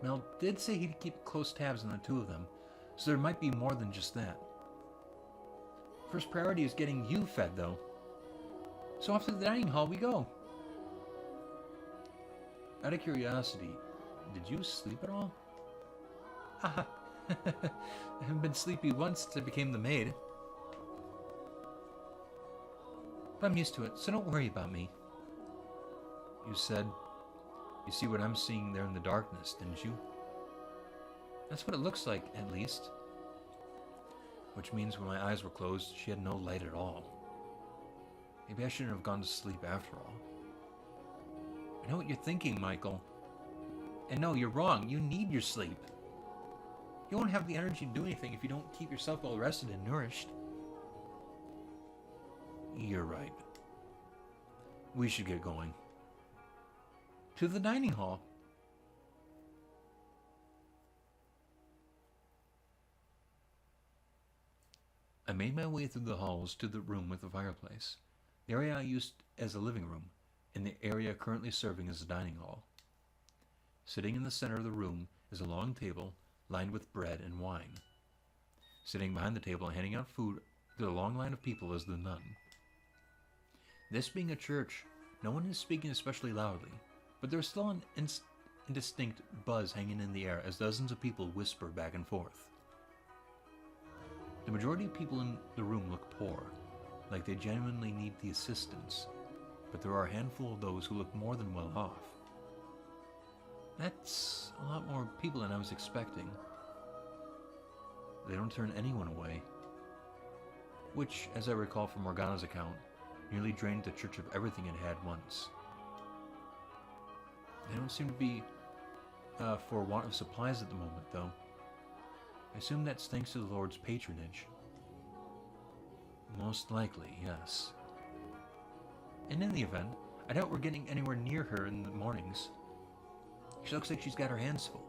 Mel did say he'd keep close tabs on the two of them, so there might be more than just that. First priority is getting you fed, though. So off to the dining hall we go. Out of curiosity, did you sleep at all? Haha. I haven't been sleepy once since I became the maid. But I'm used to it, so don't worry about me. You said, you see what I'm seeing there in the darkness, didn't you? That's what it looks like, at least. Which means when my eyes were closed, she had no light at all. Maybe I shouldn't have gone to sleep after all. I know what you're thinking, Michael. And no, you're wrong. You need your sleep. You won't have the energy to do anything if you don't keep yourself well rested and nourished. You're right. We should get going. To the dining hall. made my way through the halls to the room with the fireplace, the area I used as a living room, and the area currently serving as a dining hall. Sitting in the center of the room is a long table lined with bread and wine. Sitting behind the table and handing out food to the long line of people is the nun. This being a church, no one is speaking especially loudly, but there is still an indistinct buzz hanging in the air as dozens of people whisper back and forth. The majority of people in the room look poor, like they genuinely need the assistance, but there are a handful of those who look more than well off. That's a lot more people than I was expecting. They don't turn anyone away, which, as I recall from Morgana's account, nearly drained the church of everything it had once. They don't seem to be for want of supplies at the moment, though. I assume that's thanks to the Lord's patronage. Most likely, yes. And in the event, I doubt we're getting anywhere near her in the mornings. She looks like she's got her hands full.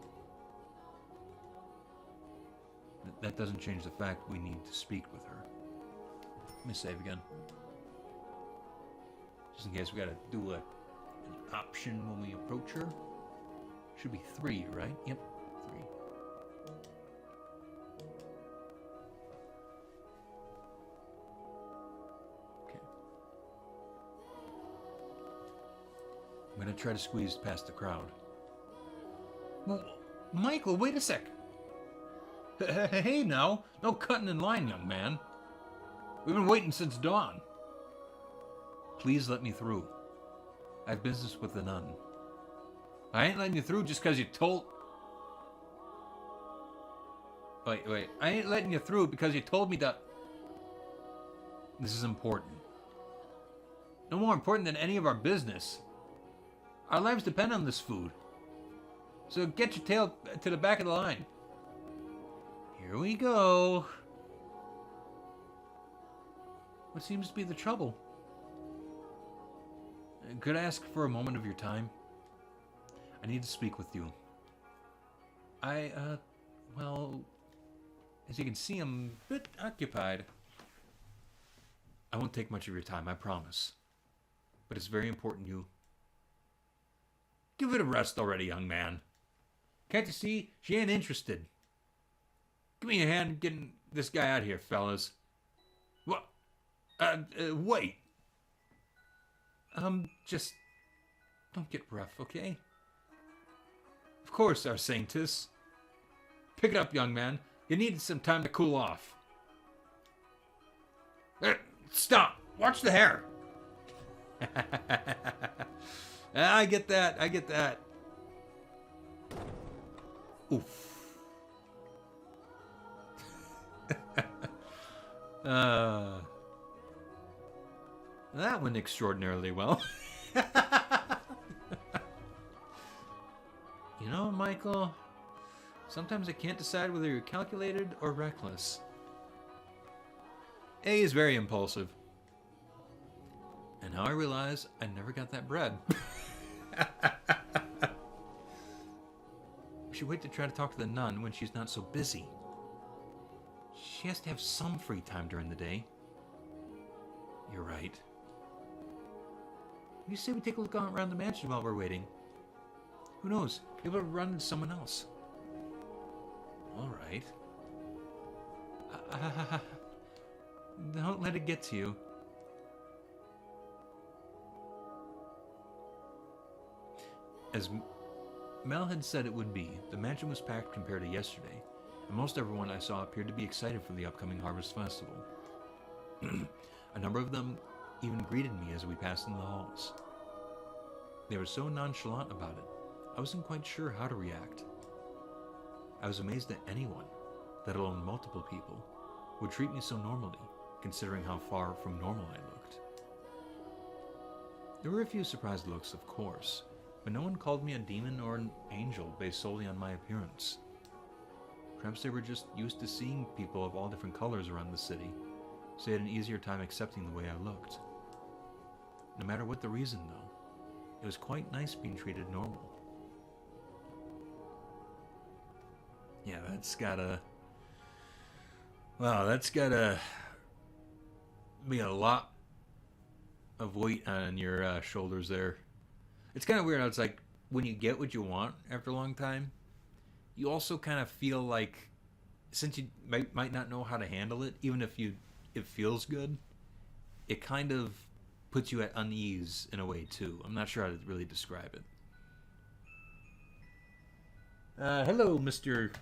That doesn't change the fact we need to speak with her. Let me save again. Just in case we gotta do an option when we approach her. Should be 3, right? Yep, 3. Okay. I'm gonna try to squeeze past the crowd. Well, Michael, wait a sec. Hey now, no cutting in line, young man. We've been waiting since dawn. Please let me through. I have business with the nun. I ain't letting you through just because you told... Wait. I ain't letting you through because you told me that... This is important. No more important than any of our business. Our lives depend on this food. So get your tail to the back of the line. Here we go. What seems to be the trouble? Could I ask for a moment of your time? I need to speak with you. Well, as you can see, I'm a bit occupied. I won't take much of your time, I promise. But it's very important you... Give it a rest already, young man. Can't you see? She ain't interested. Give me a hand getting this guy out of here, fellas. What? Wait. Just... Don't get rough, okay? Of course, our saintess. Pick it up, young man. You need some time to cool off. Stop! Watch the hair! I get that. Oof. That went extraordinarily well. You know, Michael, sometimes I can't decide whether you're calculated or reckless. A is very impulsive. And now I realize I never got that bread. We should wait to try to talk to the nun when she's not so busy. She has to have some free time during the day. You're right. You say we take a look around the mansion while we're waiting. Who knows? Maybe we'll run into someone else. All right. Don't let it get to you. As Mel had said it would be, the mansion was packed compared to yesterday, and most everyone I saw appeared to be excited for the upcoming Harvest Festival. A number of them even greeted me as we passed in the halls. They were so nonchalant about it, I wasn't quite sure how to react. I was amazed that anyone, let alone multiple people, would treat me so normally, considering how far from normal I looked. There were a few surprised looks, of course, but no one called me a demon or an angel based solely on my appearance. Perhaps they were just used to seeing people of all different colors around the city, so they had an easier time accepting the way I looked. No matter what the reason, though, it was quite nice being treated normal. Yeah, that's gotta be a lot of weight on your shoulders there. It's kind of weird how it's like when you get what you want after a long time, you also kind of feel like since you might not know how to handle it, even if it feels good, it kind of puts you at unease in a way too. I'm not sure how to really describe it. Hello, Mr.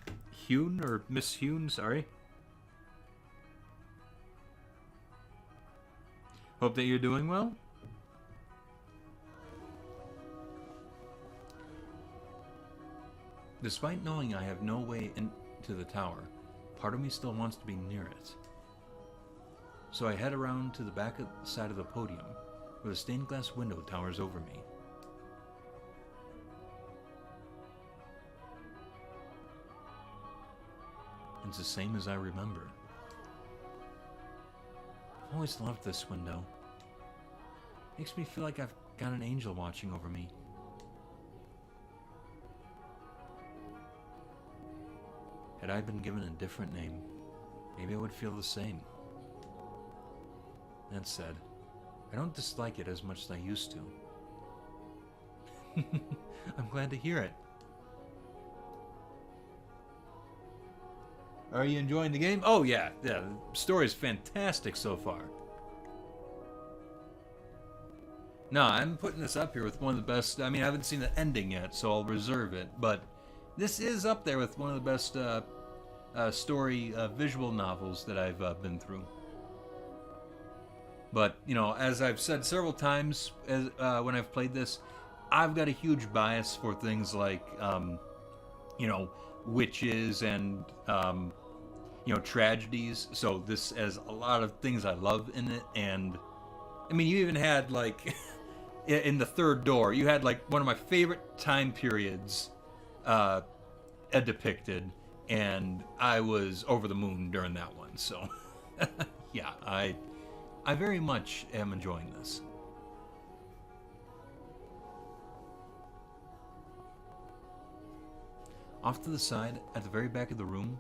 Hune or Miss Hune. Sorry. Hope that you're doing well. Despite knowing I have no way into the tower, part of me still wants to be near it. So I head around to the back side of the podium, where the stained glass window towers over me. It's the same as I remember. I've always loved this window. Makes me feel like I've got an angel watching over me. Had I been given a different name, maybe I would feel the same. That said, I don't dislike it as much as I used to. I'm glad to hear it. Are you enjoying the game? Oh yeah, the story is fantastic so far. No, I'm putting this up here with one of the best. I mean, I haven't seen the ending yet, so I'll reserve it. But this is up there with one of the best story visual novels that I've been through. But you know, as I've said several times, when I've played this, I've got a huge bias for things like, you know, witches and you know, tragedies. So this has a lot of things I love in it, and I mean, you even had like in the third door, you had like one of my favorite time periods depicted, and I was over the moon during that one. So yeah, I very much am enjoying this. Off to the side, at the very back of the room,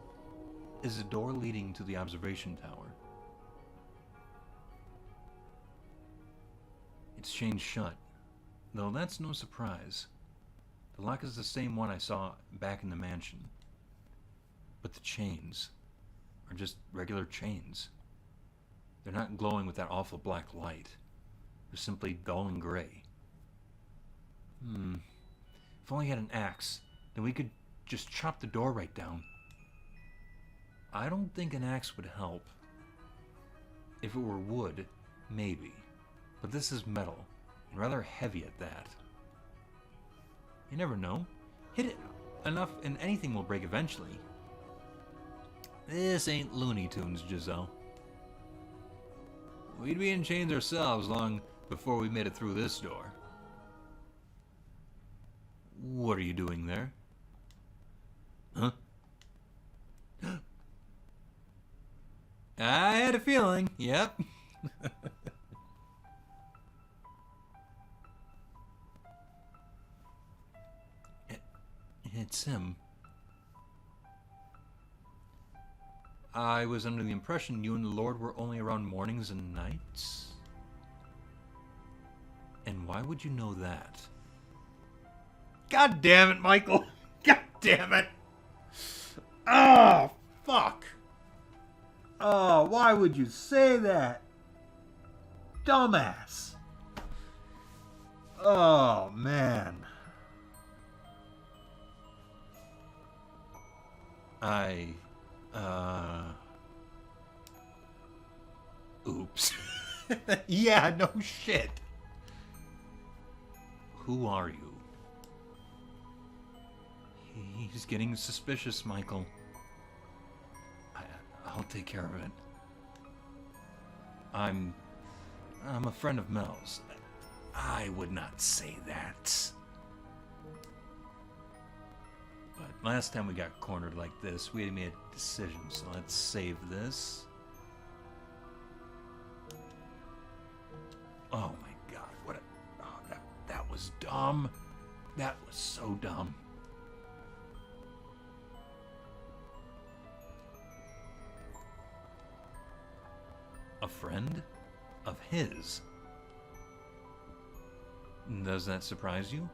is a door leading to the observation tower. It's chained shut, though that's no surprise. The lock is the same one I saw back in the mansion. But the chains are just regular chains. They're not glowing with that awful black light. They're simply dull and gray. If only I had an axe, then we could just chop the door right down. I don't think an axe would help. If it were wood, maybe. But this is metal, and rather heavy at that. You never know. Hit it enough and anything will break eventually. This ain't Looney Tunes, Giselle. We'd be in chains ourselves long before we made it through this door. What are you doing there? Huh? I had a feeling. Yep. It's him. I was under the impression you and the Lord were only around mornings and nights. And why would you know that? God damn it, Michael! God damn it! Oh, fuck! Oh, why would you say that? Dumbass! Oh, man. Oops. Yeah, no shit. Who are you? He's getting suspicious, Michael. I'll take care of it. I'm a friend of Mel's. I would not say that. But last time we got cornered like this, we had made a decision, so let's save this. Oh my god, what a... Oh, that was dumb. That was so dumb. A friend? of his. Does that surprise you?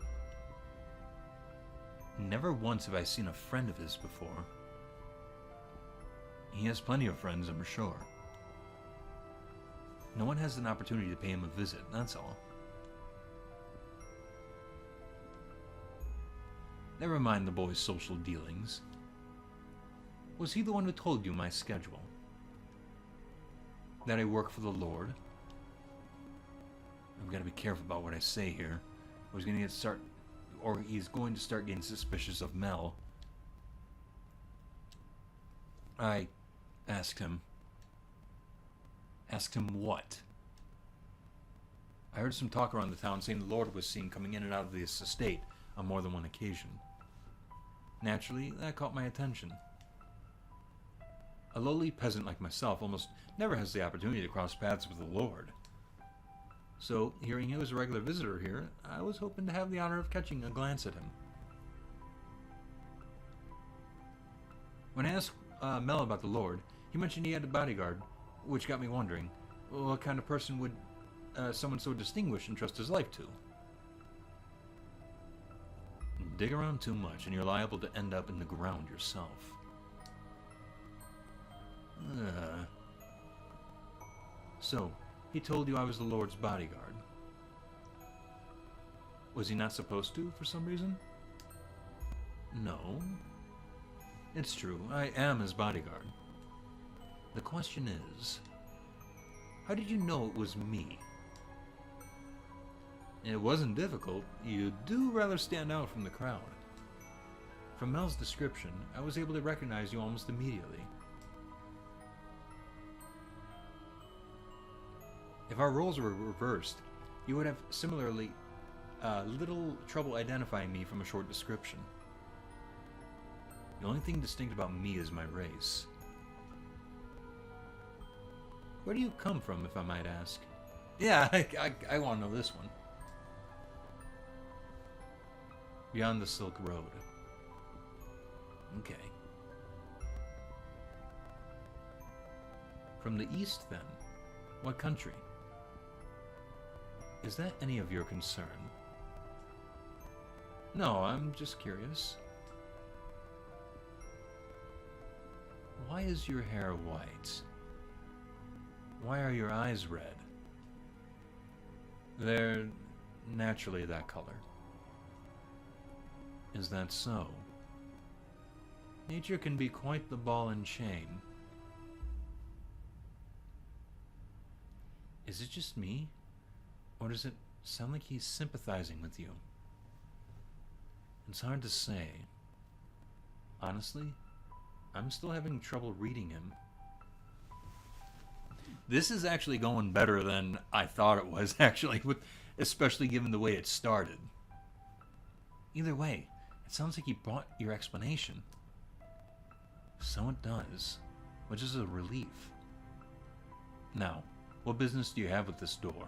Never once have I seen a friend of his before. He has plenty of friends, I'm sure. No one has an opportunity to pay him a visit, that's all. Never mind the boy's social dealings. Was he the one who told you my schedule? That I work for the Lord? I've got to be careful about what I say here. He's going to start getting suspicious of Mel. I asked him. Asked him what? I heard some talk around the town saying the Lord was seen coming in and out of this estate on more than one occasion. Naturally, that caught my attention. A lowly peasant like myself almost never has the opportunity to cross paths with the Lord. So, hearing he was a regular visitor here, I was hoping to have the honor of catching a glance at him. When I asked Mel about the Lord, he mentioned he had a bodyguard, which got me wondering, what kind of person would someone so distinguished entrust his life to? Dig around too much, and you're liable to end up in the ground yourself. So, he told you I was the Lord's bodyguard. Was he not supposed to, for some reason? No. It's true, I am his bodyguard. The question is, how did you know it was me? It wasn't difficult. You do rather stand out from the crowd. From Mel's description, I was able to recognize you almost immediately. If our roles were reversed, you would have similarly little trouble identifying me from a short description. The only thing distinct about me is my race. Where do you come from, if I might ask? Yeah, I want to know this one. Beyond the Silk Road. Okay. From the east, then? What country? Is that any of your concern? No, I'm just curious. Why is your hair white? Why are your eyes red? They're naturally that color. Is that so? Nature can be quite the ball and chain. Is it just me? Or does it sound like he's sympathizing with you? It's hard to say. Honestly, I'm still having trouble reading him. This is actually going better than I thought it was, actually, especially given the way it started. Either way, it sounds like he brought your explanation. So it does, which is a relief. Now, what business do you have with this door?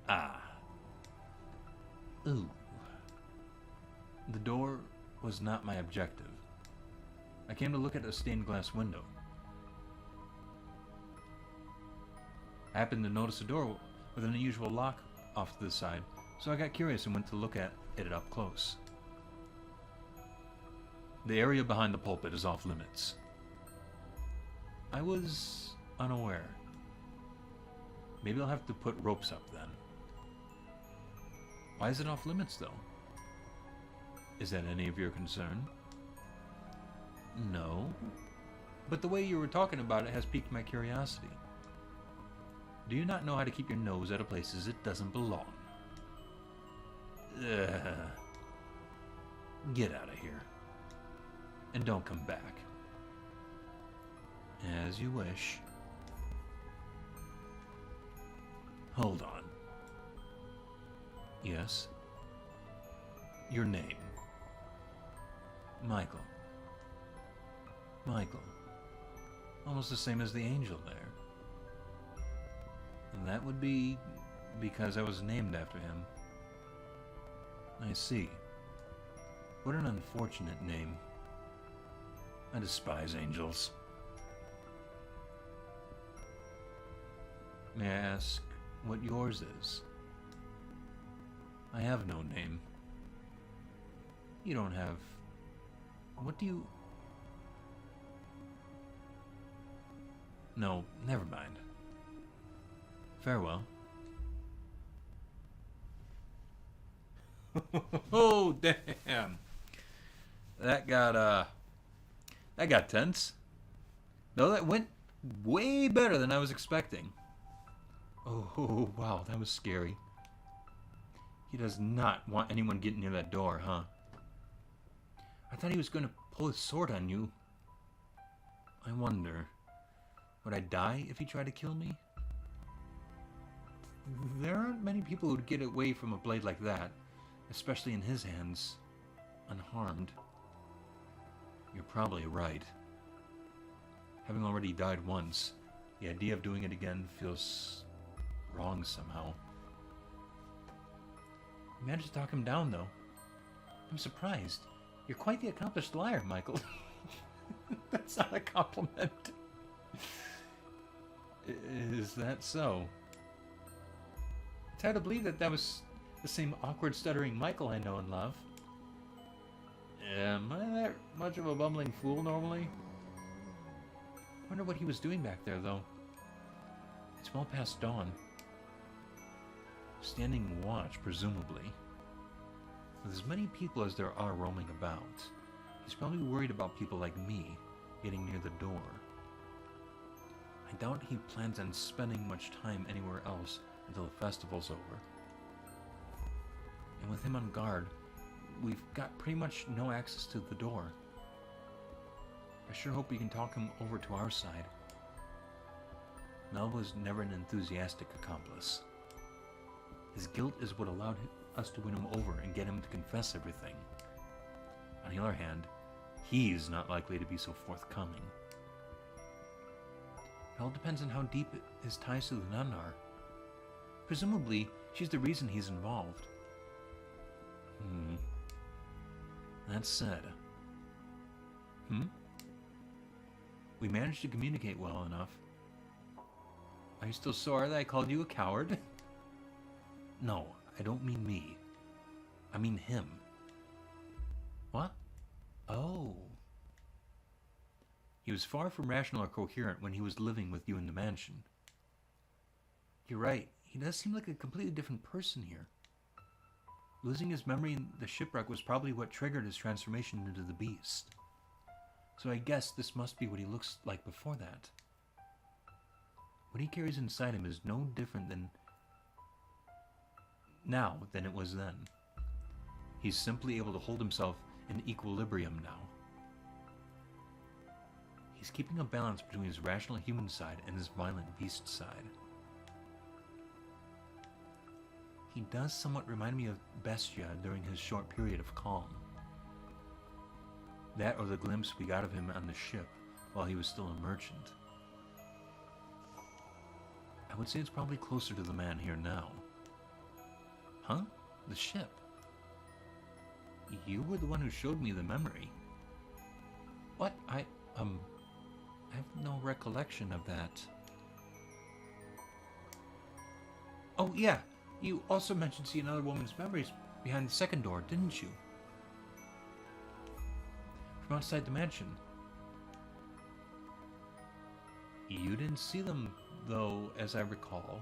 Ah. Ooh. The door was not my objective. I came to look at a stained glass window. I happened to notice a door with an unusual lock off to the side, so I got curious and went to look at it up close. The area behind the pulpit is off limits. I was unaware. Maybe I'll have to put ropes up then. Why is it off limits, though? Is that any of your concern? No. But the way you were talking about it has piqued my curiosity. Do you not know how to keep your nose out of places it doesn't belong? Get out of here. And don't come back. As you wish. Hold on. Yes? Your name? Michael. Michael. Almost the same as the angel there. And that would be because I was named after him. I see. What an unfortunate name. I despise angels. May I ask what yours is? I have no name. You don't have... What do you... No, never mind. Farewell. Oh, damn. That got tense. No, that went way better than I was expecting. Oh, wow, that was scary. He does not want anyone getting near that door, huh? I thought he was going to pull his sword on you. I wonder, would I die if he tried to kill me? There aren't many people who'd get away from a blade like that, especially in his hands, unharmed. You're probably right. Having already died once, the idea of doing it again feels wrong somehow. You managed to talk him down, though. I'm surprised. You're quite the accomplished liar, Michael. That's not a compliment. Is that so? It's hard to believe that was the same awkward, stuttering Michael I know and love. Am I that much of a bumbling fool normally? I wonder what he was doing back there, though. It's well past dawn. Standing watch, presumably. With as many people as there are roaming about, he's probably worried about people like me getting near the door. I doubt he plans on spending much time anywhere else until the festival's over. And with him on guard, we've got pretty much no access to the door. I sure hope we can talk him over to our side. Mel was never an enthusiastic accomplice. His guilt is what allowed us to win him over and get him to confess everything. On the other hand, he's not likely to be so forthcoming. It all depends on how deep his ties to the nun are. Presumably, she's the reason he's involved. That said... We managed to communicate well enough. Are you still sore that I called you a coward? No, I don't mean me. I mean him. What? Oh. He was far from rational or coherent when he was living with you in the mansion. You're right. He does seem like a completely different person here. Losing his memory in the shipwreck was probably what triggered his transformation into the beast. So I guess this must be what he looks like before that. What he carries inside him is no different than now than it was then. He's simply able to hold himself in equilibrium now. He's keeping a balance between his rational human side and his violent beast side. He does somewhat remind me of Bestia during his short period of calm. That or the glimpse we got of him on the ship while he was still a merchant. I would say it's probably closer to the man here now. Huh? The ship? You were the one who showed me the memory. What? I have no recollection of that. Oh, yeah. You also mentioned seeing another woman's memories behind the second door, didn't you? From outside the mansion. You didn't see them, though, as I recall.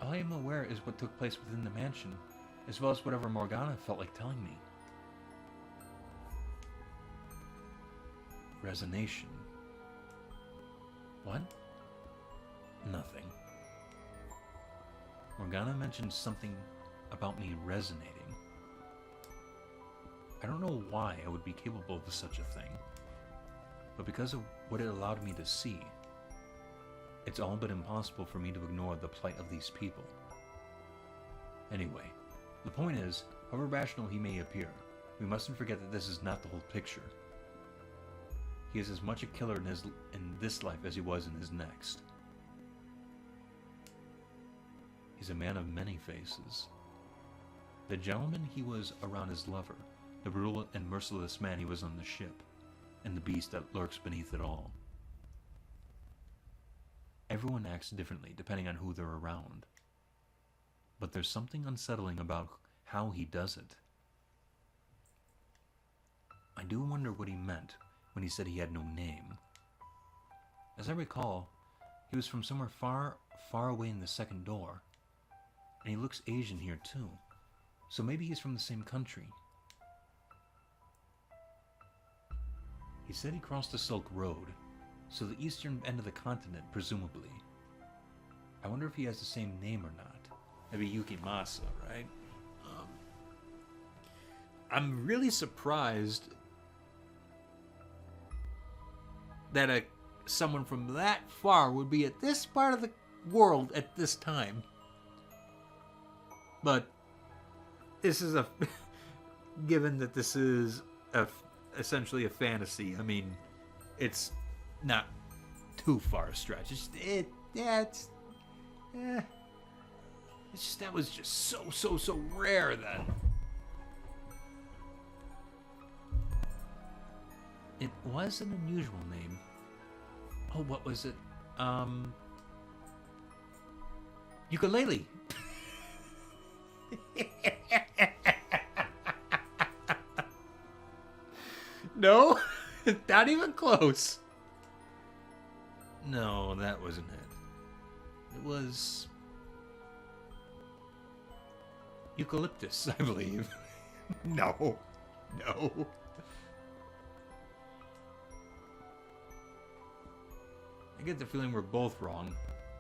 All I am aware is what took place within the mansion, as well as whatever Morgana felt like telling me. Resonation. What? Nothing. Morgana mentioned something about me resonating. I don't know why I would be capable of such a thing, but because of what it allowed me to see, it's all but impossible for me to ignore the plight of these people. Anyway, the point is, however rational he may appear, we mustn't forget that this is not the whole picture. He is as much a killer in this life as he was in his next. He's a man of many faces. The gentleman he was around his lover, the brutal and merciless man he was on the ship, and the beast that lurks beneath it all. Everyone acts differently depending on who they're around. But there's something unsettling about how he does it. I do wonder what he meant when he said he had no name. As I recall, he was from somewhere far, far away in the second door. And he looks Asian here too. So maybe he's from the same country. He said he crossed the Silk Road, so the eastern end of the continent, presumably. I wonder if he has the same name or not. Maybe Yukimasa, right? I'm really surprised that someone from that far would be at this part of the world at this time. But this is a... given that this is essentially a fantasy, I mean, it's not too far a stretch. It's just that was just so rare then. It was an unusual name. Oh, what was it? Ukulele. No, not even close. No, that wasn't it. It was eucalyptus, I believe. No. I get the feeling we're both wrong,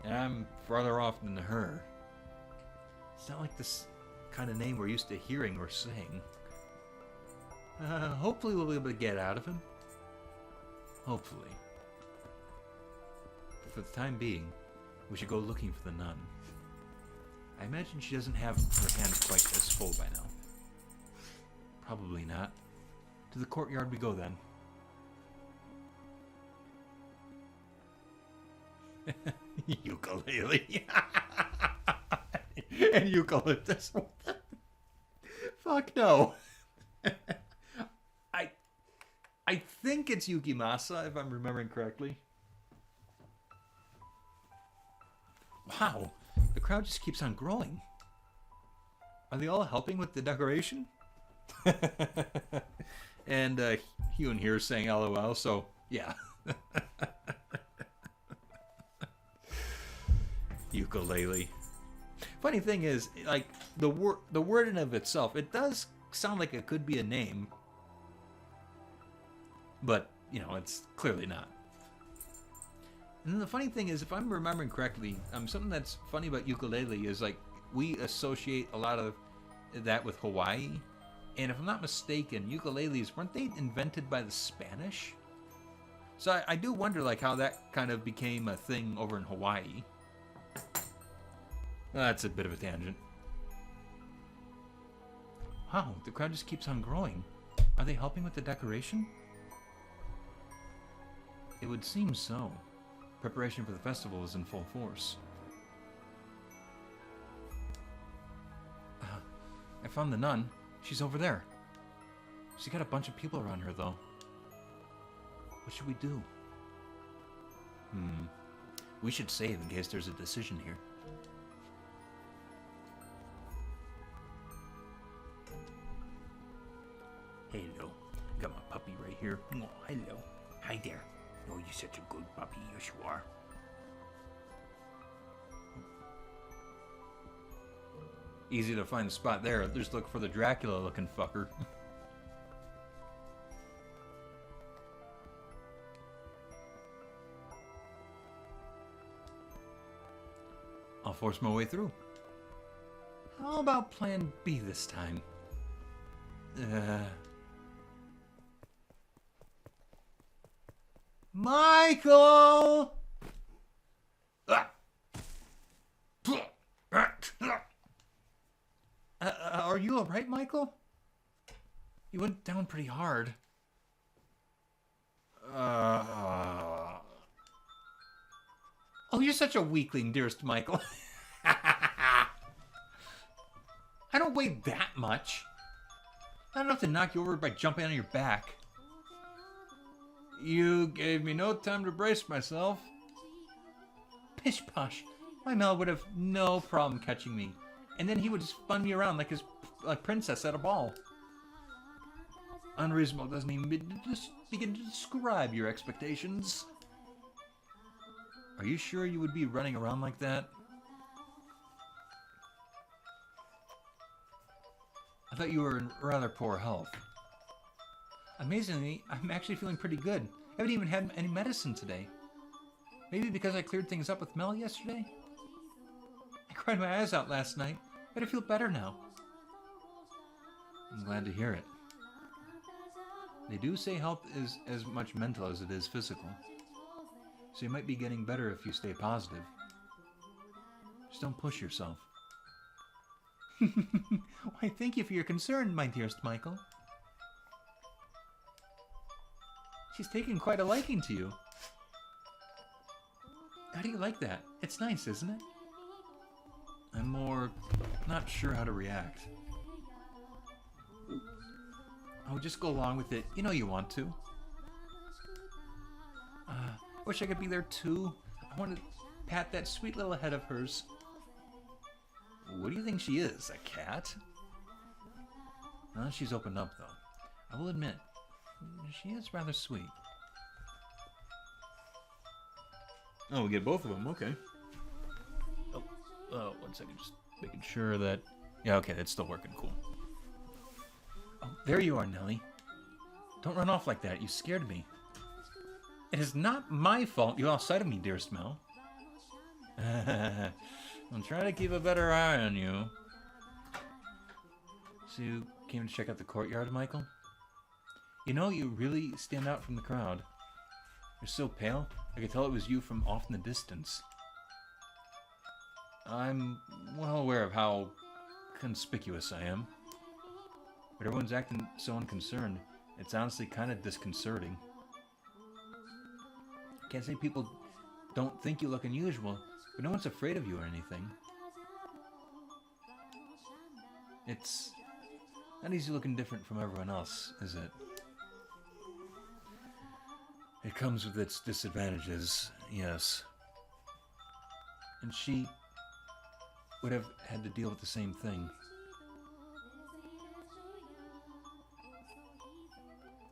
and I'm farther off than her. It's not like this kind of name we're used to hearing or saying. Hopefully we'll be able to get out of him. Hopefully. But for the time being, we should go looking for the nun. I imagine she doesn't have her hands quite as full by now. Probably not. To the courtyard we go then. Ukulele. And eucalyptus. Fuck no. I think it's Yukimasa, if I'm remembering correctly. Wow, the crowd just keeps on growing. Are they all helping with the decoration? And Hugh in here is saying LOL, so yeah. Ukulele. Funny thing is, like, the word in of itself, it does sound like it could be a name. But, you know, it's clearly not. And then the funny thing is, if I'm remembering correctly, something that's funny about ukulele is, like, we associate a lot of that with Hawaii. And if I'm not mistaken, ukuleles, weren't they invented by the Spanish? So I do wonder, like, how that kind of became a thing over in Hawaii. That's a bit of a tangent. Wow, the crowd just keeps on growing. Are they helping with the decoration? It would seem so. Preparation for the festival is in full force. I found the nun. She's over there. She's got a bunch of people around her, though. What should we do? We should save in case there's a decision here. Hello. Got my puppy right here. Oh, hello. Hi there. Oh, you're such a good puppy. Yes, you are. Easy to find a spot there. Just look for the Dracula-looking fucker. I'll force my way through. How about plan B this time? Michael! Are you alright, Michael? You went down pretty hard. Oh, you're such a weakling, dearest Michael. I don't weigh that much. Not enough to knock you over by jumping on your back. You gave me no time to brace myself. Pish posh. My Mel would have no problem catching me. And then he would just spun me around like his princess at a ball. Unreasonable doesn't even begin to describe your expectations. Are you sure you would be running around like that? I thought you were in rather poor health. Amazingly, I'm actually feeling pretty good. I haven't even had any medicine today. Maybe because I cleared things up with Mel yesterday? I cried my eyes out last night, but I feel better now. I'm glad to hear it. They do say health is as much mental as it is physical. So you might be getting better if you stay positive. Just don't push yourself. Why, thank you for your concern, my dearest Michael. She's taken quite a liking to you. How do you like that? It's nice, isn't it? I'm more not sure how to react. Oh, just go along with it. You know you want to. Wish I could be there too. I want to pat that sweet little head of hers. What do you think she is, a cat? She's opened up, though. I will admit, she is rather sweet. Oh, we get both of them, okay. Oh, 1 second, just making sure that... Yeah, okay, that's still working, cool. Oh, there you are, Nellie. Don't run off like that, you scared me. It is not my fault you lost sight of me, dearest Mel. I'm trying to keep a better eye on you. So you came to check out the courtyard, Michael? You know, you really stand out from the crowd. You're so pale, I could tell it was you from off in the distance. I'm well aware of how conspicuous I am. But everyone's acting so unconcerned, it's honestly kind of disconcerting. Can't say people don't think you look unusual, but no one's afraid of you or anything. It's not easy looking different from everyone else, is it? It comes with its disadvantages, yes. And she would have had to deal with the same thing.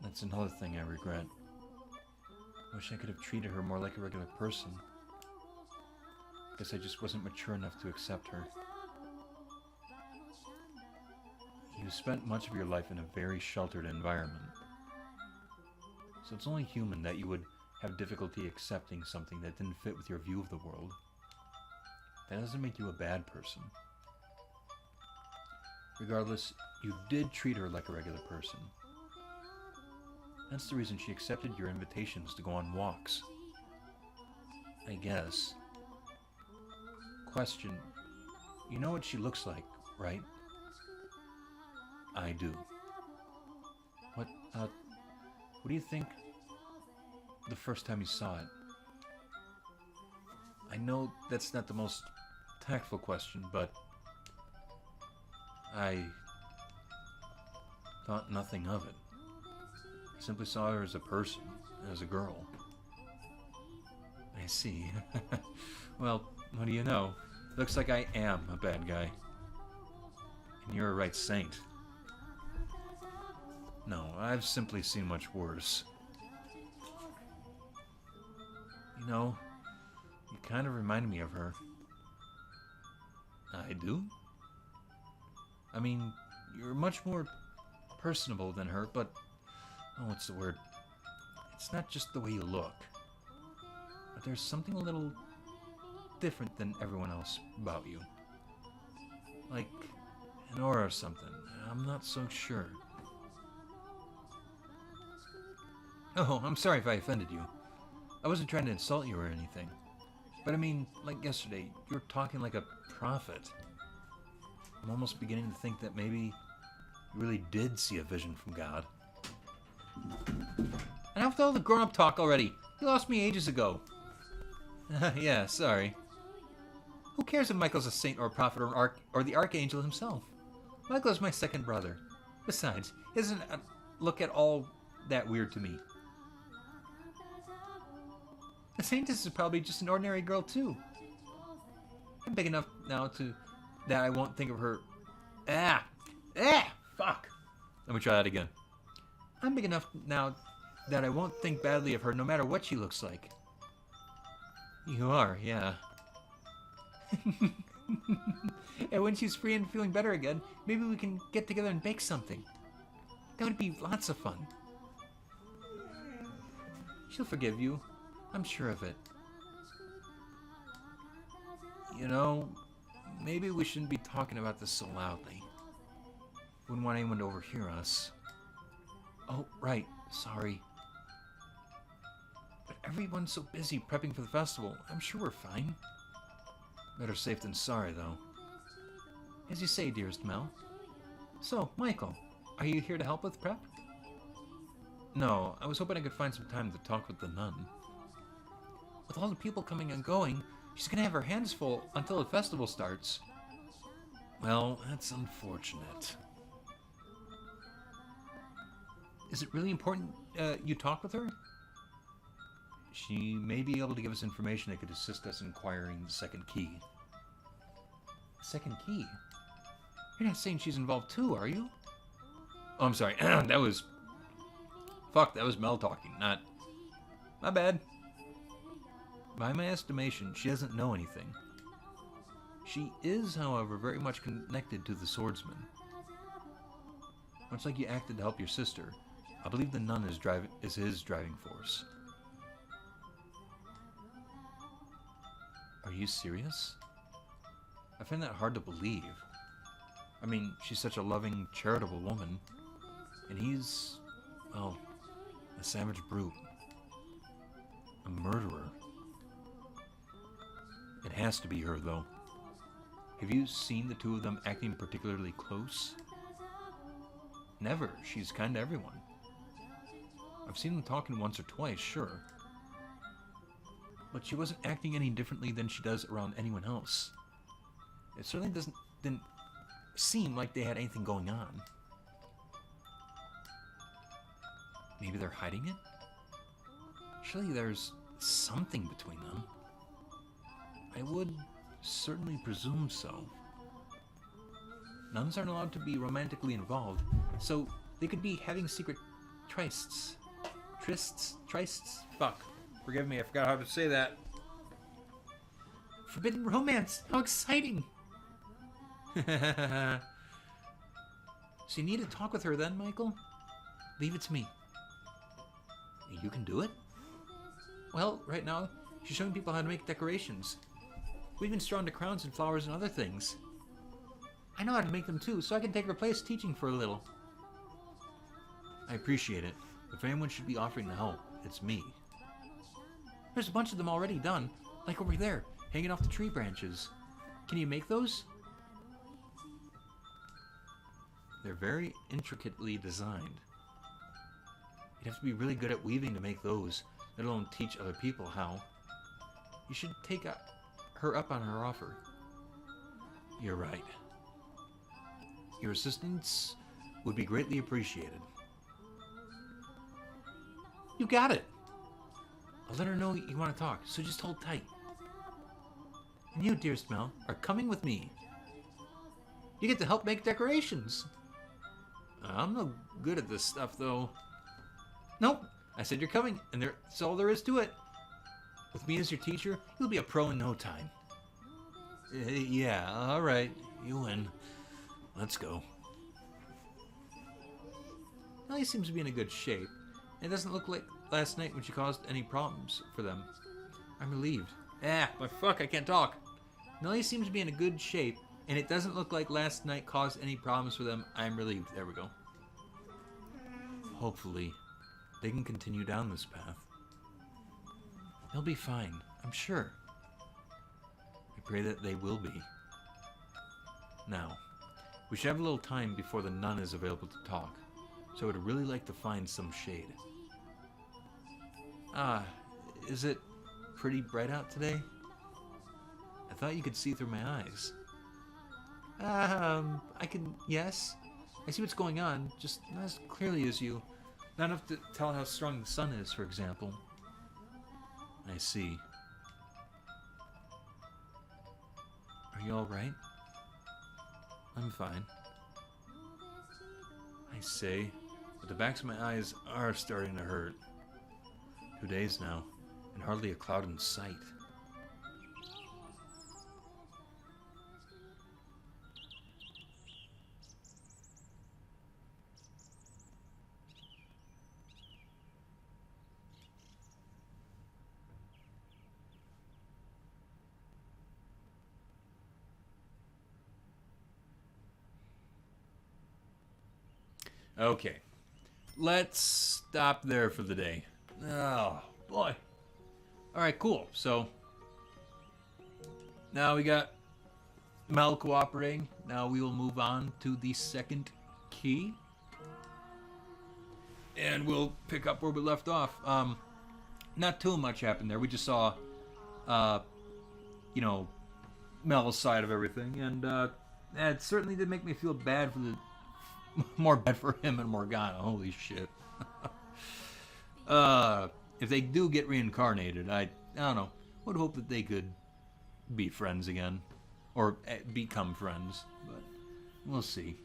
That's another thing I regret. Wish I could have treated her more like a regular person. Guess I just wasn't mature enough to accept her. You spent much of your life in a very sheltered environment. So it's only human that you would have difficulty accepting something that didn't fit with your view of the world. That doesn't make you a bad person. Regardless, you did treat her like a regular person. That's the reason she accepted your invitations to go on walks. I guess. Question. You know what she looks like, right? I do. What do you think the first time you saw it? I know that's not the most tactful question, but I thought nothing of it. I simply saw her as a person, as a girl. I see. Well, what do you know? Looks like I am a bad guy. And you're a right saint. No, I've simply seen much worse. You know, you kind of remind me of her. I do? I mean, you're much more personable than her, but... Oh, what's the word? It's not just the way you look. But there's something a little different than everyone else about you. Like an aura or something. I'm not so sure. Oh, I'm sorry if I offended you. I wasn't trying to insult you or anything. But I mean, like yesterday, you were talking like a prophet. I'm almost beginning to think that maybe you really did see a vision from God. And after all the grown-up talk already, you lost me ages ago. Yeah, sorry. Who cares if Michael's a saint or a prophet or the archangel himself? Michael's my second brother. Besides, he doesn't look at all that weird to me. The saintess is probably just an ordinary girl too. I'm big enough now that I won't think of her... Fuck! Let me try that again. I'm big enough now that I won't think badly of her no matter what she looks like. You are, yeah. And when she's free and feeling better again, maybe we can get together and bake something. That would be lots of fun. She'll forgive you. I'm sure of it. You know, maybe we shouldn't be talking about this so loudly. Wouldn't want anyone to overhear us. Oh, right. Sorry. But everyone's so busy prepping for the festival. I'm sure we're fine. Better safe than sorry, though. As you say, dearest Mel. So, Michael, are you here to help with prep? No, I was hoping I could find some time to talk with the nun. With all the people coming and going, she's gonna have her hands full until the festival starts. Well, that's unfortunate. Is it really important you talk with her? She may be able to give us information that could assist us in acquiring the second key. Second key? You're not saying she's involved too, are you? Oh, I'm sorry. That was... Fuck, that was Mel talking, not... My bad. By my estimation, she doesn't know anything. She is, however, very much connected to the swordsman. Much like you acted to help your sister, I believe the nun is his driving force. Are you serious? I find that hard to believe. I mean, she's such a loving, charitable woman. And he's, well, a savage brute. A murderer. It has to be her, though. Have you seen the two of them acting particularly close? Never. She's kind to everyone. I've seen them talking once or twice, sure. But she wasn't acting any differently than she does around anyone else. It certainly didn't seem like they had anything going on. Maybe they're hiding it? Surely there's something between them. I would certainly presume so. Nuns aren't allowed to be romantically involved, so they could be having secret trysts. Trysts? Fuck. Forgive me, I forgot how to say that. Forbidden romance! How exciting! So you need to talk with her then, Michael? Leave it to me. You can do it? Well, right now, she's showing people how to make decorations. We've been strawn to crowns and flowers and other things. I know how to make them too, so I can take her place teaching for a little. I appreciate it. If anyone should be offering to help, it's me. There's a bunch of them already done, like over there, hanging off the tree branches. Can you make those? They're very intricately designed. You'd have to be really good at weaving to make those, let alone teach other people how. You should take her up on her offer. You're right. Your assistance would be greatly appreciated. You got it! I'll let her know you want to talk, so just hold tight. And you, dearest Mel, are coming with me. You get to help make decorations. I'm no good at this stuff, though. Nope, I said you're coming, and that's all there is to it. With me as your teacher, you'll be a pro in no time. Yeah, alright, you win. Let's go. Nellie seems to be in a good shape. It doesn't look like last night when she caused any problems for them. I'm relieved. But fuck, I can't talk. Nellie seems to be in a good shape, and it doesn't look like last night caused any problems for them. I'm relieved. There we go. Hopefully, they can continue down this path. They'll be fine, I'm sure. I pray that they will be. Now, we should have a little time before the nun is available to talk, so I would really like to find some shade. Is it pretty bright out today? I thought you could see through my eyes. I can, yes. I see what's going on, just not as clearly as you. Not enough to tell how strong the sun is, for example. I see. you alright? I'm fine. I say, but the backs of my eyes are starting to hurt. 2 days now, and hardly a cloud in sight. Okay, let's stop there for the day. Oh, boy. Alright, cool. So, now we got Mel cooperating. Now we will move on to the second key. And we'll pick up where we left off. Not too much happened there. We just saw, you know, Mel's side of everything. And it certainly did make me feel bad for the... more bad for him and Morgana. Holy shit. If they do get reincarnated, I don't know. Would hope that they could be friends again. Or become friends. But we'll see.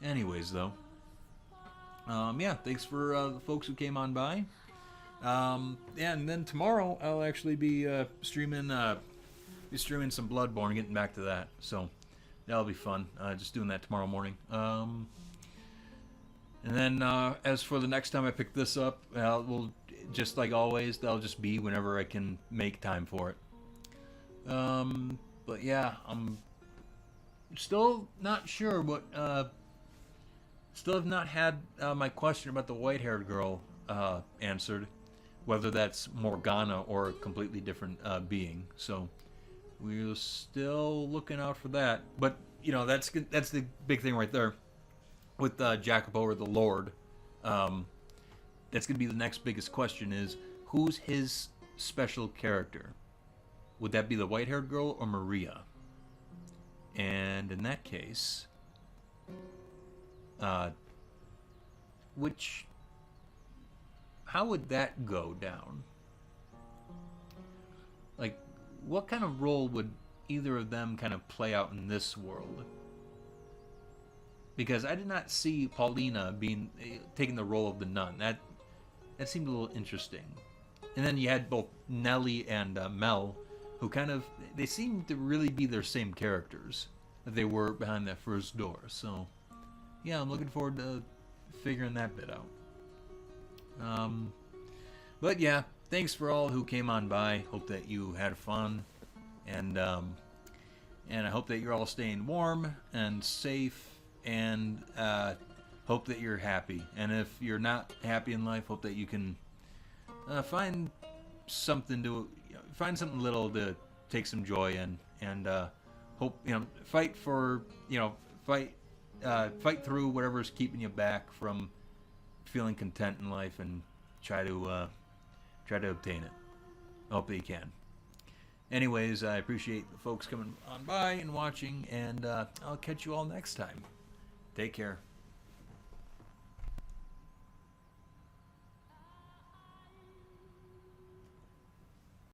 Anyways, though. Yeah, thanks for the folks who came on by. Yeah, and then tomorrow I'll actually be streaming some Bloodborne, getting back to that. So that'll be fun. Just doing that tomorrow morning. And then as for the next time I pick this up, we'll just like always, that'll just be whenever I can make time for it. But yeah, I'm still not sure what. Still have not had my question about the white-haired girl answered, whether that's Morgana or a completely different being. So we're still looking out for that. But you know, that's the big thing right there with Jacopo or the Lord. That's gonna be the next biggest question: is who's his special character? Would that be the white-haired girl or Maria? And in that case, how would that go down? Like, what kind of role would either of them kind of play out in this world? Because I did not see Paulina taking the role of the nun. That seemed a little interesting. And then you had both Nellie and Mel, who they seemed to really be their same characters that they were behind that first door. So yeah, I'm looking forward to figuring that bit out. But yeah, thanks for all who came on by. Hope that you had fun, and I hope that you're all staying warm and safe, and hope that you're happy. And if you're not happy in life, hope that you can find something little to take some joy in, and hope fight through whatever's keeping you back from feeling content in life, and try to obtain it. I hope that you can. Anyways, I appreciate the folks coming on by and watching, and I'll catch you all next time. Take care.